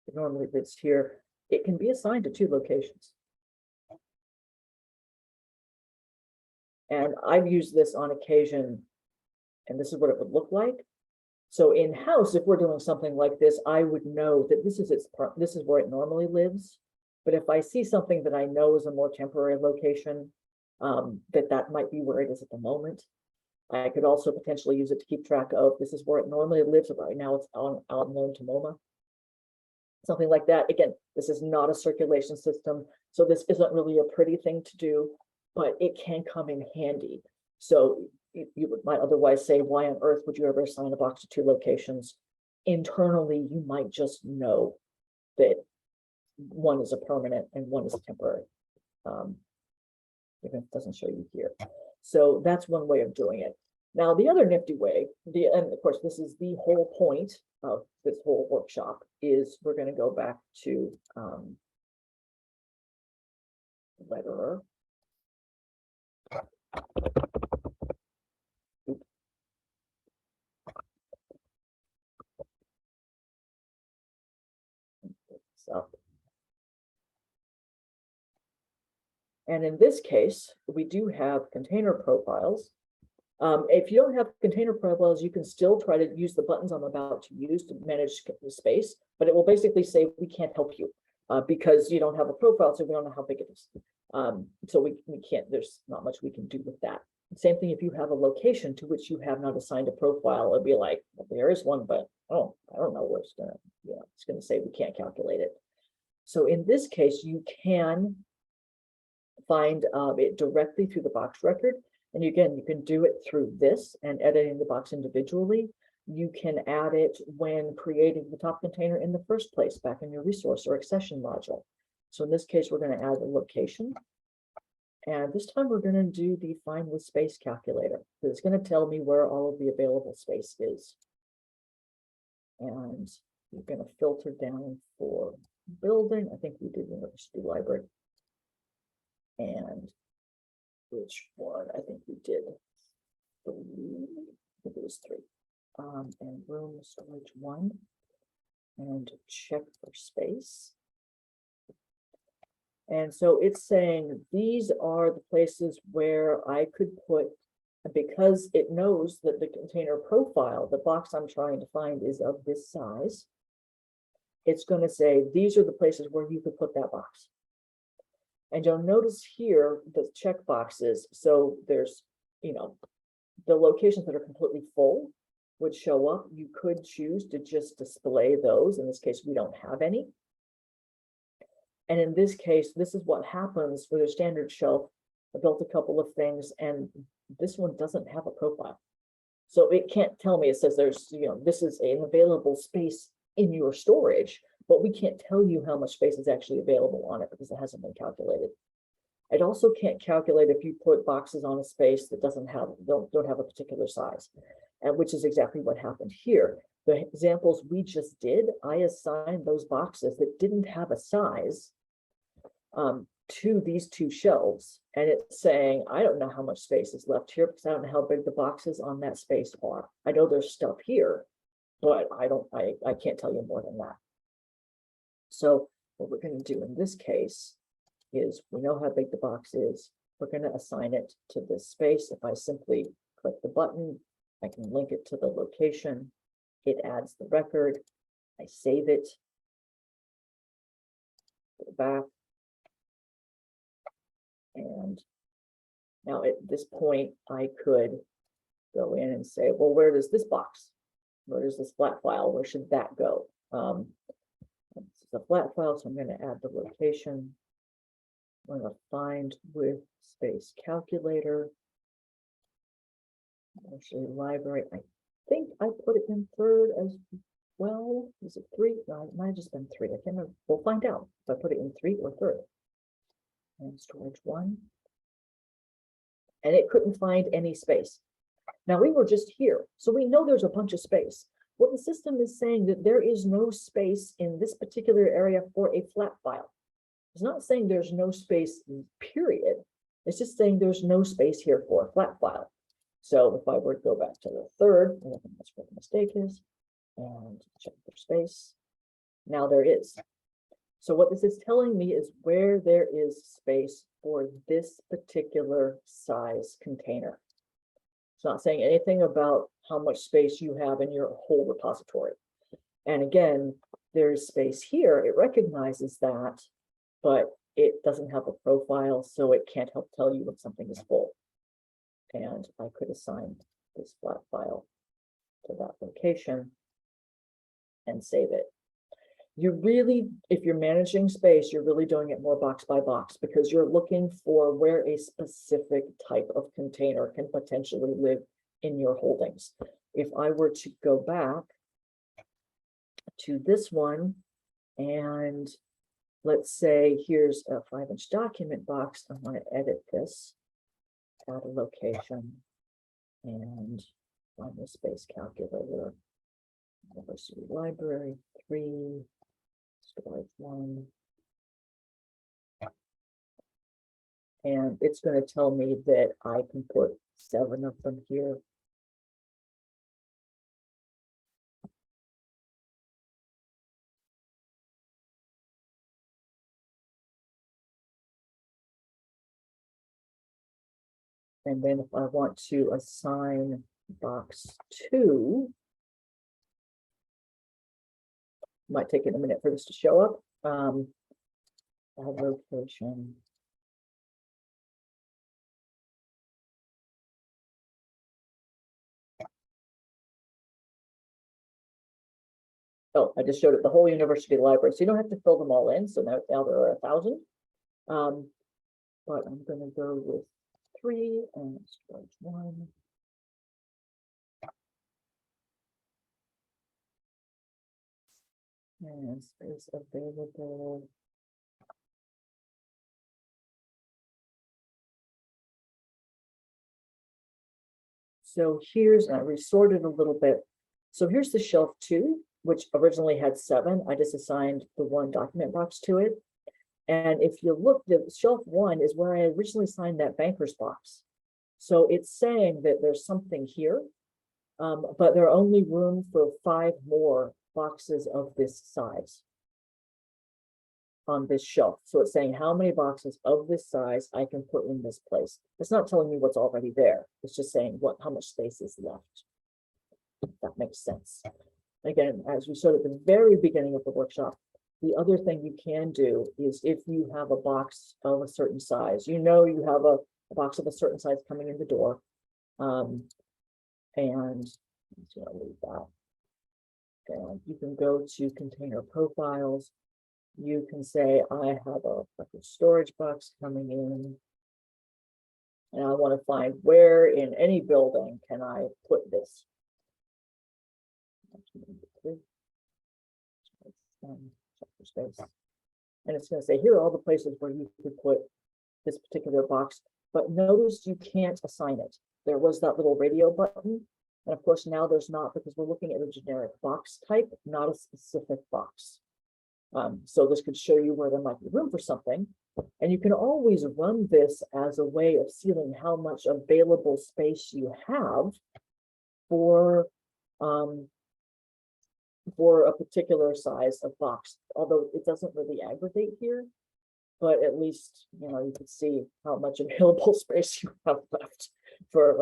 it normally lives here. It can be assigned to two locations. And I've used this on occasion, and this is what it would look like. So in-house, if we're doing something like this, I would know that this is where it normally lives. But if I see something that I know is a more temporary location, that might be where it is at the moment. I could also potentially use it to keep track of, this is where it normally lives, but right now it's out in Lone Tomoma. Something like that. Again, this is not a circulation system, so this isn't really a pretty thing to do, but it can come in handy. So you might otherwise say, why on earth would you ever assign a box to two locations? Internally, you might just know that one is a permanent and one is a temporary. Even if it doesn't show you here. So that's one way of doing it. Now, the other nifty way, and of course, this is the whole point of this whole workshop, is we're going to go back to letterer. Up. And in this case, we do have container profiles. If you don't have container profiles, you can still try to use the buttons I'm about to use to manage the space, but it will basically say we can't help you because you don't have a profile, so we don't know how big it is. So we can't, there's not much we can do with that. Same thing if you have a location to which you have not assigned a profile, it'd be like, well, there is one, but oh, I don't know where it's gonna, it's gonna say we can't calculate it. So in this case, you can find it directly through the box record. And again, you can do it through this and editing the box individually. You can add it when creating the top container in the first place, back in your resource or accession module. So in this case, we're going to add a location. And this time we're going to do the find with space calculator. It's going to tell me where all of the available space is. And we're going to filter down for building. I think we did university library. And which one? I think we did three. I think it was three. And room storage 1. And check for space. And so it's saying these are the places where I could put, because it knows that the container profile, the box I'm trying to find, is of this size. It's going to say these are the places where you could put that box. And you'll notice here the check boxes. So there's, the locations that are completely full would show up. You could choose to just display those. In this case, we don't have any. And in this case, this is what happens with a standard shelf. I built a couple of things, and this one doesn't have a profile. So it can't tell me, it says there's, this is an available space in your storage, but we can't tell you how much space is actually available on it because it hasn't been calculated. It also can't calculate if you put boxes on a space that don't have a particular size, and which is exactly what happened here. The examples we just did, I assigned those boxes that didn't have a size to these two shelves, and it's saying, I don't know how much space is left here because I don't know how big the boxes on that space are. I know there's stuff here, but I can't tell you more than that. So what we're going to do in this case is, we know how big the box is. We're going to assign it to this space. If I simply click the button, I can link it to the location. It adds the record. I save it. Go back. And now at this point, I could go in and say, well, where does this box? Where does this flat file? Where should that go? This is a flat file, so I'm going to add the location. I'm going to find with space calculator. Actually, library. I think I put it in third as well. Is it 3? No, it might have just been 3. I can't remember. We'll find out if I put it in 3 or third. And storage 1. And it couldn't find any space. Now we were just here, so we know there's a bunch of space. What the system is saying that there is no space in this particular area for a flat file. It's not saying there's no space, period. It's just saying there's no space here for a flat file. So if I were to go back to the third, I think that's where the mistake is, and check for space, now there is. So what this is telling me is where there is space for this particular size container. It's not saying anything about how much space you have in your whole repository. And again, there's space here. It recognizes that, but it doesn't have a profile, so it can't help tell you when something is full. And I could assign this flat file to that location and save it. You really, if you're managing space, you're really doing it more box by box, because you're looking for where a specific type of container can potentially live in your holdings. If I were to go back to this one, and let's say here's a 5-inch document box, I want to edit this, add a location, and find the space calculator, University Library 3, storage 1, and it's going to tell me that I can put 7 of them here. And then if I want to assign box 2, might take it a minute for this to show up. Add location. Oh, I just showed it the whole university library, so you don't have to fill them all in. So now there are 1,000. But I'm going to go with 3 and storage 1. And space available. So here's, I resorted a little bit. So here's the shelf 2, which originally had 7. I just assigned the 1 document box to it. And if you look, the shelf 1 is where I originally assigned that banker's box. So it's saying that there's something here, but there are only room for 5 more boxes of this size on this shelf. So it's saying how many boxes of this size I can put in this place. It's not telling me what's already there. It's just saying how much space is left. That makes sense. Again, as we showed at the very beginning of the workshop, the other thing you can do is, if you have a box of a certain size, you know you have a box of a certain size coming in the door, and I'm just going to leave that. And you can go to container profiles. You can say, I have a storage box coming in, and I want to find where in any building can I put this. Space. And it's going to say, here are all the places where you could put this particular box. But notice you can't assign it. There was that little radio button. And of course, now there's not, because we're looking at a generic box type, not a specific box. So this could show you where there might be room for something, And you can always run this as a way of seeing how much available space you have for a particular size of box, although it doesn't really aggregate here. But at least, you can see how much available space you have left for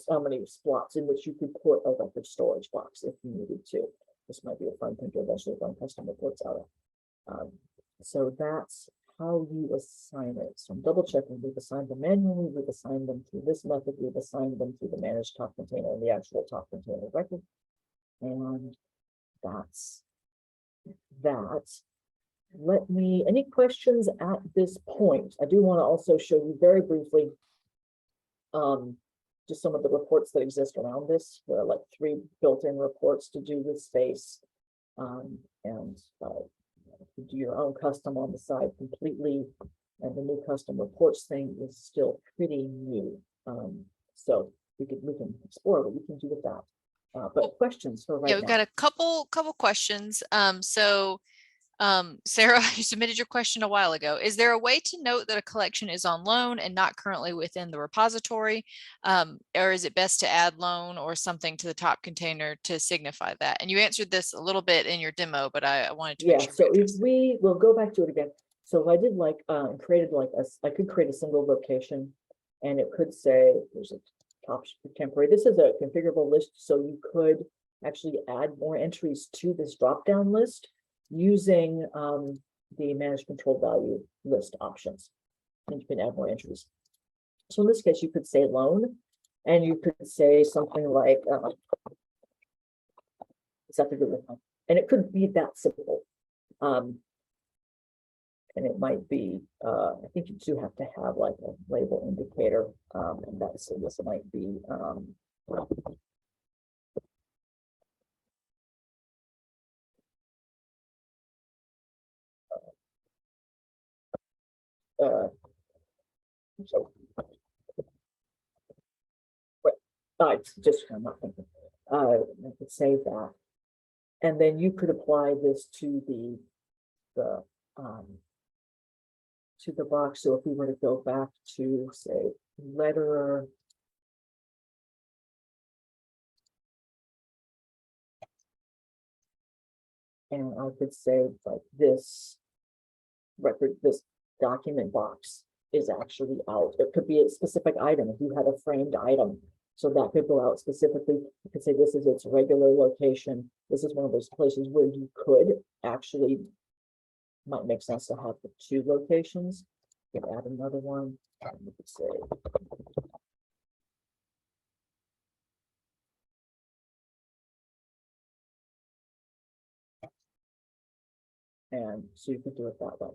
how many slots in which you could put a record storage box if you needed to. This might be a fun thing to eventually run custom reports out of. So that's how you assign it. So I'm double checking. We've assigned them manually. We've assigned them through this method. We've assigned them through the managed top container and the actual top container record. And that's that. Any questions at this point? I do want to also show you very briefly just some of the reports that exist around this. There are like 3 built-in reports to do with space, and you do your own custom on the side completely, and the new custom reports thing is still pretty new. So we can explore what we can do with that. But questions for right Yeah, now? we've got a couple questions. Sarah, you submitted your question a while ago. Is there a way to note that a collection is on loan and not currently within the repository? Or is it best to add loan or something to the top container to signify that? And you answered this a little bit in your demo, but I wanted to make sure. So if we will go back to it again. So I did created I could create a single location, and it could say there's a top temporary. This is a configurable list, so you could actually add more entries to this drop-down list using the manage control value list options, and you can add more entries. So in this case, you could say loan, and you could say something like and it could be that simple. And it might be, I think you do have to have like a label indicator, and this might be so I'm not thinking. I could save that, and then you could apply this to the box. So if we were to go back to say letterer, and I could say like this record, this document box is actually out. It could be a specific item if you had a framed item. So that could go out specifically. You could say this is its regular location. This is one of those places where you could actually, might make sense to have the 2 locations. You could add another one. You could say and so you could do it that way.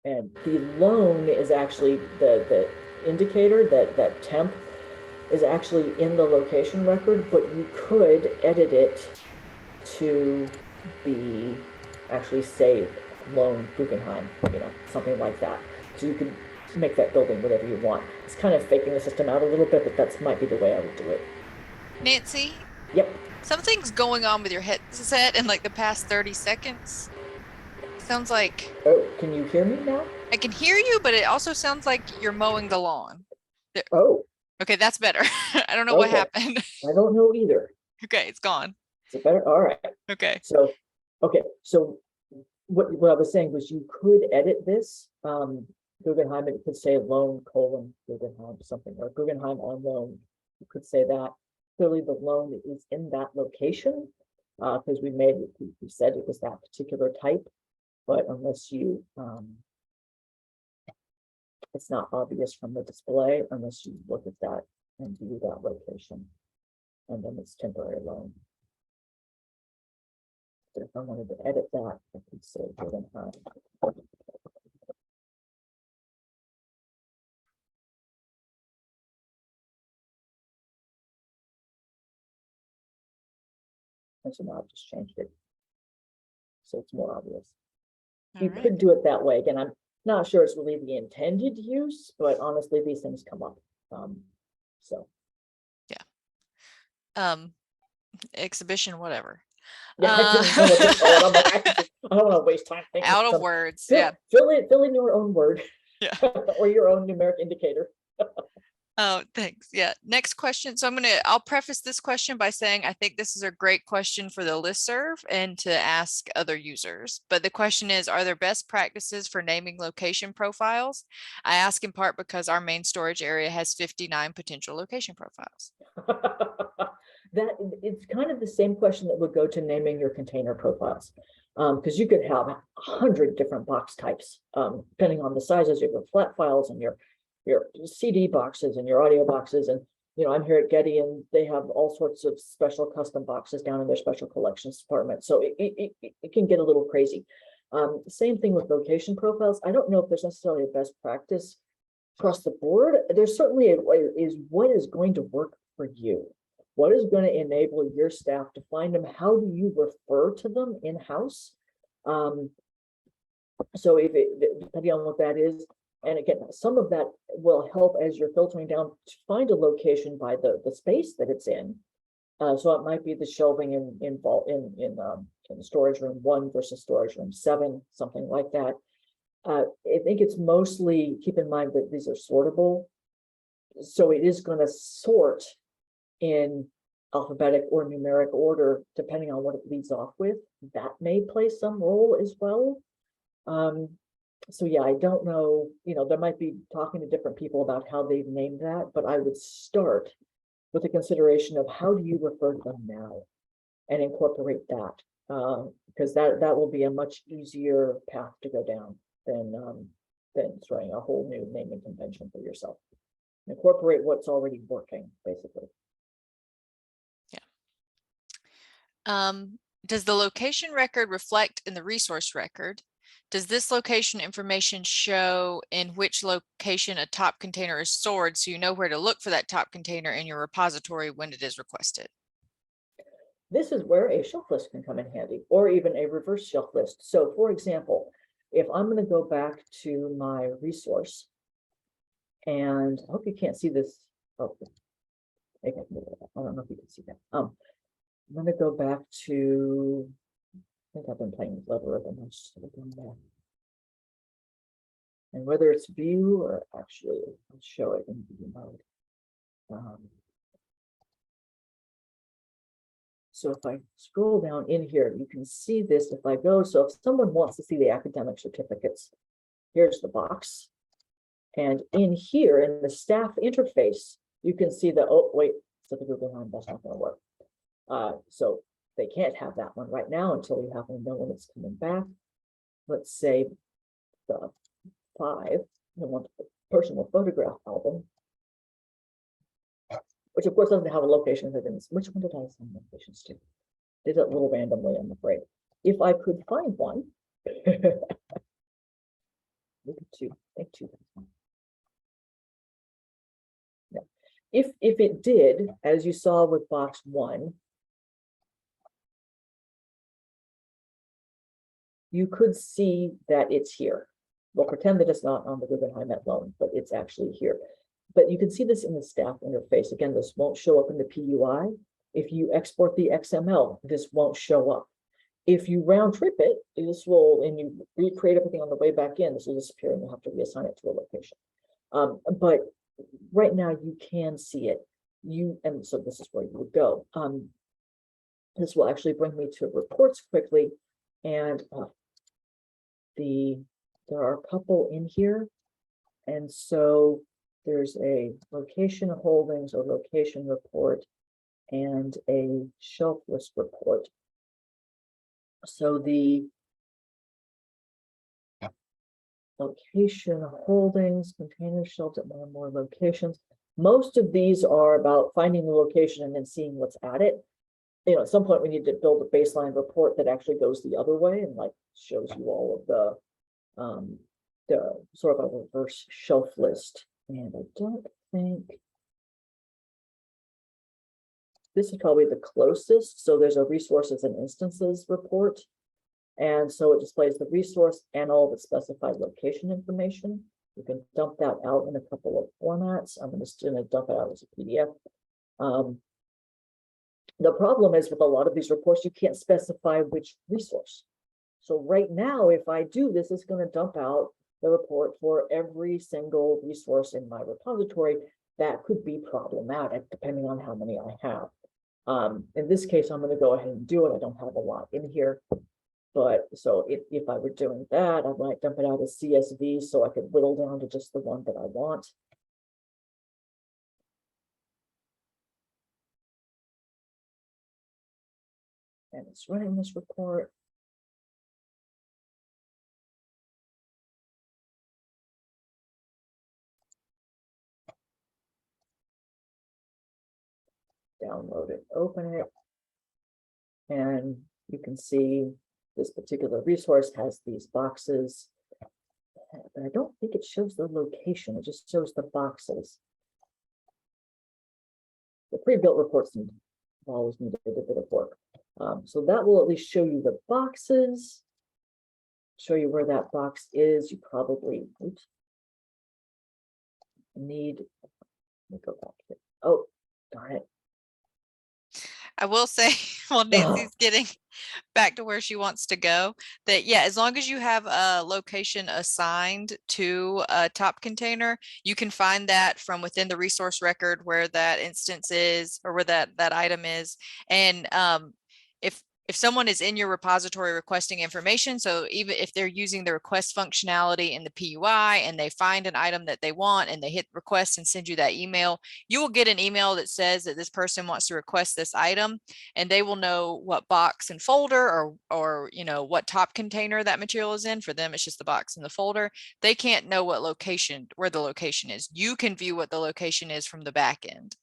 And the loan is actually the indicator that temp is actually in the location record, but you could edit it to be actually say loan Guggenheim, something like that. So you can make that building whatever you want. It's kind of faking the system out a little bit, but that might be the way I would do it. Nancy? Yep. Something's going on with your headset in like the past 30 seconds. Sounds like. Oh, can you hear me now? I can hear you, but it also sounds like you're mowing the lawn. Oh. Okay, that's better. I don't know what happened. I don't know either. Okay, it's gone. Is it better? All right. Okay. So what I was saying was you could edit this Guggenheim, and it could say loan : Guggenheim something, or Guggenheim on loan. You could say that. Clearly the loan is in that location because we said it was that particular type, but unless you it's not obvious from the display unless you look at that and view that location, and then it's temporary loan. But if I wanted to edit that, I could say Guggenheim. And so now I've just changed it, so it's more obvious. You could do it that way. Again, I'm not sure it's really the intended use, but honestly, these things come up. So yeah. Exhibition, whatever. Yeah, I didn't know what to call it. I'm like, I don't want to waste time thinking Out of of some. words. Fill, Yeah. fill in your own word Yeah. or your own numeric indicator. Oh, thanks. Yeah. Next question. So I'll preface this question by saying I think this is a great question for the listserv and to ask other users. But the question is, are there best practices for naming location profiles? I ask in part because our main storage area has 59 potential location profiles. That it's kind of the same question that would go to naming your container profiles. Because you could have 100 different box types, depending on the sizes of your flat files and your CD boxes and your audio boxes. And, I'm here at Getty and they have all sorts of special custom boxes down in their special collections department. So it can get a little crazy. Same thing with location profiles. I don't know if there's necessarily a best practice across the board. There's certainly a way is what is going to work for you. What is going to enable your staff to find them? How do you refer to them in-house? So depending on what that is, and again, some of that will help as you're filtering down to find a location by the space that it's in. So it might be the shelving in storage room 1 versus storage room 7, something like that. I think it's mostly keep in mind that these are sortable. So it is going to sort in alphabetic or numeric order, depending on what it leads off with. That may play some role as well. So yeah, I don't know, there might be talking to different people about how they've named that, but I would start with the consideration of how do you refer to them now and incorporate that, because that will be a much easier path to go down than throwing a whole new naming convention for yourself. Incorporate what's already working, basically. Does the location record reflect in the resource record? Does this location information show in which location a top container is stored so you know where to look for that top container in your repository when it is requested? This is where a shelf list can come in handy, or even a reverse shelf list. So for example, if I'm going to go back to my resource, and I hope you can't see this. Oh, I don't know if you can see that. I'm going to go back to, I think I've been playing with logarithm. I'm just going there. And whether it's view or actually I'll show it in view mode. So if I scroll down in here, you can see this if I go. So if someone wants to see the academic certificates, here's the box. And in here in the staff interface, you can see the, oh, wait, so the Google line, that's not going to work. So they can't have that one right now until we happen to know when it's coming back. Let's say the 5, the personal photograph album, which of course doesn't have a location within this. Which one did I assign locations to? Did it a little randomly, I'm afraid. If I could find one, look at 2, think 2. Yeah. If it did, as you saw with box 1, you could see that it's here. We'll pretend that it's not on the Guggenheim at loan, but it's actually here. But you can see this in the staff interface. Again, this won't show up in the PUI. If you export the XML, this won't show up. If you round trip it, this will, and you recreate everything on the way back in, this will disappear and you'll have to reassign it to a location. But right now you can see it. And so this is where you would go. This will actually bring me to reports quickly. And there are a couple in here. And so there's a location holdings or location report and a shelf list report. So the location holdings, container shelves at one or more locations. Most of these are about finding the location and then seeing what's at it. At some point we need to build a baseline report that actually goes the other way and like shows you all of the sort of a reverse shelf list. And I don't think this is probably the closest. So there's a resources and instances report. And so it displays the resource and all the specified location information. You can dump that out in a couple of formats. I'm just going to dump it out as a PDF. The problem is with a lot of these reports, you can't specify which resource. So right now, if I do this, it's going to dump out the report for every single resource in my repository. That could be problematic depending on how many I have. In this case, I'm going to go ahead and do it. I don't have a lot in here. But so if I were doing that, I might dump it out as CSV so I could whittle down to just the one that I want. And it's running this report. Download it, open it. And you can see this particular resource has these boxes. But I don't think it shows the location. It just shows the boxes. The pre-built reports always need a bit of work. So that will at least show you the boxes, show you where that box is. You probably need, let me go back here. Oh, darn it. I will say, while Nancy's getting back to where she wants to go, that yeah, as long as you have a location assigned to a top container, you can find that from within the resource record where that instance is, or where that item is. And if someone is in your repository requesting information, so even if they're using the request functionality in the PUI and they find an item that they want and they hit request and send you that email, you will get an email that says that this person wants to request this item, and they will know what box and folder or you know what top container that material is in. For them, it's just the box and the folder. They can't know what location, where the location is. You can view what the location is from the back end.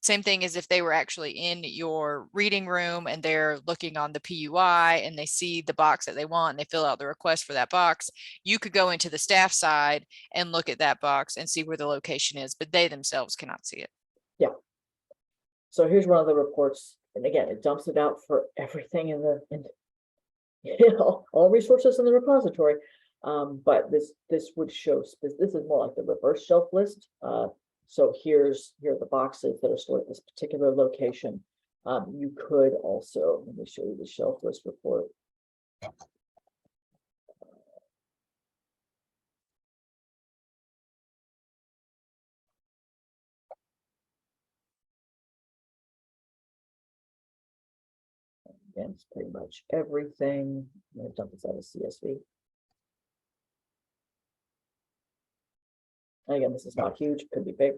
Same thing as if they were actually in your reading room and they're looking on the PUI and they see the box that they want and they fill out the request for that box. You could go into the staff side and look at that box and see where the location is, but they themselves cannot see it. Yeah. So here's one of the reports. And again, it dumps it out for everything in all resources in the repository. But this would show, this is more like the reverse shelf list. So here are the boxes that are stored at this particular location. You could also, let me show you the shelf list report. Again, it's pretty much everything. I'm going to dump this out of CSV. Again, this is not huge, could be big.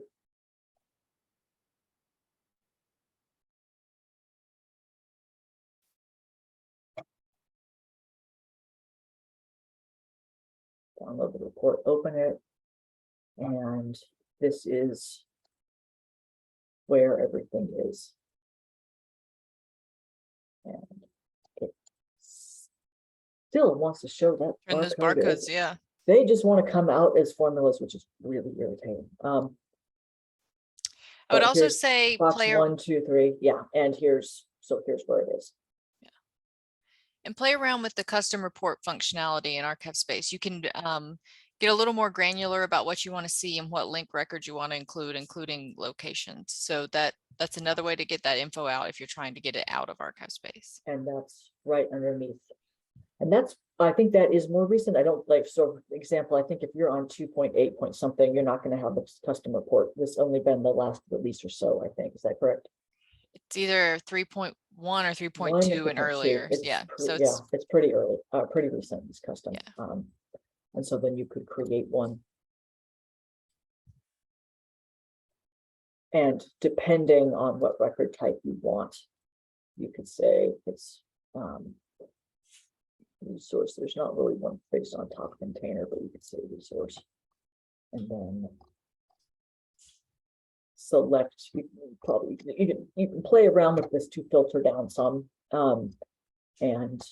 Download the report, open it, and this is where everything is. And it still wants to show that And those barcodes, yeah. They just want to come out as formulas, which is really irritating. I would also say box 1, 2, 3. Yeah, and here's where it is. Yeah. And play around with the custom report functionality in ArchivesSpace. You can get a little more granular about what you want to see and what link records you want to include, including locations. So that's another way to get that info out if you're trying to get it out of ArchivesSpace. And that's right underneath. And I think that is more recent. I don't like, so for example, I think if you're on 2.8 point something, you're not going to have this custom report. This only been the last release or so, I think. Is that correct? It's either 3.1 or 3.2 and earlier. Yeah. So it's pretty early, pretty recent, it's custom. Yeah. And so then you could create one. And depending on what record type you want, you could say it's resource. There's not really one based on top container, but you could say resource. And then select, you can play around with this to filter down some. And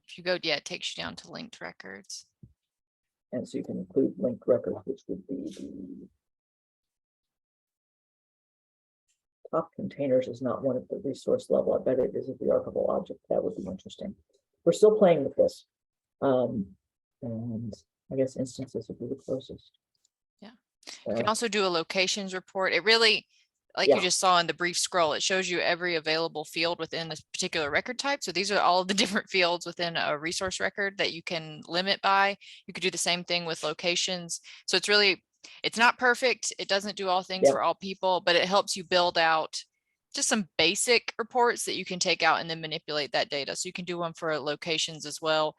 if you go, yeah, it takes you down to linked records. And so you can include linked records, which would be the top containers is not one at the resource level. I bet it is at the archival object. That would be interesting. We're still playing with this. And I guess instances would be the closest. Yeah. You can also do a locations report. It really, like you Yeah, just saw in the brief scroll, it shows you every available field within a particular record type. So these are all the different fields within a resource record that you can limit by. You could do the same thing with locations. So it's not perfect. It doesn't do all things yeah, for all people, but it helps you build out just some basic reports that you can take out and then manipulate that data. So you can do one for locations as well.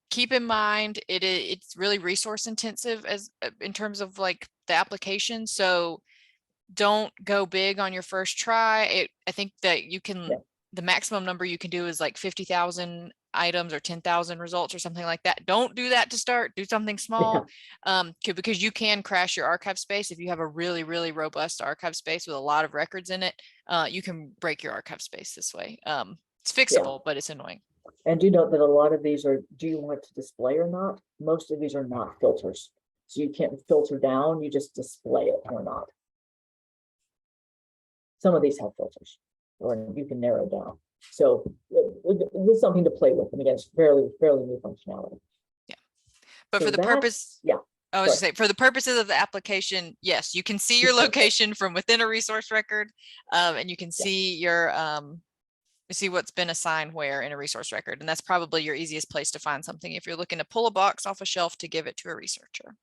Keep in mind, it's really resource intensive as in terms of like the application. So don't go big on your first try. I think that you can, yeah, the maximum number you can do is like 50,000 items or 10,000 results or something like that. Don't do that to start. Do something yeah, small, because you can crash your archive space. If you have a really, really robust archive space with a lot of records in it, you can break your archive space this way. It's yeah. fixable, but it's annoying. And do note that a lot of these are, do you want it to display or not? Most of these are not filters. So you can't filter down, you just display it or not. Some of these have filters, or you can narrow down. So there's something to play with. And again, it's fairly new functionality. Yeah. But So for the that's, purpose, yeah, I was sorry. just saying, for the purposes of the application, yes, you can see your location from within a resource record, and you can Yeah. see your see what's been assigned where in a resource record. And that's probably your easiest place to find something if you're looking to pull a box off a shelf to give it to a researcher.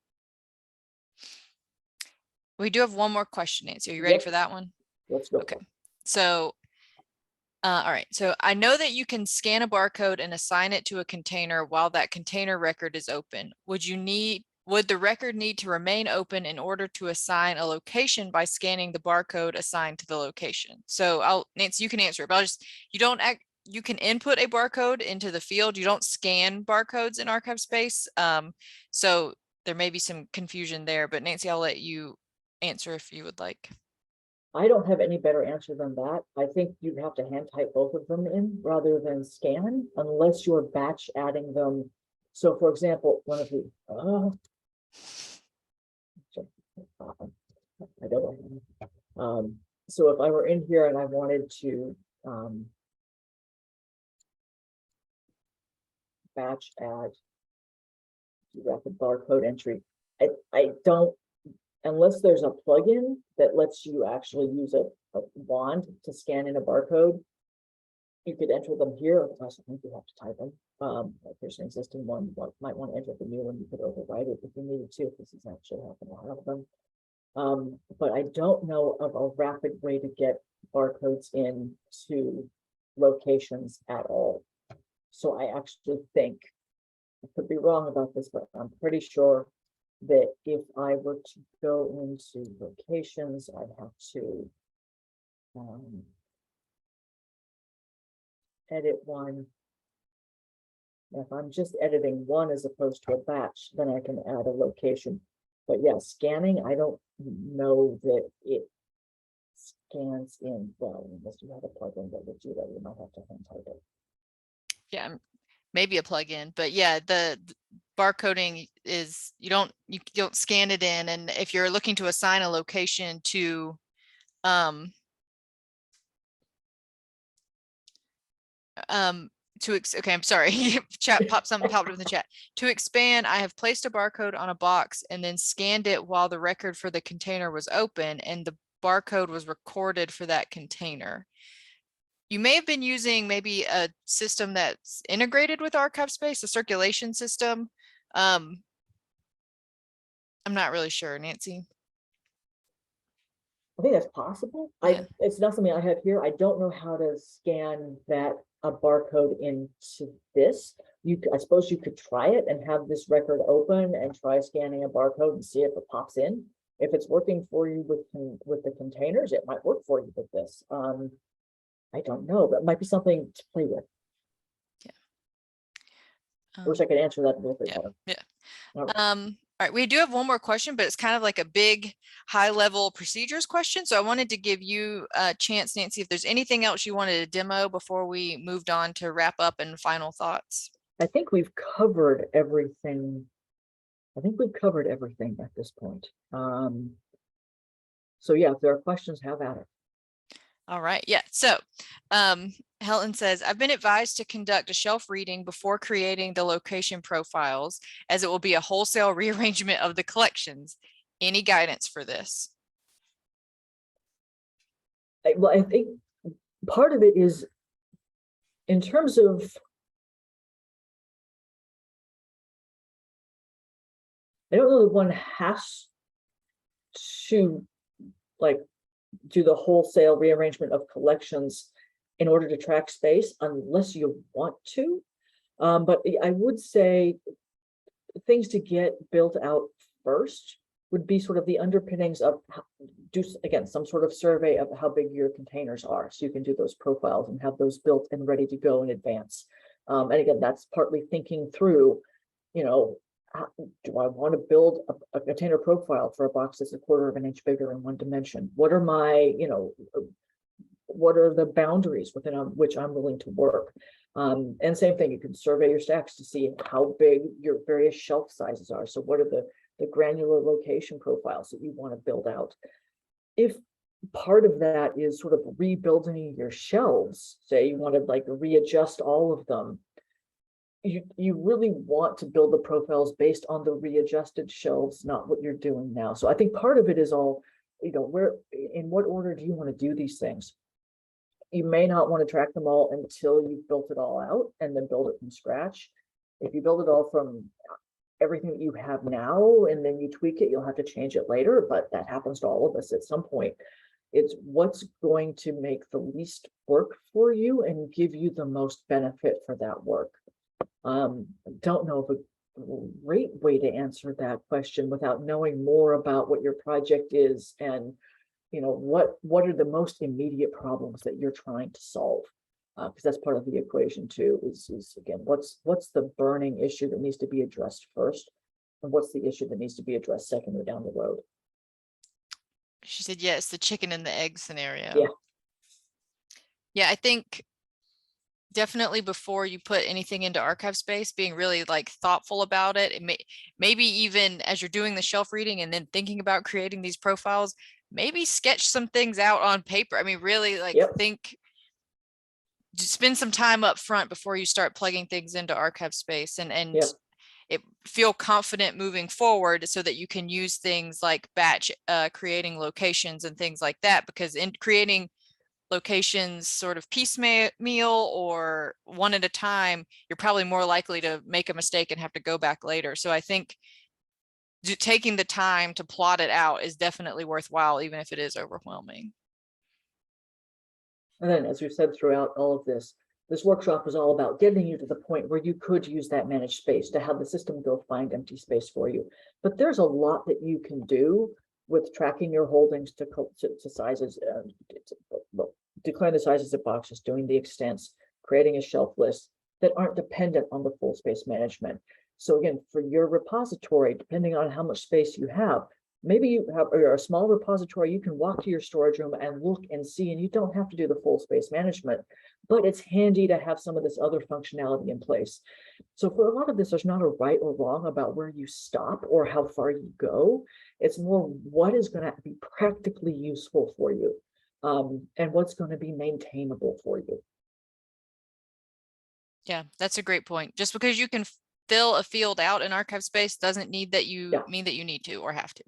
We do have one more question, Nancy. Are you ready Yep. for that one? Let's go Okay. for it. So, all right. So I know that you can scan a barcode and assign it to a container while that container record is open. Would the record need to remain open in order to assign a location by scanning the barcode assigned to the location? So Nancy, you can answer it, but you can input a barcode into the field. You don't scan barcodes in ArchivesSpace. So there may be some confusion there, but Nancy, I'll let you answer if you would like. I don't have any better answer than that. I think you have to hand type both of them in rather than scan, unless you're batch adding them. So for example, one of the, I don't know. So if I were in here and I wanted to batch add rapid barcode entry, I don't, unless there's a plugin that lets you actually use a wand to scan in a barcode, you could enter them here. Otherwise, I think you have to type them. If there's an existing one, you might want to enter the new one. You could overwrite it if you needed to, if this is actually happening to have them. But I don't know of a rapid way to get barcodes in to locations at all. So I actually think, I could be wrong about this, but I'm pretty sure that if I were to go into locations, I'd have to edit one. If I'm just editing one as opposed to a batch, then I can add a location. But yeah, scanning, I don't know that it scans in well, unless you have a plugin that would do that, you might have to hand type it. Yeah, maybe a plugin, but yeah, the barcoding is you don't scan it in, and if you're looking to assign a location to okay, I'm sorry. Something popped up in the chat. To expand, I have placed a barcode on a box and then scanned it while the record for the container was open and the barcode was recorded for that container. You may have been using maybe a system that's integrated with ArchivesSpace, a circulation system. I'm not really sure, Nancy. I think that's possible. Yeah. It's not something I have here. I don't know how to scan that a barcode into this. I suppose you could try it and have this record open and try scanning a barcode and see if it pops in. If it's working for you with the containers, it might work for you with this. I don't know, but it might be something to play with. Yeah. I wish I could answer that a little bit yeah. better. Yeah. All right, we do have one more question, but it's kind of like a big high-level procedures question. So I wanted to give you a chance, Nancy, if there's anything else you wanted to demo before we moved on to wrap up and final thoughts. I think we've covered everything. I think we've covered everything at this point. So yeah, if there are questions, have at it. All right, yeah. So Helen says, I've been advised to conduct a shelf reading before creating the location profiles, as it will be a wholesale rearrangement of the collections. Any guidance for this? Well, I think part of it is in terms of, I don't know that one has to like do the wholesale rearrangement of collections in order to track space unless you want to. But I would say things to get built out first would be sort of the underpinnings of do again some sort of survey of how big your containers are, so you can do those profiles and have those built and ready to go in advance. And again, that's partly thinking through, you know, do I want to build a container profile for a box that's 1/4 of an inch bigger in one dimension? What are my, what are the boundaries within which I'm willing to work? And same thing, you can survey your stacks to see how big your various shelf sizes are. So what are the granular location profiles that you want to build out? If part of that is sort of rebuilding your shelves, say you want to like readjust all of them, you really want to build the profiles based on the readjusted shelves, not what you're doing now. So I think part of it is all, where, in what order do you want to do these things? You may not want to track them all until you've built it all out and then build it from scratch. If you build it all from everything that you have now and then you tweak it, you'll have to change it later, but that happens to all of us at some point. It's what's going to make the least work for you and give you the most benefit for that work. Don't know of a great way to answer that question without knowing more about what your project is and what are the most immediate problems that you're trying to solve, because that's part of the equation too, is again, what's the burning issue that needs to be addressed first, and what's the issue that needs to be addressed second or down the road. She said, yes, the chicken and the egg scenario. Yeah. Yeah, I think definitely before you put anything into ArchivesSpace, being really like thoughtful about it. Maybe even as you're doing the shelf reading and then thinking about creating these profiles, maybe sketch some things out on paper. I mean, really like spend some time up front before you start plugging things into ArchivesSpace and feel confident moving forward so that you can use things like batch creating locations and things like that, because in creating locations sort of piecemeal or one at a time, you're probably more likely to make a mistake and have to go back later. So I think taking the time to plot it out is definitely worthwhile, even if it is overwhelming. And then, as we've said throughout all of this, this workshop is all about getting you to the point where you could use that managed space to have the system go find empty space for you. But there's a lot that you can do with tracking your holdings to sizes, declaring the sizes of boxes, doing the extents, creating a shelf list that aren't dependent on the full space management. So again, for your repository, depending on how much space you have, maybe you have a small repository, you can walk to your storage room and look and see, and you don't have to do the full space management, but it's handy to have some of this other functionality in place. So for a lot of this, there's not a right or wrong about where you stop or how far you go. It's more what is going to be practically useful for you, and what's going to be maintainable for you. Yeah, that's a great point. Just because you can fill a field out in ArchivesSpace doesn't need that you mean that you need to or have to.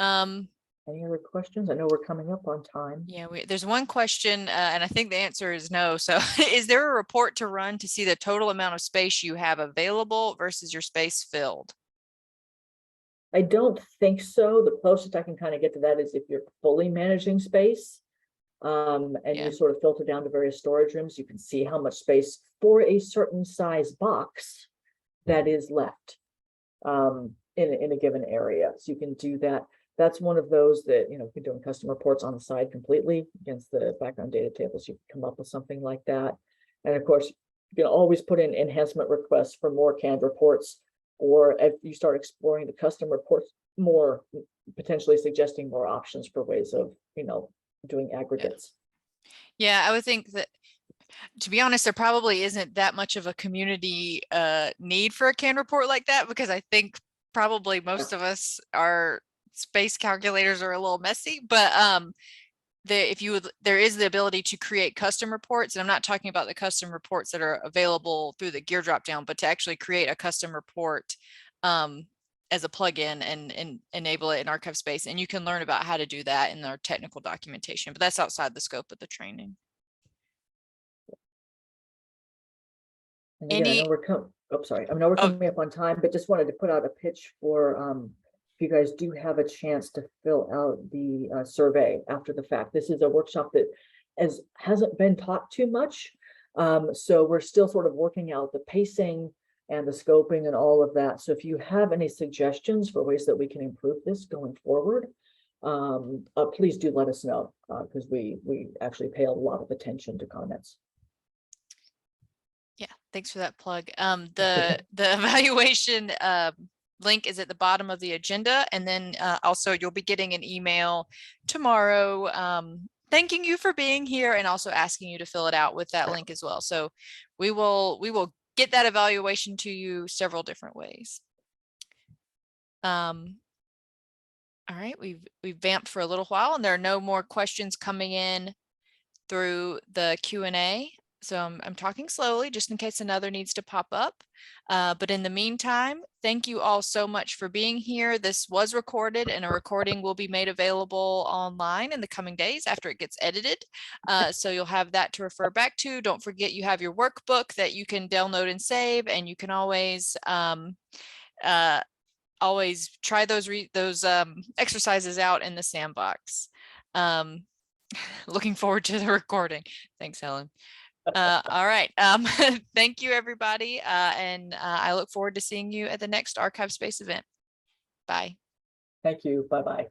Any other questions? I know we're coming up on time. Yeah, there's one question, and I think the answer is no. So is there a report to run to see the total amount of space you have available versus your space filled? I don't think so. The closest I can kind of get to that is if you're fully managing space, and you sort of filter down to various storage rooms, you can see how much space for a certain size box that is left in a given area. So you can do that. That's one of those that, you can do in custom reports on the side completely against the background data tables. You can come up with something like that. And of course, you can always put in enhancement requests for more canned reports, or if you start exploring the custom reports more, potentially suggesting more options for ways of, doing aggregates. Yeah, I would think that, to be honest, there probably isn't that much of a community need for a canned report like that, because I think probably most of us, our space calculators are a little messy, but there is the ability to create custom reports, and I'm not talking about the custom reports that are available through the gear drop down, but to actually create a custom report as a plugin and enable it in ArchivesSpace. And you can learn about how to do that in our technical documentation, but that's outside the scope of the training. And again, I know we're I know we're coming up on time, but just wanted to put out a pitch for if you guys do have a chance to fill out the survey after the fact. This is a workshop that hasn't been taught too much. So we're still sort of working out the pacing and the scoping and all of that. So if you have any suggestions for ways that we can improve this going forward, please do let us know, because we actually pay a lot of attention to comments. Yeah, thanks for that plug. The evaluation link is at the bottom of the agenda, and then also you'll be getting an email tomorrow thanking you for being here and also asking you to fill it out with that link as well. So we will get that evaluation to you several different ways. All right, we've vamped for a little while, and there are no more questions coming in through the Q&A. So I'm talking slowly just in case another needs to pop up. But in the meantime, thank you all so much for being here. This was recorded, and a recording will be made available online in the coming days after it gets edited. So you'll have that to refer back to. Don't forget you have your workbook that you can download and save, and you can always try those exercises out in the sandbox. Looking forward to the recording. Thanks, Helen. All right. Thank you, everybody. And I look forward to seeing you at the next ArchivesSpace event. Bye. Thank you. Bye-bye.